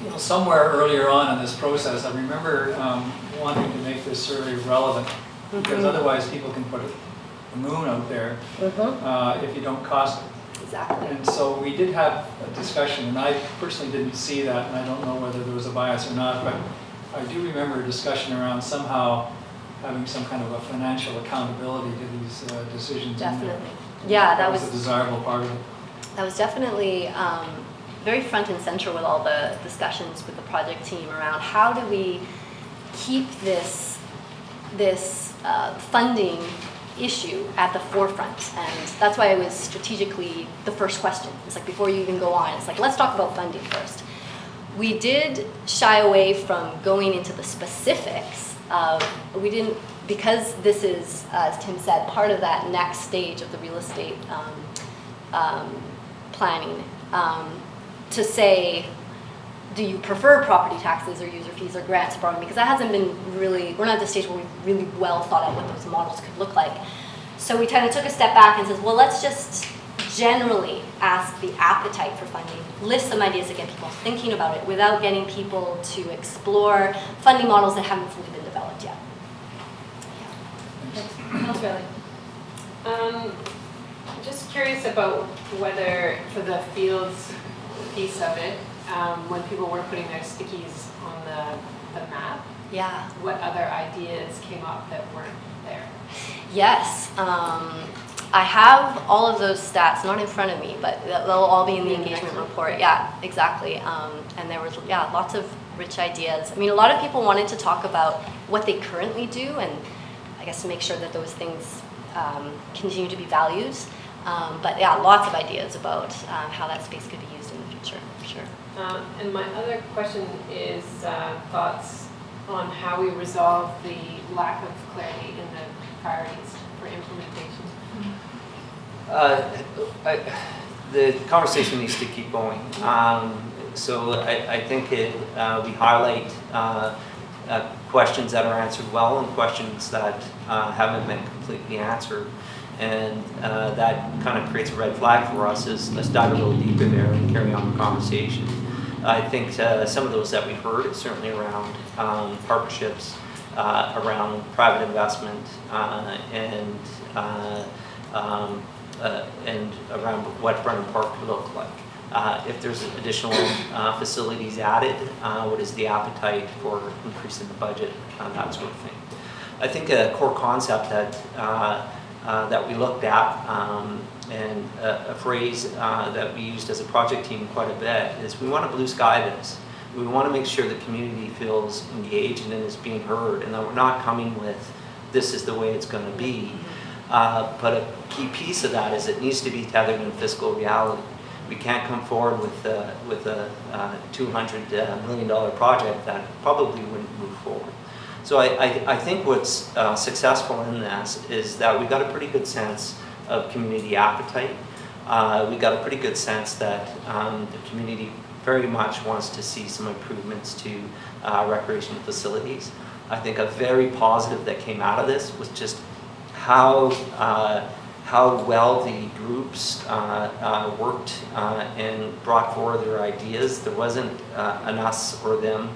you know, somewhere earlier on in this process, I remember wanting to make this survey relevant, because otherwise people can put the moon out there if you don't cost it. Exactly. And so we did have a discussion, and I personally didn't see that, and I don't know whether there was a bias or not, but I do remember a discussion around somehow having some kind of a financial accountability to these decisions. Definitely. Yeah, that was a desirable part of it. That was definitely very front and center with all the discussions with the project team around how do we keep this funding issue at the forefront. And that's why it was strategically the first question. It's like, before you even go on, it's like, let's talk about funding first. We did shy away from going into the specifics of, because this is, as Tim said, part of that next stage of the real estate planning, to say, do you prefer property taxes or user fees or grants borrowing? Because that hasn't been really, we're not at the stage where we've really well thought out what those models could look like. So we kind of took a step back and said, well, let's just generally ask the appetite for funding, list some ideas to get people thinking about it without getting people to explore funding models that haven't fully been developed yet. Councillor Riley. Just curious about whether, for the fields piece of it, when people were putting their stickies on the map, Yeah. what other ideas came up that weren't there? Yes. I have all of those stats, not in front of me, but they'll all be in the engagement report. Yeah, exactly. And there was, lots of rich ideas. I mean, a lot of people wanted to talk about what they currently do, and I guess to make sure that those things continue to be valued. But yeah, lots of ideas about how that space could be used in the future, for sure. And my other question is thoughts on how we resolve the lack of clarity in the priorities for implementation. The conversation needs to keep going. So I think we highlight questions that are answered well and questions that haven't been completely answered. And that kind of creates a red flag for us is let's dive a little deeper there and carry on the conversation. I think some of those that we heard is certainly around partnerships, around private investment, and around what Brennan Park could look like. if there's additional facilities added, what is the appetite for increasing the budget, that sort of thing. I think a core concept that we looked at, and a phrase that we used as a project team quite a bit, is we want to blue sky this. We want to make sure the community feels engaged and is being heard, and that we're not coming with, this is the way it's going to be. But a key piece of that is it needs to be tethered in fiscal reality. We can't come forward with a $200 million project that probably wouldn't move forward. So I think what's successful in this is that we got a pretty good sense of community appetite. We got a pretty good sense that the community very much wants to see some improvements to recreation facilities. I think a very positive that came out of this was just how well the groups worked and brought forward their ideas. There wasn't an us or them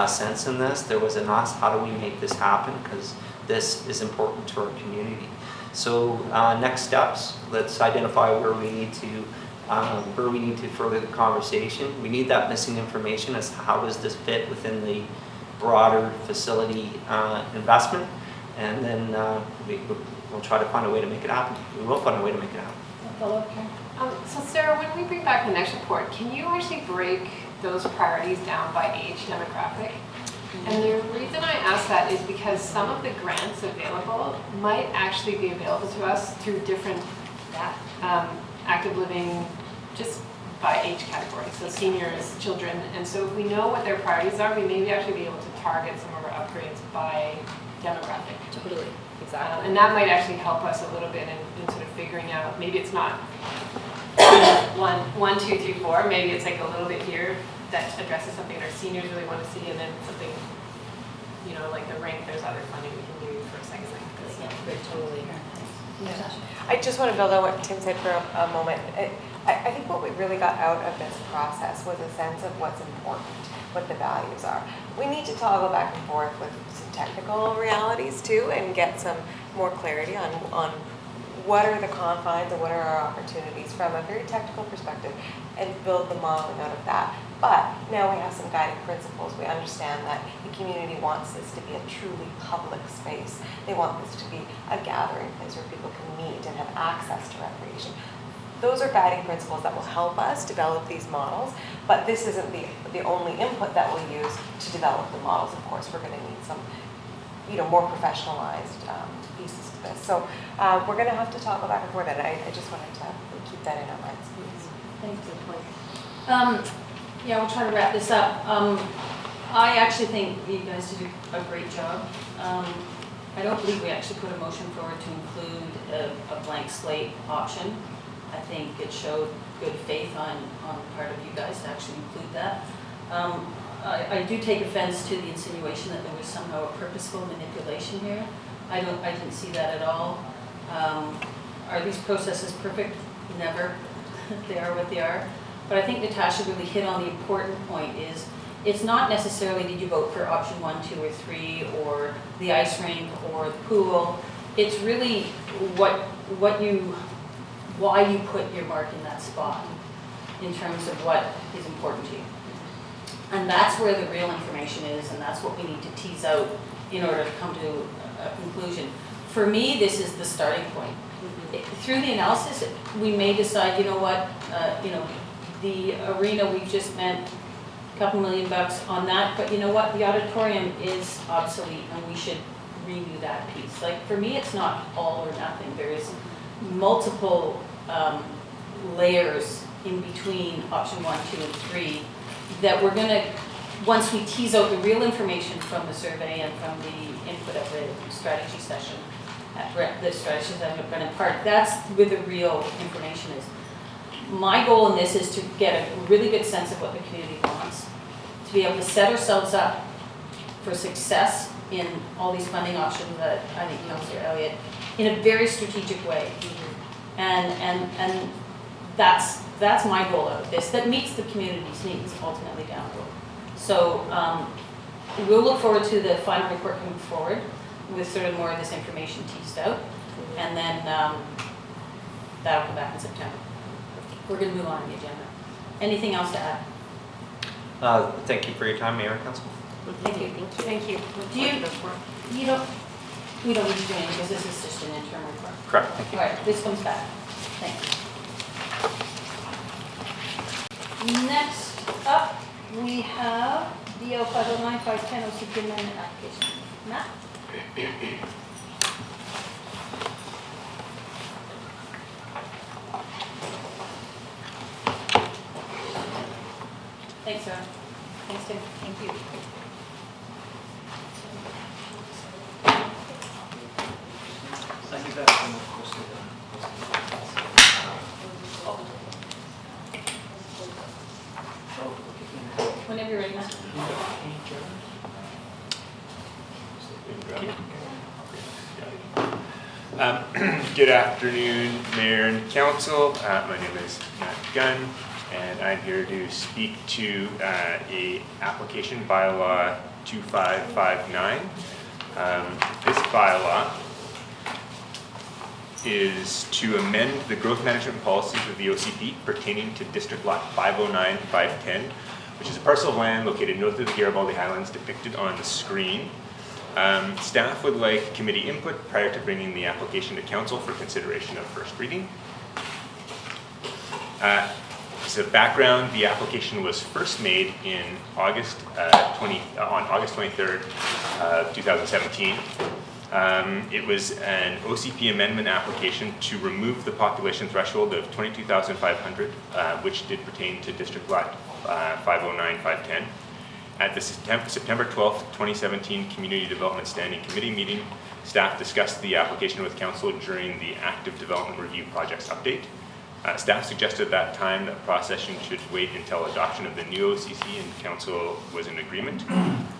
sense in this. There was an us, how do we make this happen? Because this is important to our community. So next steps, let's identify where we need to further the conversation. We need that missing information as to how does this fit within the broader facility investment, and then we'll try to find a way to make it happen. We will find a way to make it happen. So Sarah, when we bring back the next report, can you actually break those priorities down by age demographic? And the reason I ask that is because some of the grants available might actually be available to us through different active living, just by age category. So seniors, children, and so if we know what their priorities are, we may actually be able to target some of our upgrades by demographic. Totally, exactly. And that might actually help us a little bit in sort of figuring out, maybe it's not 1, 2, 3, 4, maybe it's like a little bit here that addresses something our seniors really want to see, and then something, you know, like the rink, there's other funding we can do for a second thing. Yeah, totally. Yeah. I just want to build on what Tim said for a moment. I think what we really got out of this process was a sense of what's important, what the values are. We need to toggle back and forth with some technical realities too, and get some more clarity on what are the confines and what are our opportunities from a very technical perspective, and build the modeling out of that. But now we have some guiding principles. We understand that the community wants this to be a truly public space. They want this to be a gathering place where people can meet and have access to recreation. Those are guiding principles that will help us develop these models, but this isn't the only input that we'll use to develop the models. Of course, we're going to need some, more professionalized pieces to this. So we're going to have to talk back and forth, and I just wanted to keep that in our minds. Thanks for the point. Yeah, we'll try to wrap this up. I actually think you guys did a great job. I don't believe we actually put a motion forward to include a blank slate option. I think it showed good faith on the part of you guys to actually include that. I do take offense to the insinuation that there was somehow a purposeful manipulation here. I didn't see that at all. Are these processes perfect? Never. They are what they are. But I think Natasha really hit on the important point is, it's not necessarily did you vote for option 1, 2, or 3, or the ice rink, or the pool. It's really why you put your mark in that spot in terms of what is important to you. And that's where the real information is, and that's what we need to tease out in order to come to a conclusion. For me, this is the starting point. Through the analysis, we may decide, the arena, we've just spent a couple $1 million on that, but you know what, the auditorium is obsolete and we should renew that piece. Like, for me, it's not all or nothing. There is multiple layers in between option 1, 2, and 3 that we're going to, once we tease out the real information from the survey and from the input of the strategy session, the strategy session at Brennan Park, that's where the real information is. My goal in this is to get a really good sense of what the community wants, to be able to set ourselves up for success in all these funding options that I think Councillor Elliott, in a very strategic way. And that's my goal out of this, that meets the community's needs ultimately down the road. So we'll look forward to the final report coming forward with sort of more of this information teased out, and then that'll come back in September. We're going to move on the agenda. Anything else to add? Thank you for your time, Mayor and Council. Thank you. Thank you. Do you don't, we don't need to do anything because this is just an interim report. Correct, thank you. All right, this comes back. Thank you. Next up, we have DO 509-510 OCP Amendment Application. Matt? Thanks, Sarah. Thanks, Tim. Thank you. I think that's been posted Whenever you're ready, Matt. Good afternoon, Mayor and Council. My name is Matt Gunn, and I'm here to speak to a application bylaw 2559. This bylaw is to amend the growth management policies of the OCP pertaining to District Lot 509-510, which is a parcel of land located north of the Garibaldi Highlands depicted on the screen. Staff would like committee input prior to bringing the application to council for consideration of first reading. As a background, the application was first made in August 23rd, 2017. It was an OCP amendment application to remove the population threshold of 22,500, which did pertain to District Lot 509-510. At the September 12th, 2017 Community Development Standing Committee meeting, staff discussed the application with council during the Active Development Review Projects update. Staff suggested at that time that processing should wait until adoption of the new OCC, and council was in agreement.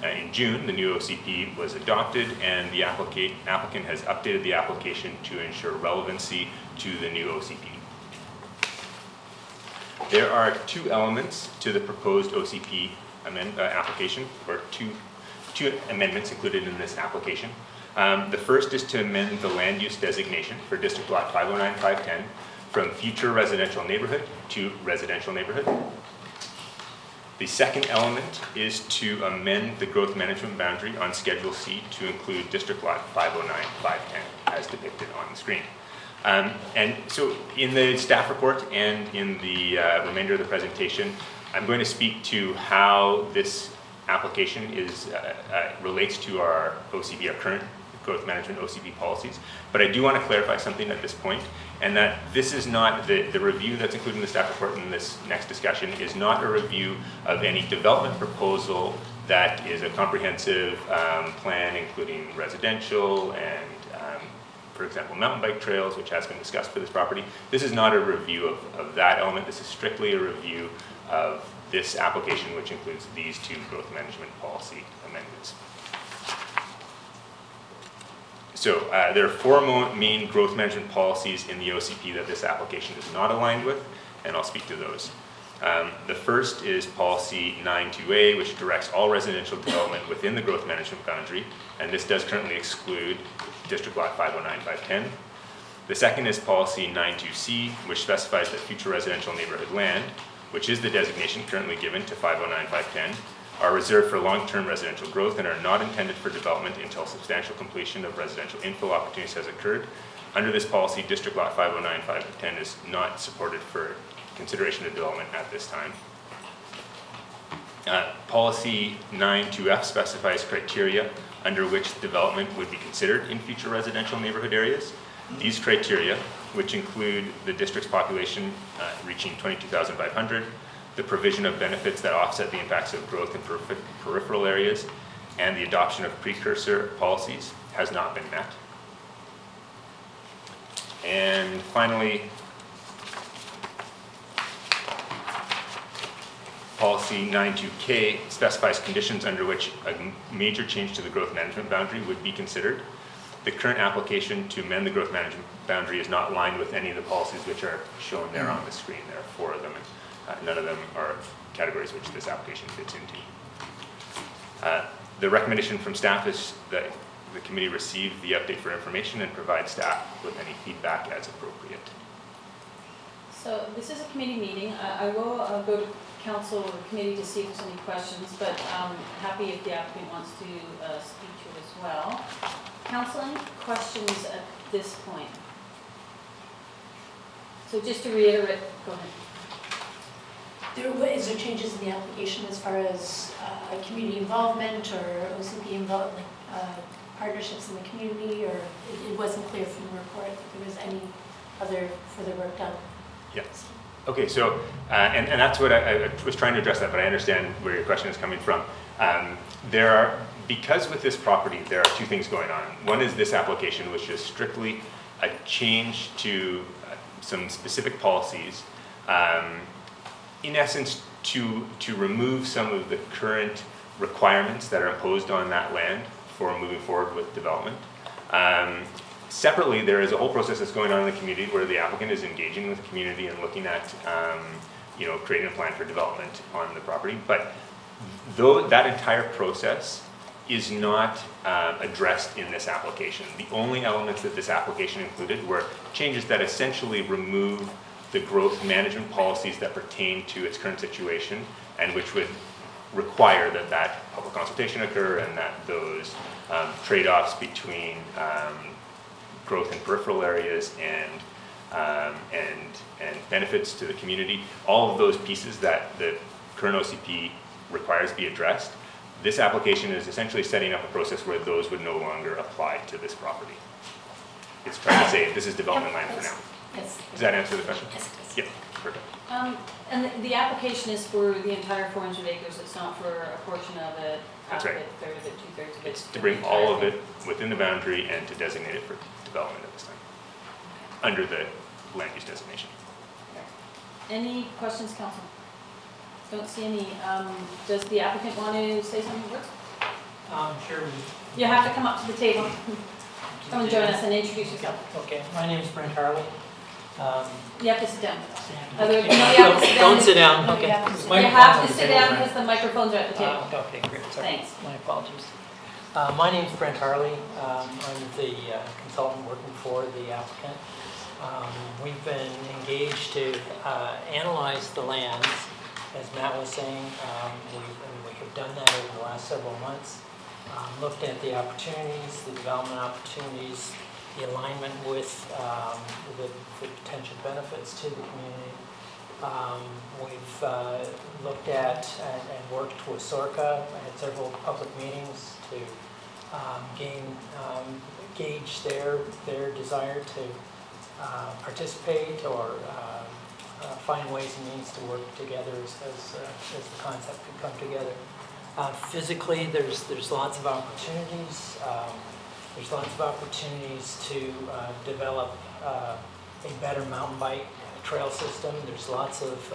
In June, the new OCP was adopted, and the applicant has updated the application to ensure relevancy to the new OCP. There are two elements to the proposed OCP application, or two amendments included in this application. The first is to amend the land use designation for District Lot 509-510 from future residential neighborhood to residential neighborhood. The second element is to amend the growth management boundary on Schedule C to include District Lot 509-510 as depicted on the screen. And so in the staff report and in the remainder of the presentation, I'm going to speak to how this application relates to our OCP, our current growth management OCP policies. But I do want to clarify something at this point, and that this is not, the review that's included in the staff report in this next discussion is not a review of any development proposal that is a comprehensive plan including residential and for example, mountain bike trails, which has been discussed for this property. This is not a review of that element. This is strictly a review of this application, which includes these two growth management policy amendments. So there are four main growth management policies in the OCP that this application is not aligned with, and I'll speak to those. The first is policy 92A, which directs all residential development within the growth management boundary, and this does currently exclude District Lot 509-510. The second is policy 92C, which specifies that future residential neighborhood land, which is the designation currently given to 509-510, are reserved for long-term residential growth and are not intended for development until substantial completion of residential infill opportunities has occurred. Under this policy, District Lot 509-510 is not supported for consideration of development at this time. Policy 92F specifies criteria under which development would be considered in future residential neighborhood areas. These criteria, which include the district's population reaching 22,500, the provision of benefits that offset the impacts of growth in peripheral areas, and the adoption of precursor policies, has not been met. And finally, policy 92K specifies conditions under which a major change to the growth management boundary would be considered. The current application to amend the growth management boundary is not aligned with any of the policies which are shown there on the screen. There are four of them, and none of them are categories which this application fits into. The recommendation from staff is that the committee receive the update for information and provide staff with any feedback as appropriate. So this is a committee meeting. I will go to council or committee to see if there's any questions, but happy if the applicant wants to speak to it as well. Council, any questions at this point? So just to reiterate, go ahead. Is there changes in the application as far as community involvement or OCP involvement, partnerships in the community, or it wasn't clear from the report that there was any other further work done? Yes. Okay, so, and that's what I was trying to address that, but I understand where your question is coming from. Because with this property, there are two things going on. One is this application, which is strictly a change to some specific policies, in essence, to remove some of the current requirements that are imposed on that land for moving forward with development. Separately, there is a whole process that's going on in the community where the applicant is engaging with the community and looking at, creating a plan for development on the property. But though that entire process is not addressed in this application. The only elements that this application included were changes that essentially remove the growth management policies that pertain to its current situation and which would require that public consultation occur and that those trade-offs between growth in peripheral areas and benefits to the community, all of those pieces that the current OCP requires be addressed. This application is essentially setting up a process where those would no longer apply to this property. It's trying to say this is development land for now. Yes. Does that answer the question? Yes, it does. Yeah, perfect. And the application is for the entire 400 acres. It's not for a portion of it, half That's of right. it, third of it, two-thirds of it. It's to bring all of it within the boundary and to designate it for development at this time, under the land use designation. Any questions, council? Don't see any. Does the applicant want to say something first? Sure. You have to come up to the table. Come and join us and introduce yourself. Okay, my name is Brent Harley. You have to sit down. Don't sit down, okay. You have to sit down because the microphones are at the table. Okay, great, sorry. Thanks. My apologies. My name is Brent Harley. I'm the consultant working for the applicant. We've been engaged to analyze the lands, as Matt was saying. We have done that over the last several months. Looked at the opportunities, the development opportunities, the alignment with the potential benefits to the community. We've looked at and worked with SORCA. I had several public meetings to gauge their desire to participate or find ways and means to work together as the concept could come together. Physically, there's lots of opportunities. There's lots of opportunities to develop a better mountain bike trail system. There's lots of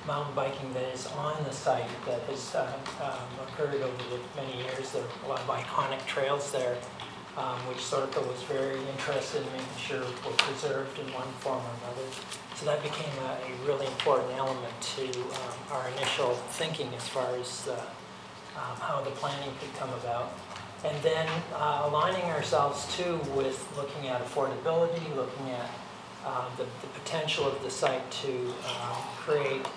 mountain biking that is on the site that has occurred over the many years. There are a lot of iconic trails there, which SORCA was very interested in making sure were preserved in one form or another. So that became a really important element to our initial thinking as far as how the planning could come about. And then aligning ourselves too with looking at affordability, looking at the potential of the site to create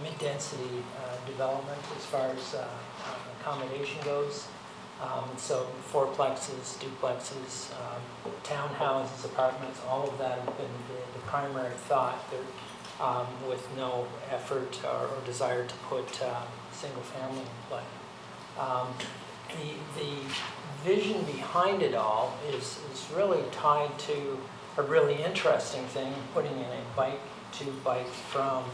mid-density development as far as accommodation goes. So fourplexes, duplexes, townhouses, apartments, all of that have been the primary thought there, with no effort or desire to put single family in play. The vision behind it all is really tied to a really interesting thing, putting in a bike-to-bike from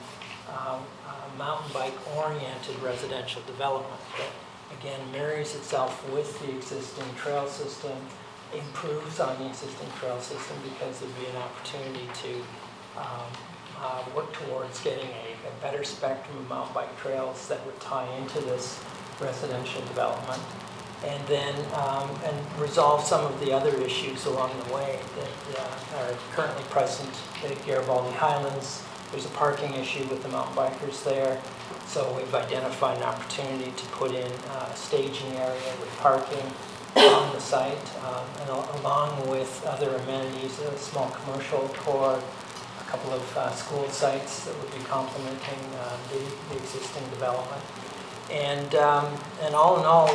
mountain bike-oriented residential development that, again, marries itself with the existing trail system, improves on the existing trail system because there'd be an opportunity to work towards getting a better spectrum of mountain bike trails that would tie into this residential development, and then and resolve some of the other issues along the way that are currently present at Garibaldi Highlands. There's a parking issue with the mountain bikers there, so we've identified an opportunity to put in a staging area with parking on the site, and along with other amenities, a small commercial core, a couple of school sites that would be complementing the existing development. And all in all,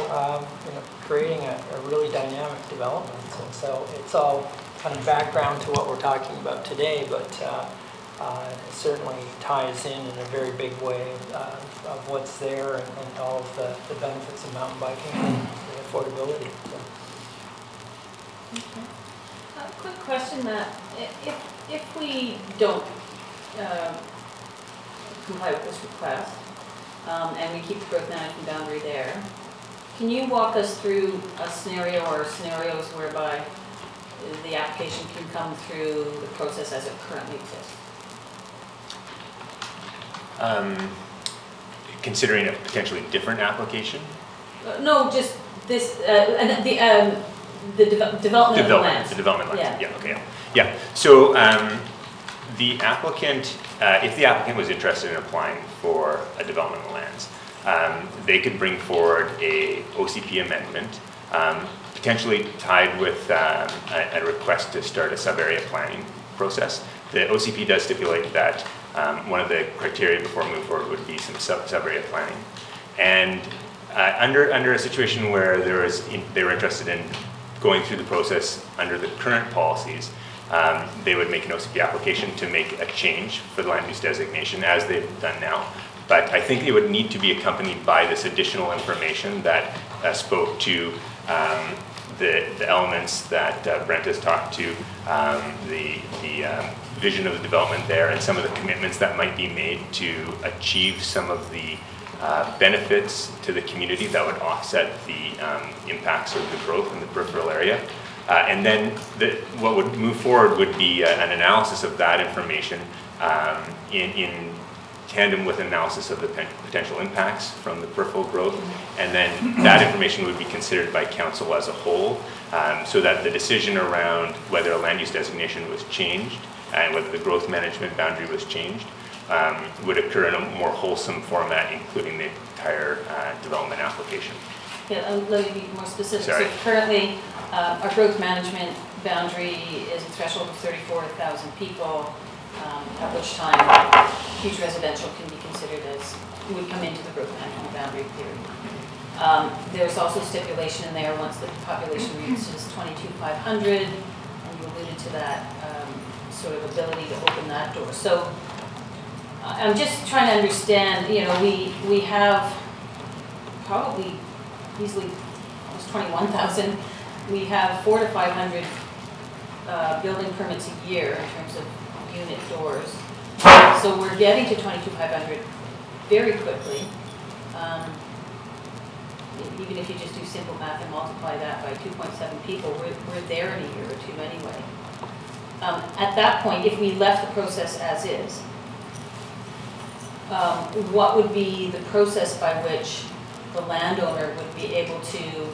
creating a really dynamic development. So it's all kind of background to what we're talking about today, but it certainly ties in a very big way of what's there and all of the benefits of mountain biking and the affordability. So. Okay. Quick question, that if we don't comply with this request, and we keep the growth management boundary there, can you walk us through a scenario or scenarios whereby the application can come through the process as it currently exists? Considering a potentially different application? No, just this, the development of the lands. The development lands, Yeah. yeah, okay. Yeah, so the applicant, if the applicant was interested in applying for a development of lands, they could bring forward a OCP amendment, potentially tied with a request to start a sub-area planning process. The OCP does stipulate that one of the criteria before moving forward would be some sub-area planning. And under a situation where they were interested in going through the process under the current policies, they would make an OCP application to make a change for the land use designation as they've done now. But I think it would need to be accompanied by this additional information that spoke to the elements that Brent has talked to, the vision of the development there, and some of the commitments that might be made to achieve some of the benefits to the community that would offset the impacts of the growth in the peripheral area. And then what would move forward would be an analysis of that information in tandem with analysis of the potential impacts from the peripheral growth. And then that information would be considered by council as a whole, so that the decision around whether a land use designation was changed and whether the growth management boundary was changed would occur in a more wholesome format, including the entire development application. Yeah, let me be more specific. Sorry. So currently, our growth management boundary is a threshold of 34,000 people, at which time huge residential can be considered as, would come into the growth management boundary period. There's also stipulation in there once the population reaches 22,500, and you alluded to that sort of ability to open that door. So I'm just trying to understand, we have probably easily almost 21,000. We have 400 to 500 building permits a year in terms of unit doors. So we're getting to 22,500 very quickly. Even if you just do simple math and multiply that by 2.7 people, we're there in a year or two anyway. At that point, if we left the process as is, what would be the process by which the landowner would be able to,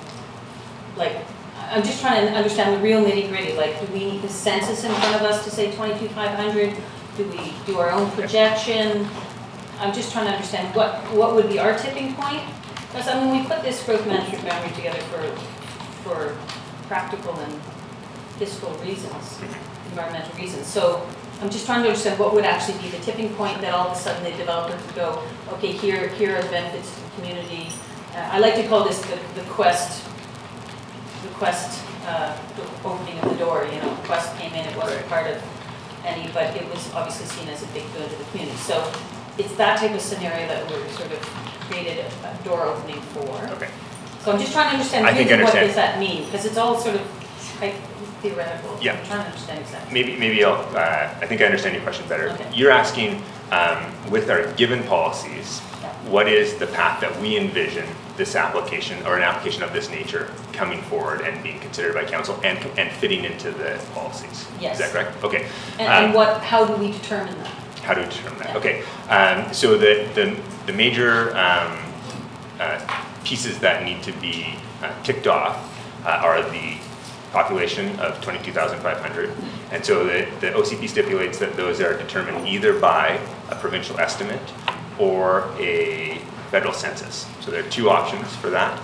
I'm just trying to understand the real nitty gritty. Do we need the census in front of us to say 22,500? Do we do our own projection? I'm just trying to understand what would be our tipping point? Because we put this growth management boundary together for practical and fiscal reasons, environmental reasons. So I'm just trying to understand what would actually be the tipping point that all of a sudden the developer could go, okay, here are the benefits to the community. I like to call this the quest the opening of the door. Quest came in, it wasn't part of any, but it was obviously seen as a big boon to the community. So it's that type of scenario that we're sort of created a door opening for. Okay. So I'm just trying to understand really what does that mean, because it's all sort of theoretical. Yeah. I'm trying to understand exactly. Maybe I think I understand your question better. Okay. You're asking, with our given policies, what is the path that we envision this application or an application of this nature coming forward and being considered by council and fitting into the policies? Yes. Is that correct? Okay. And how do we determine that? How do we determine that? Okay. So the major pieces that need to be ticked off are the population of 22,500. And so the OCP stipulates that those are determined either by a provincial estimate or a federal census. So there are two options for that.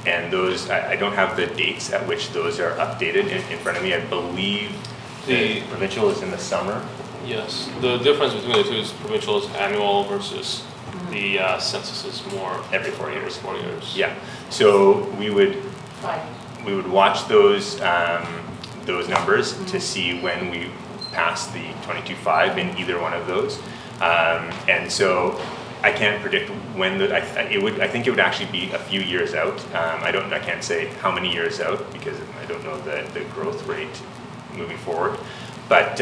And those, I don't have the dates at which those are updated in front of me. I believe the provincial is in the summer. Yes, the difference between the two is provincial is annual versus the census is more every 4 years. 4 years. Yeah, so we would watch those numbers to see when we passed the 22.5 in either one of those, and so I can't predict when I think it would actually be a few years out. I can't say how many years out because I don't know the growth rate moving forward, but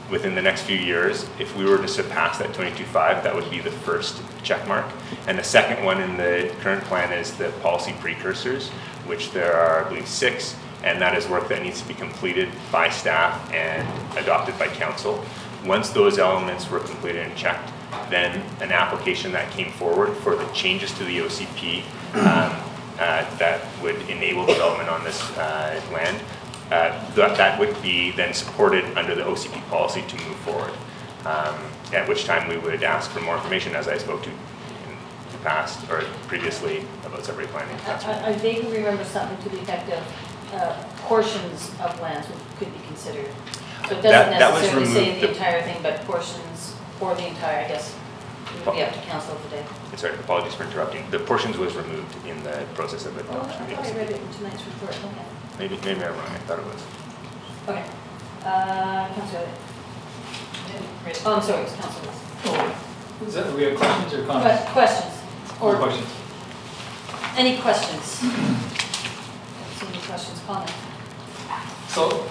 within the next few years, if we were to surpass that 22.5, that would be the first check mark. And the second one in the current plan is the policy precursors, which there are, I believe, 6, and that is work that needs to be completed by staff and adopted by council. Once those elements were completed and checked, then an application that came forward for the changes to the OCP that would enable development on this land, that would be then supported under the OCP policy to move forward, at which time we would ask for more information, as I spoke to in the past or previously about separate planning. I vaguely remember something to the effect of portions of lands could be considered. So it doesn't necessarily say the entire thing, but portions or the entire, I guess, it would be up to council today. Sorry, apologies for interrupting. The portions was removed in the process of adoption. I thought I read it in tonight's report. Okay. Maybe I'm wrong. I thought it was. Okay. Councilor. Oh, I'm sorry, it's Councilor. Do we have questions or comments? Questions. Or questions. Any questions? Don't see any questions, comments. So,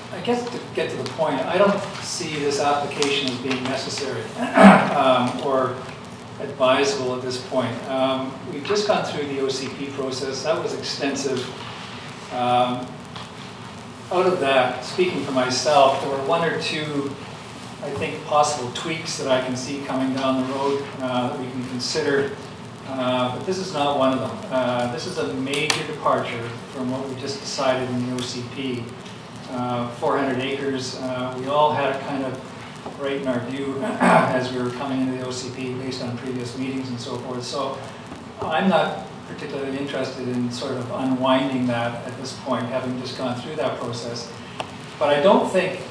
I guess to get to the point, I don't see this application as being necessary or advisable at this point. We've just gone through the OCP process. That was extensive. Out of that, speaking for myself, there were 1 or 2, I think, possible tweaks that I can see coming down the road that we can consider. But this is not one of them. This is a major departure from what we just decided in the OCP. 400 acres, we all had it kind of right in our view as we were coming into the OCP based on previous meetings and so forth. So I'm not particularly interested in sort of unwinding that at this point, having just gone through that process. But I don't think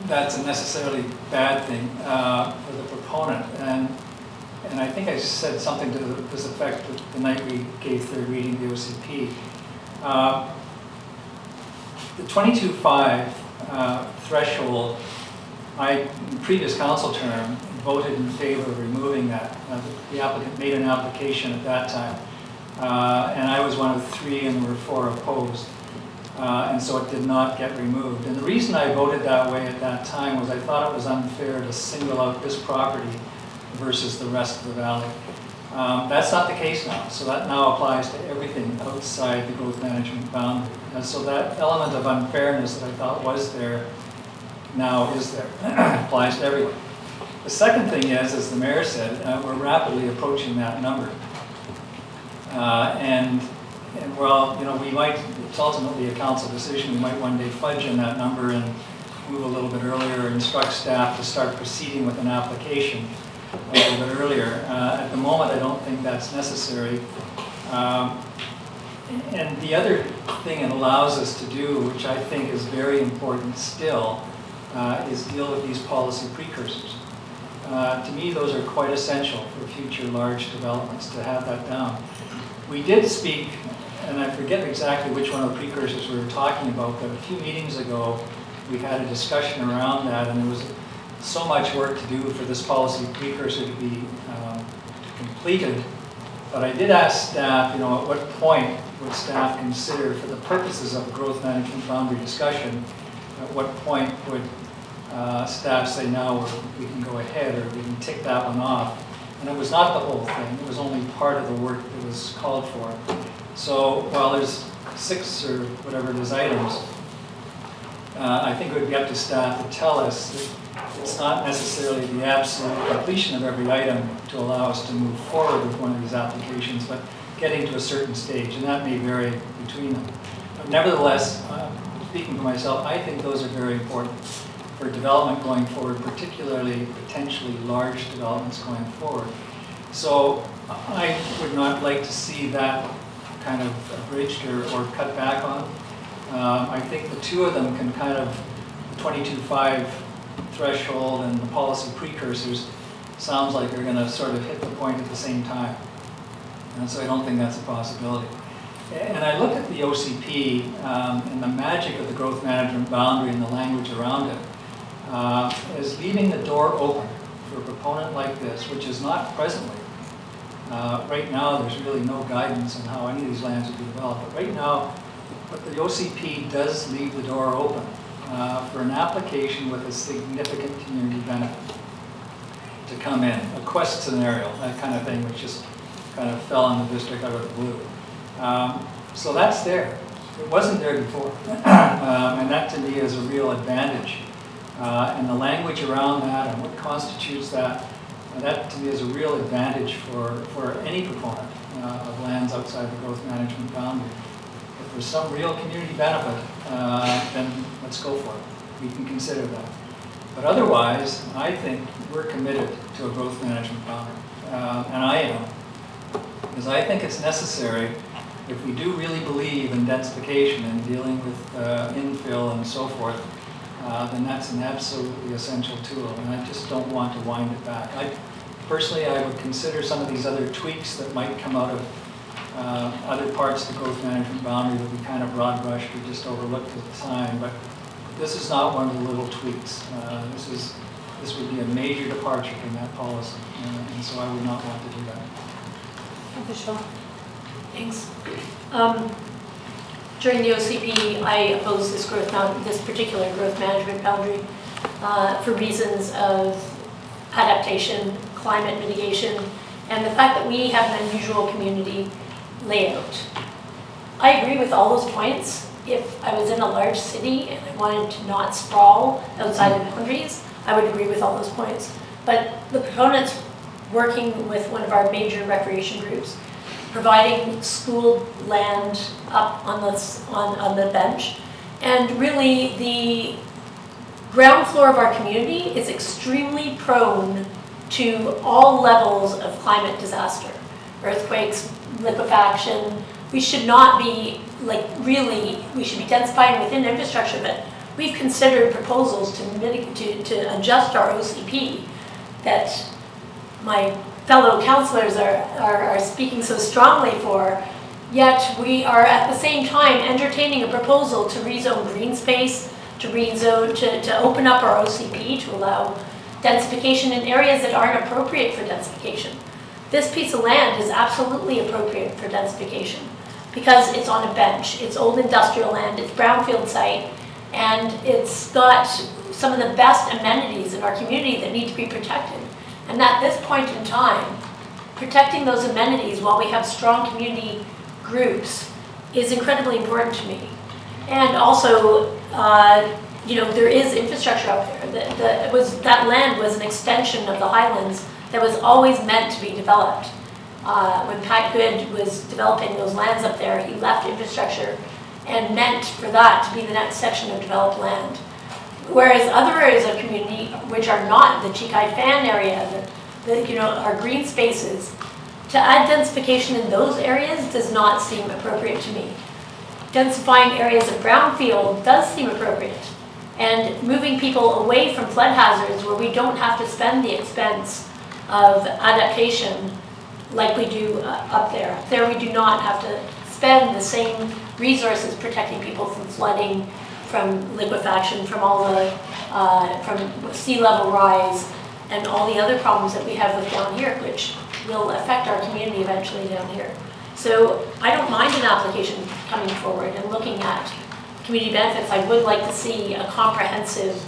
that's a necessarily bad thing for the proponent. And I think I said something to this effect the night we gave third reading of the OCP. The 22.5 threshold, in the previous council term, voted in favor of removing that. The applicant made an application at that time, and I was one of 3 and there were 4 opposed. And so it did not get removed. And the reason I voted that way at that time was I thought it was unfair to single out this property versus the rest of the valley. That's not the case now, so that now applies to everything outside the growth management boundary. And so that element of unfairness that I thought was there now is there, applies to everyone. The second thing is, as the mayor said, we're rapidly approaching that number. And well, we might, it's ultimately a council decision, we might one day fudge in that number and move a little bit earlier, instruct staff to start proceeding with an application a little bit earlier. At the moment, I don't think that's necessary. And the other thing it allows us to do, which I think is very important still, is deal with these policy precursors. To me, those are quite essential for future large developments to have that down. We did speak, and I forget exactly which one of the precursors we were talking about, but a few meetings ago, we had a discussion around that, and there was so much work to do for this policy precursor to be completed. But I did ask staff, at what point would staff consider, for the purposes of a growth management boundary discussion, at what point would staff say, now we can go ahead, or we can tick that one off? And it was not the whole thing, it was only part of the work that was called for. So while there's 6 or whatever it is items, I think it would be up to staff to tell us that it's not necessarily the absolute completion of every item to allow us to move forward with one of these applications, but getting to a certain stage, and that may vary between them. But nevertheless, speaking for myself, I think those are very important. for development going forward, particularly potentially large developments going forward. So I would not like to see that kind of abridged or cut back on. I think the two of them can kind of, the 22.5 threshold and the policy precursors sounds like they're going to sort of hit the point at the same time. And so I don't think that's a possibility. And I looked at the OCP and the magic of the growth management boundary and the language around it is leaving the door open for a proponent like this, which is not presently. Right now, there's really no guidance on how any of these lands would be developed. But right now, but the OCP does leave the door open for an application with a significant community benefit to come in, a quest scenario, that kind of thing, which just kind of fell on the district out of the blue. So that's there. It wasn't there before. And that to me is a real advantage. And the language around that and what constitutes that, that to me is a real advantage for any proponent of lands outside the growth management boundary. If there's some real community benefit, then let's go for it. We can consider that. But otherwise, I think we're committed to a growth management boundary. And I am. Because I think it's necessary, if we do really believe in densification and dealing with infill and so forth, then that's an absolutely essential tool. And I just don't want to wind it back. Personally, I would consider some of these other tweaks that might come out of other parts of the growth management boundary that we kind of broad brushed or just overlooked at the time. But this is not one of the little tweaks. This would be a major departure from that policy. And so I would not want to do that. Official. Thanks. During the OCP, I opposed this particular growth management boundary for reasons of adaptation, climate mitigation, and the fact that we have an unusual community layout. I agree with all those points. If I was in a large city and I wanted to not sprawl outside the boundaries, I would agree with all those points. But the proponents working with one of our major recreation groups, providing school land up on the bench, and really the ground floor of our community is extremely prone to all levels of climate disaster, earthquakes, liquefaction. We should not be we should be densifying within infrastructure, but we've considered proposals to adjust our OCP that my fellow councillors are speaking so strongly for, yet we are at the same time entertaining a proposal to rezone green space, to rezone, to open up our OCP to allow densification in areas that aren't appropriate for densification. This piece of land is absolutely appropriate for densification because it's on a bench, it's old industrial land, it's brownfield site, and it's got some of the best amenities in our community that need to be protected. And at this point in time, protecting those amenities while we have strong community groups is incredibly important to me. And also, there is infrastructure out there. That land was an extension of the Highlands that was always meant to be developed. When Pat Good was developing those lands up there, he left infrastructure and meant for that to be the next section of developed land. Whereas other areas of community, which are not the Chikai Fan area, our green spaces, to add densification in those areas does not seem appropriate to me. Densifying areas of brownfield does seem appropriate. And moving people away from flood hazards where we don't have to spend the expense of adaptation like we do up there. Up there we do not have to spend the same resources protecting people from flooding, from liquefaction, from all the from sea level rise, and all the other problems that we have with down here, which will affect our community eventually down here. So I don't mind an application coming forward and looking at community benefits. I would like to see a comprehensive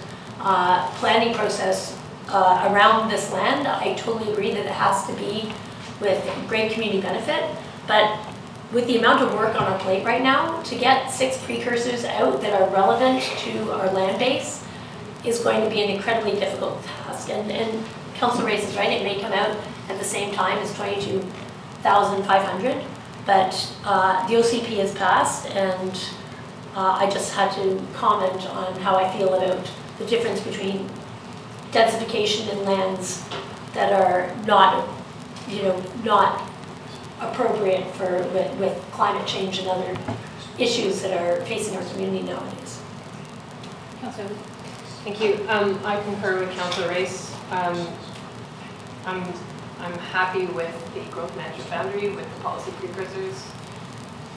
planning process around this land. I totally agree that it has to be with great community benefit, but with the amount of work on our plate right now, to get 6 precursors out that are relevant to our land base is going to be an incredibly difficult task. And Councillor Race is right, it may come out at the same time as 22,500, but the OCP has passed, and I just had to comment on how I feel about the difference between densification in lands that are not, not appropriate for, with climate change and other issues that are facing our community nowadays. Councillor. Thank you. I concur with Councillor Race. I'm happy with the growth management boundary, with the policy precursors,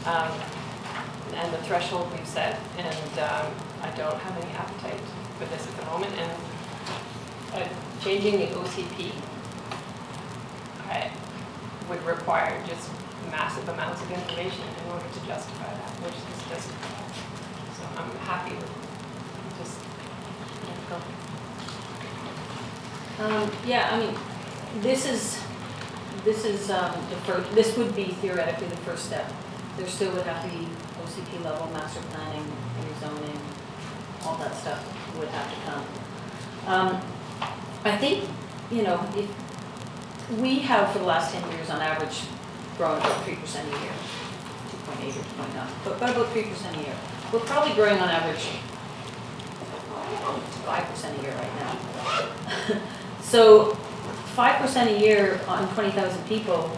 and the threshold we've set, and I don't have any appetite for this at the moment. And changing the OCP would require just massive amounts of information in order to justify that, which this doesn't. So I'm happy with just go. Yeah, I mean, this would be theoretically the first step. There still would have to be OCP level master planning, rezoning, all that stuff would have to come. I think, if we have for the last 10 years on average grown about 3% a year, 2.8 or 2.9, but about 3% a year. We're probably growing on average 5% a year right now. So 5% a year on 20,000 people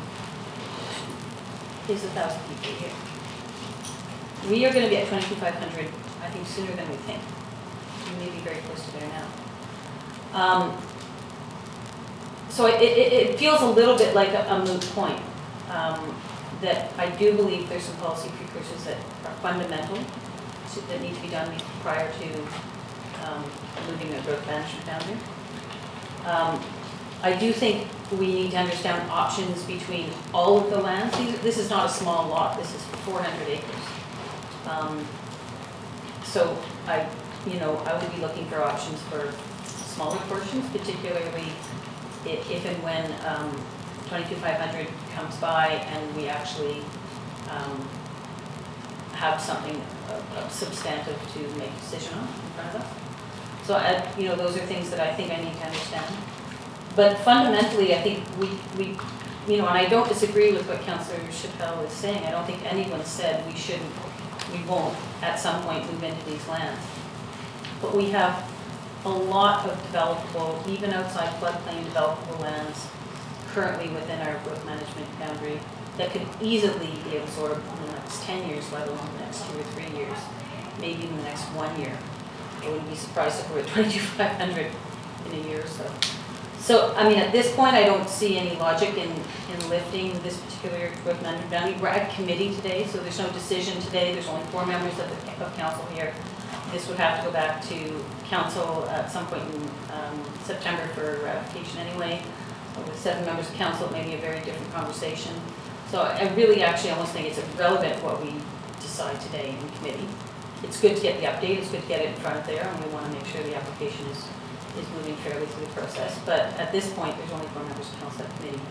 is 1,000 people a year. We are going to be at 2,500, I think, sooner than we think. We may be very close to there now. So it feels a little bit like a moot point. That I do believe there's some policy precursors that are fundamental that need to be done prior to moving a growth management boundary. I do think we need to understand options between all of the lands. This is not a small lot. This is 400 acres. So I would be looking for options for smaller portions, particularly if and when 22,500 comes by and we actually have something substantive to make a decision on in front of us. So those are things that I think I need to understand. But fundamentally, I think we and I don't disagree with what Councillor Chappelle is saying. I don't think anyone said we won't at some point move into these lands. But we have a lot of developable, even outside floodplain developable lands currently within our growth management boundary that could easily be absorbed in the next 10 years, let alone the next 2 or 3 years, maybe even the next 1 year. I wouldn't be surprised if we're at 22,500 in a year or so. So, I mean, at this point, I don't see any logic in lifting this particular growth management boundary. We're at committee today, so there's no decision today. There's only 4 members of council here. This would have to go back to council at some point in September for ratification anyway. With 7 members of council, it may be a very different conversation. So I really actually almost think it's irrelevant what we decide today in committee. It's good to get the update, it's good to get it in front of there, and we want to make sure the application is moving fairly through the process. But at this point, there's only 4 members of council at committee.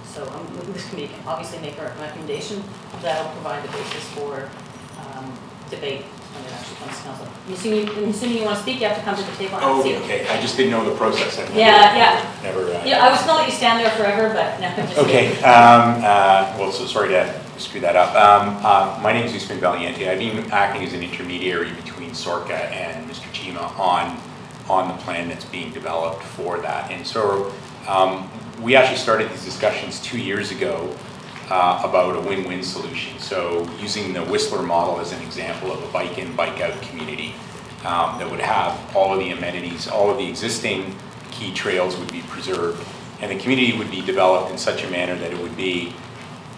So this committee can obviously make a recommendation that'll provide the basis for debate when it actually comes to council. Assuming you want to speak, you have to come to the table. Oh, okay. I just didn't know the process. Never. I was going to let you stand there forever, but no. Okay. Well, so sorry to screw that up. My name is Usman Valiente. I've been acting as an intermediary between SORCA and Mr. Chima on the plan that's being developed for that. And so we actually started these discussions 2 years ago about a win-win solution. So using the Whistler model as an example of a bike-in, bike-out community that would have all of the amenities, all of the existing key trails would be preserved, and the community would be developed in such a manner that it would be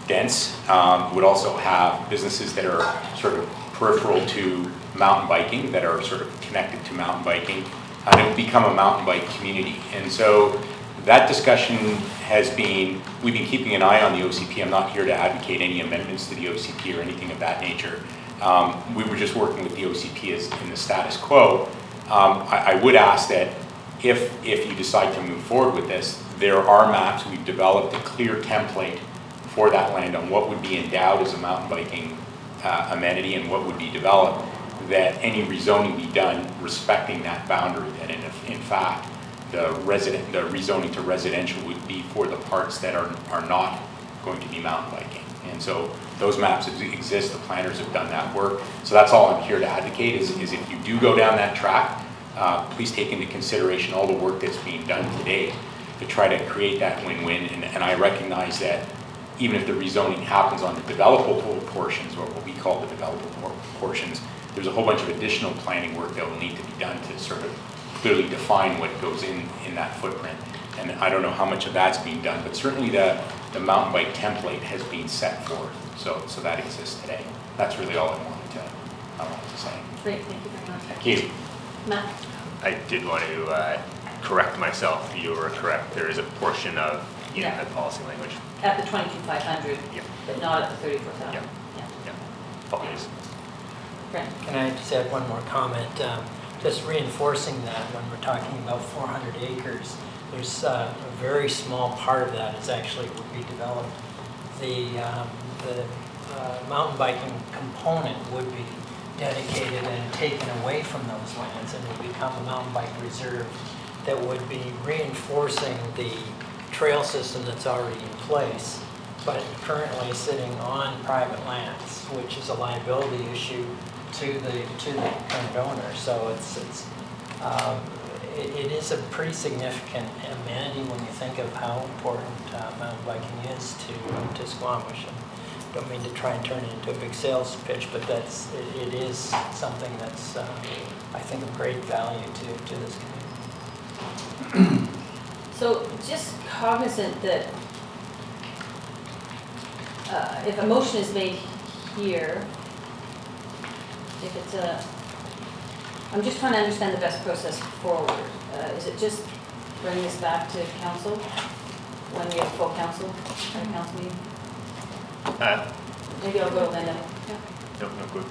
dense. It would also have businesses that are sort of peripheral to mountain biking, that are sort of connected to mountain biking, and it would become a mountain bike community. And so that discussion we've been keeping an eye on the OCP. I'm not here to advocate any amendments to the OCP or anything of that nature. We were just working with the OCP as in the status quo. I would ask that if you decide to move forward with this, there are maps. We've developed a clear template for that land on what would be endowed as a mountain biking amenity and what would be developed, that any rezoning be done respecting that boundary, that in fact the rezoning to residential would be for the parts that are not going to be mountain biking. And so those maps exist, the planners have done that work. So that's all I'm here to advocate is if you do go down that track, please take into consideration all the work that's being done today to try to create that win-win. And I recognize that even if the rezoning happens on the developable portions, or what we call the developable portions, there's a whole bunch of additional planning work that will need to be done to sort of clearly define what goes in that footprint. And I don't know how much of that's being done, but certainly the mountain bike template has been set forth. So that exists today. That's really all I wanted to say. Great, thank you very much. Thank you. Matt? I did want to correct myself. You were correct. There is a portion of in Yeah. the policy language. At the 22,500, Yeah. but not at the 34,000. Yeah. Yeah. Apologies. Brent? Can I just add one more comment? Just reinforcing that when we're talking about 400 acres, there's a very small part of that is actually would be developed. The mountain biking component would be dedicated and taken away from those lands and would become a mountain bike reserve that would be reinforcing the trail system that's already in place, but currently sitting on private lands, which is a liability issue to the current owner. So it is a pretty significant amenity when you think of how important mountain biking is to Squamish. And don't mean to try and turn it into a big sales pitch, but it is something that's I think of great value to this community. So just cognizant that if a motion is made here, if it's I'm just trying to understand the best process forward. Is it just bring this back to council when we have full council at a council meeting? Maybe I'll go to Linda. No, good.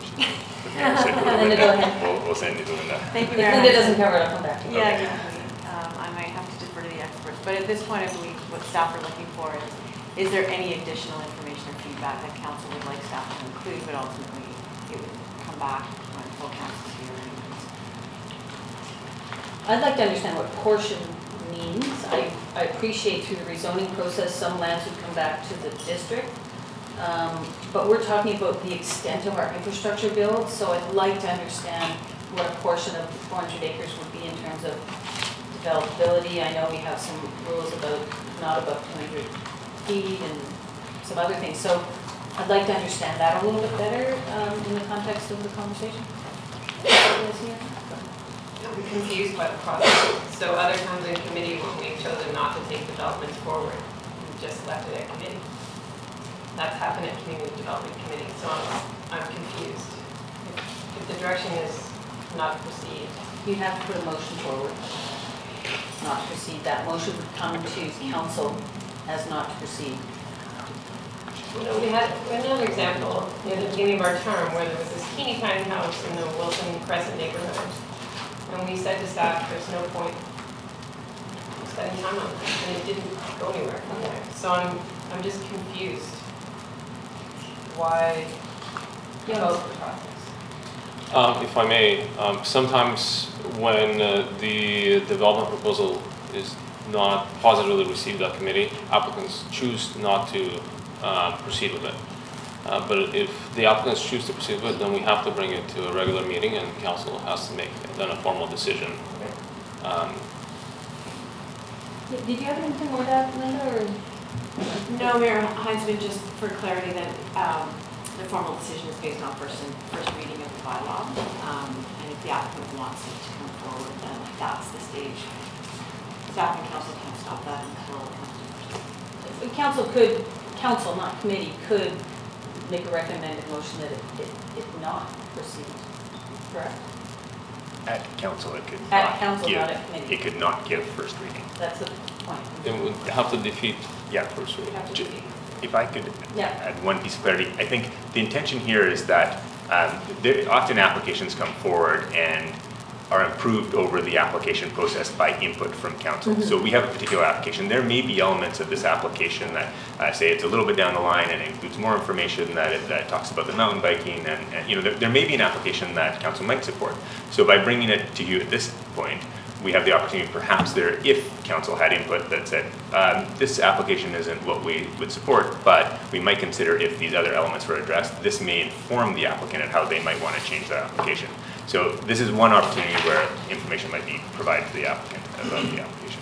Linda, go ahead. We'll send it to Linda. Thank you If very Linda much. doesn't cover it, I'll come back to you. Yeah, I might have to defer to the experts, but at this point, I believe what staff are looking for is there any additional information or feedback that council would like staff to include, but ultimately it would come back when full council's here. I'd like to understand what portion means. I appreciate through the rezoning process, some lands would come back to the district. But we're talking about the extent of our infrastructure build, so I'd like to understand what a portion of the 400 acres would be in terms of developability. I know we have some rules about not above 200 feet and some other things. So I'd like to understand that a little bit better in the context of the conversation. I'm confused by the process. So other times in committee, we've chosen not to take developments forward. We've just left it at committee. That's happened at Community Development Committee, so I'm confused. If the direction is not to proceed. You'd have to put a motion forward, not to proceed. That motion would come to council as not to proceed. You know, we had another example near the beginning of our term where there was this teeny tiny house in the Wilson Crescent neighborhood. And we said to staff, there's no point spending time on it, and it didn't go anywhere from there. So I'm just confused. Why go through the process? If I may, sometimes when the development proposal is not positively received at committee, applicants choose not to proceed with it. But if the applicants choose to proceed with it, then we have to bring it to a regular meeting and council has to make then a formal decision. Did you have anything more to add, Linda, or? No, Mayor Heinzman, just for clarity, that the formal decision is based on first reading of the bylaw. And if the applicant wants it to come forward, then that's the stage. Staff and council can't stop that until Council, not committee, could make a recommended motion that it not proceed, correct? At council, it could At not council, give, not at committee. it could not give first reading. That's the point. It would have to defeat First reading. Have to defeat. If I could Yeah. add one piece of clarity, I think the intention here is that often applications come forward and are improved over the application process by input from council. Mm-hmm. So we have a particular application. There may be elements of this application that say it's a little bit down the line and includes more information that talks about the mountain biking and you know there may be an application that council might support. So by bringing it to you at this point, we have the opportunity perhaps there, if council had input that said, this application isn't what we would support, but we might consider if these other elements were addressed, this may inform the applicant on how they might want to change that application. So this is one opportunity where information might be provided to the applicant about the application.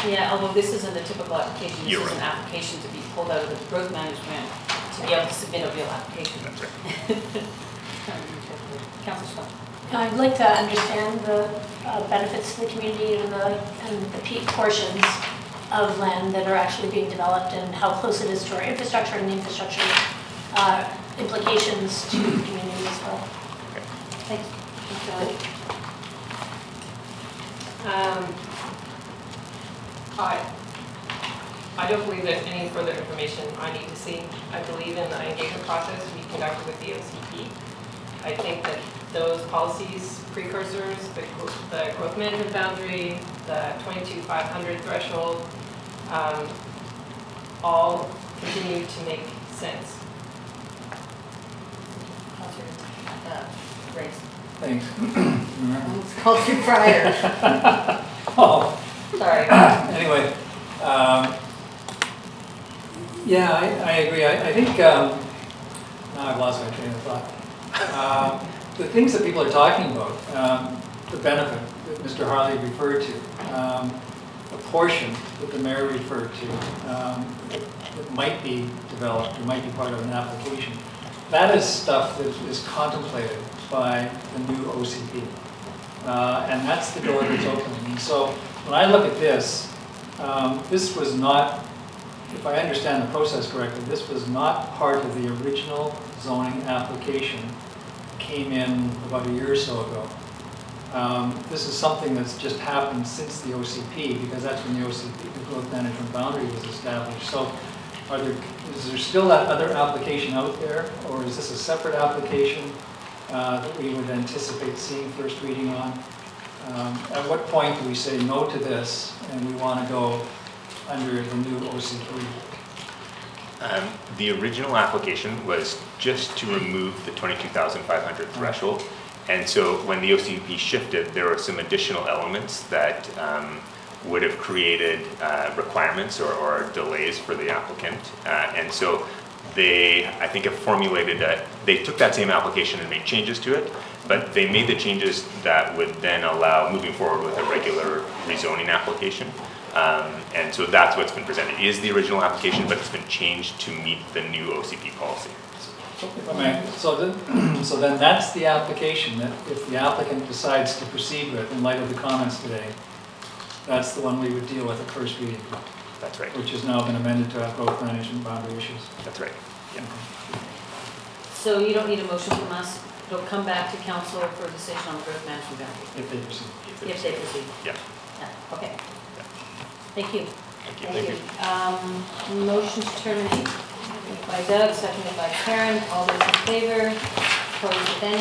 Yeah, although this isn't a typical application, this You're is an right. application to be pulled out of the growth management to be able to submit a real application. That's right. Councillor Scott. I'd like to understand the benefits to the community and the peak portions of land that are actually being developed and how close it is to our infrastructure and the infrastructure implications to the community as well. Thanks. I don't believe there's any further information I need to see. I believe in the engagement process we conducted with the OCP. I think that those policies, precursors, the growth management boundary, the 22,500 threshold, all continue to make sense. Grace. Thanks. Councillor Pryor. Oh. Sorry. Anyway, yeah, I agree. I think, now I've lost my train of thought. The things that people are talking about, the benefit that Mr. Harley referred to, a portion that the mayor referred to, that might be developed, or might be part of an application, that is stuff that is contemplated by the new OCP. And that's the door that's opening. And so when I look at this, this was not, if I understand the process correctly, this was not part of the original zoning application. Came in about a year or so ago. This is something that's just happened since the OCP, because that's when the OCP, the growth management boundary, was established. So is there still that other application out there, or is this a separate application that we would anticipate seeing first reading on? At what point do we say no to this and we want to go under the new OCP? The original application was just to remove the 22,500 threshold. And so when the OCP shifted, there were some additional elements that would have created requirements or delays for the applicant. And so they, I think, have formulated they took that same application and made changes to it, but they made the changes that would then allow moving forward with a regular rezoning application. And so that's what's been presented, is the original application, but it's been changed to meet the new OCP policy. If I may, so then that's the application that if the applicant decides to proceed with in light of the comments today, that's the one we would deal with at first reading. That's right. Which has now been amended to have growth management boundary issues. That's right. Yeah. So you don't need a motion from us. It'll come back to council for a decision on the growth management boundary. If they proceed. If they proceed. Yeah. Okay. Thank you. Thank you. Motion to terminate. Moved by Doug, seconded by Karen. All those in favor? Opposed, if any?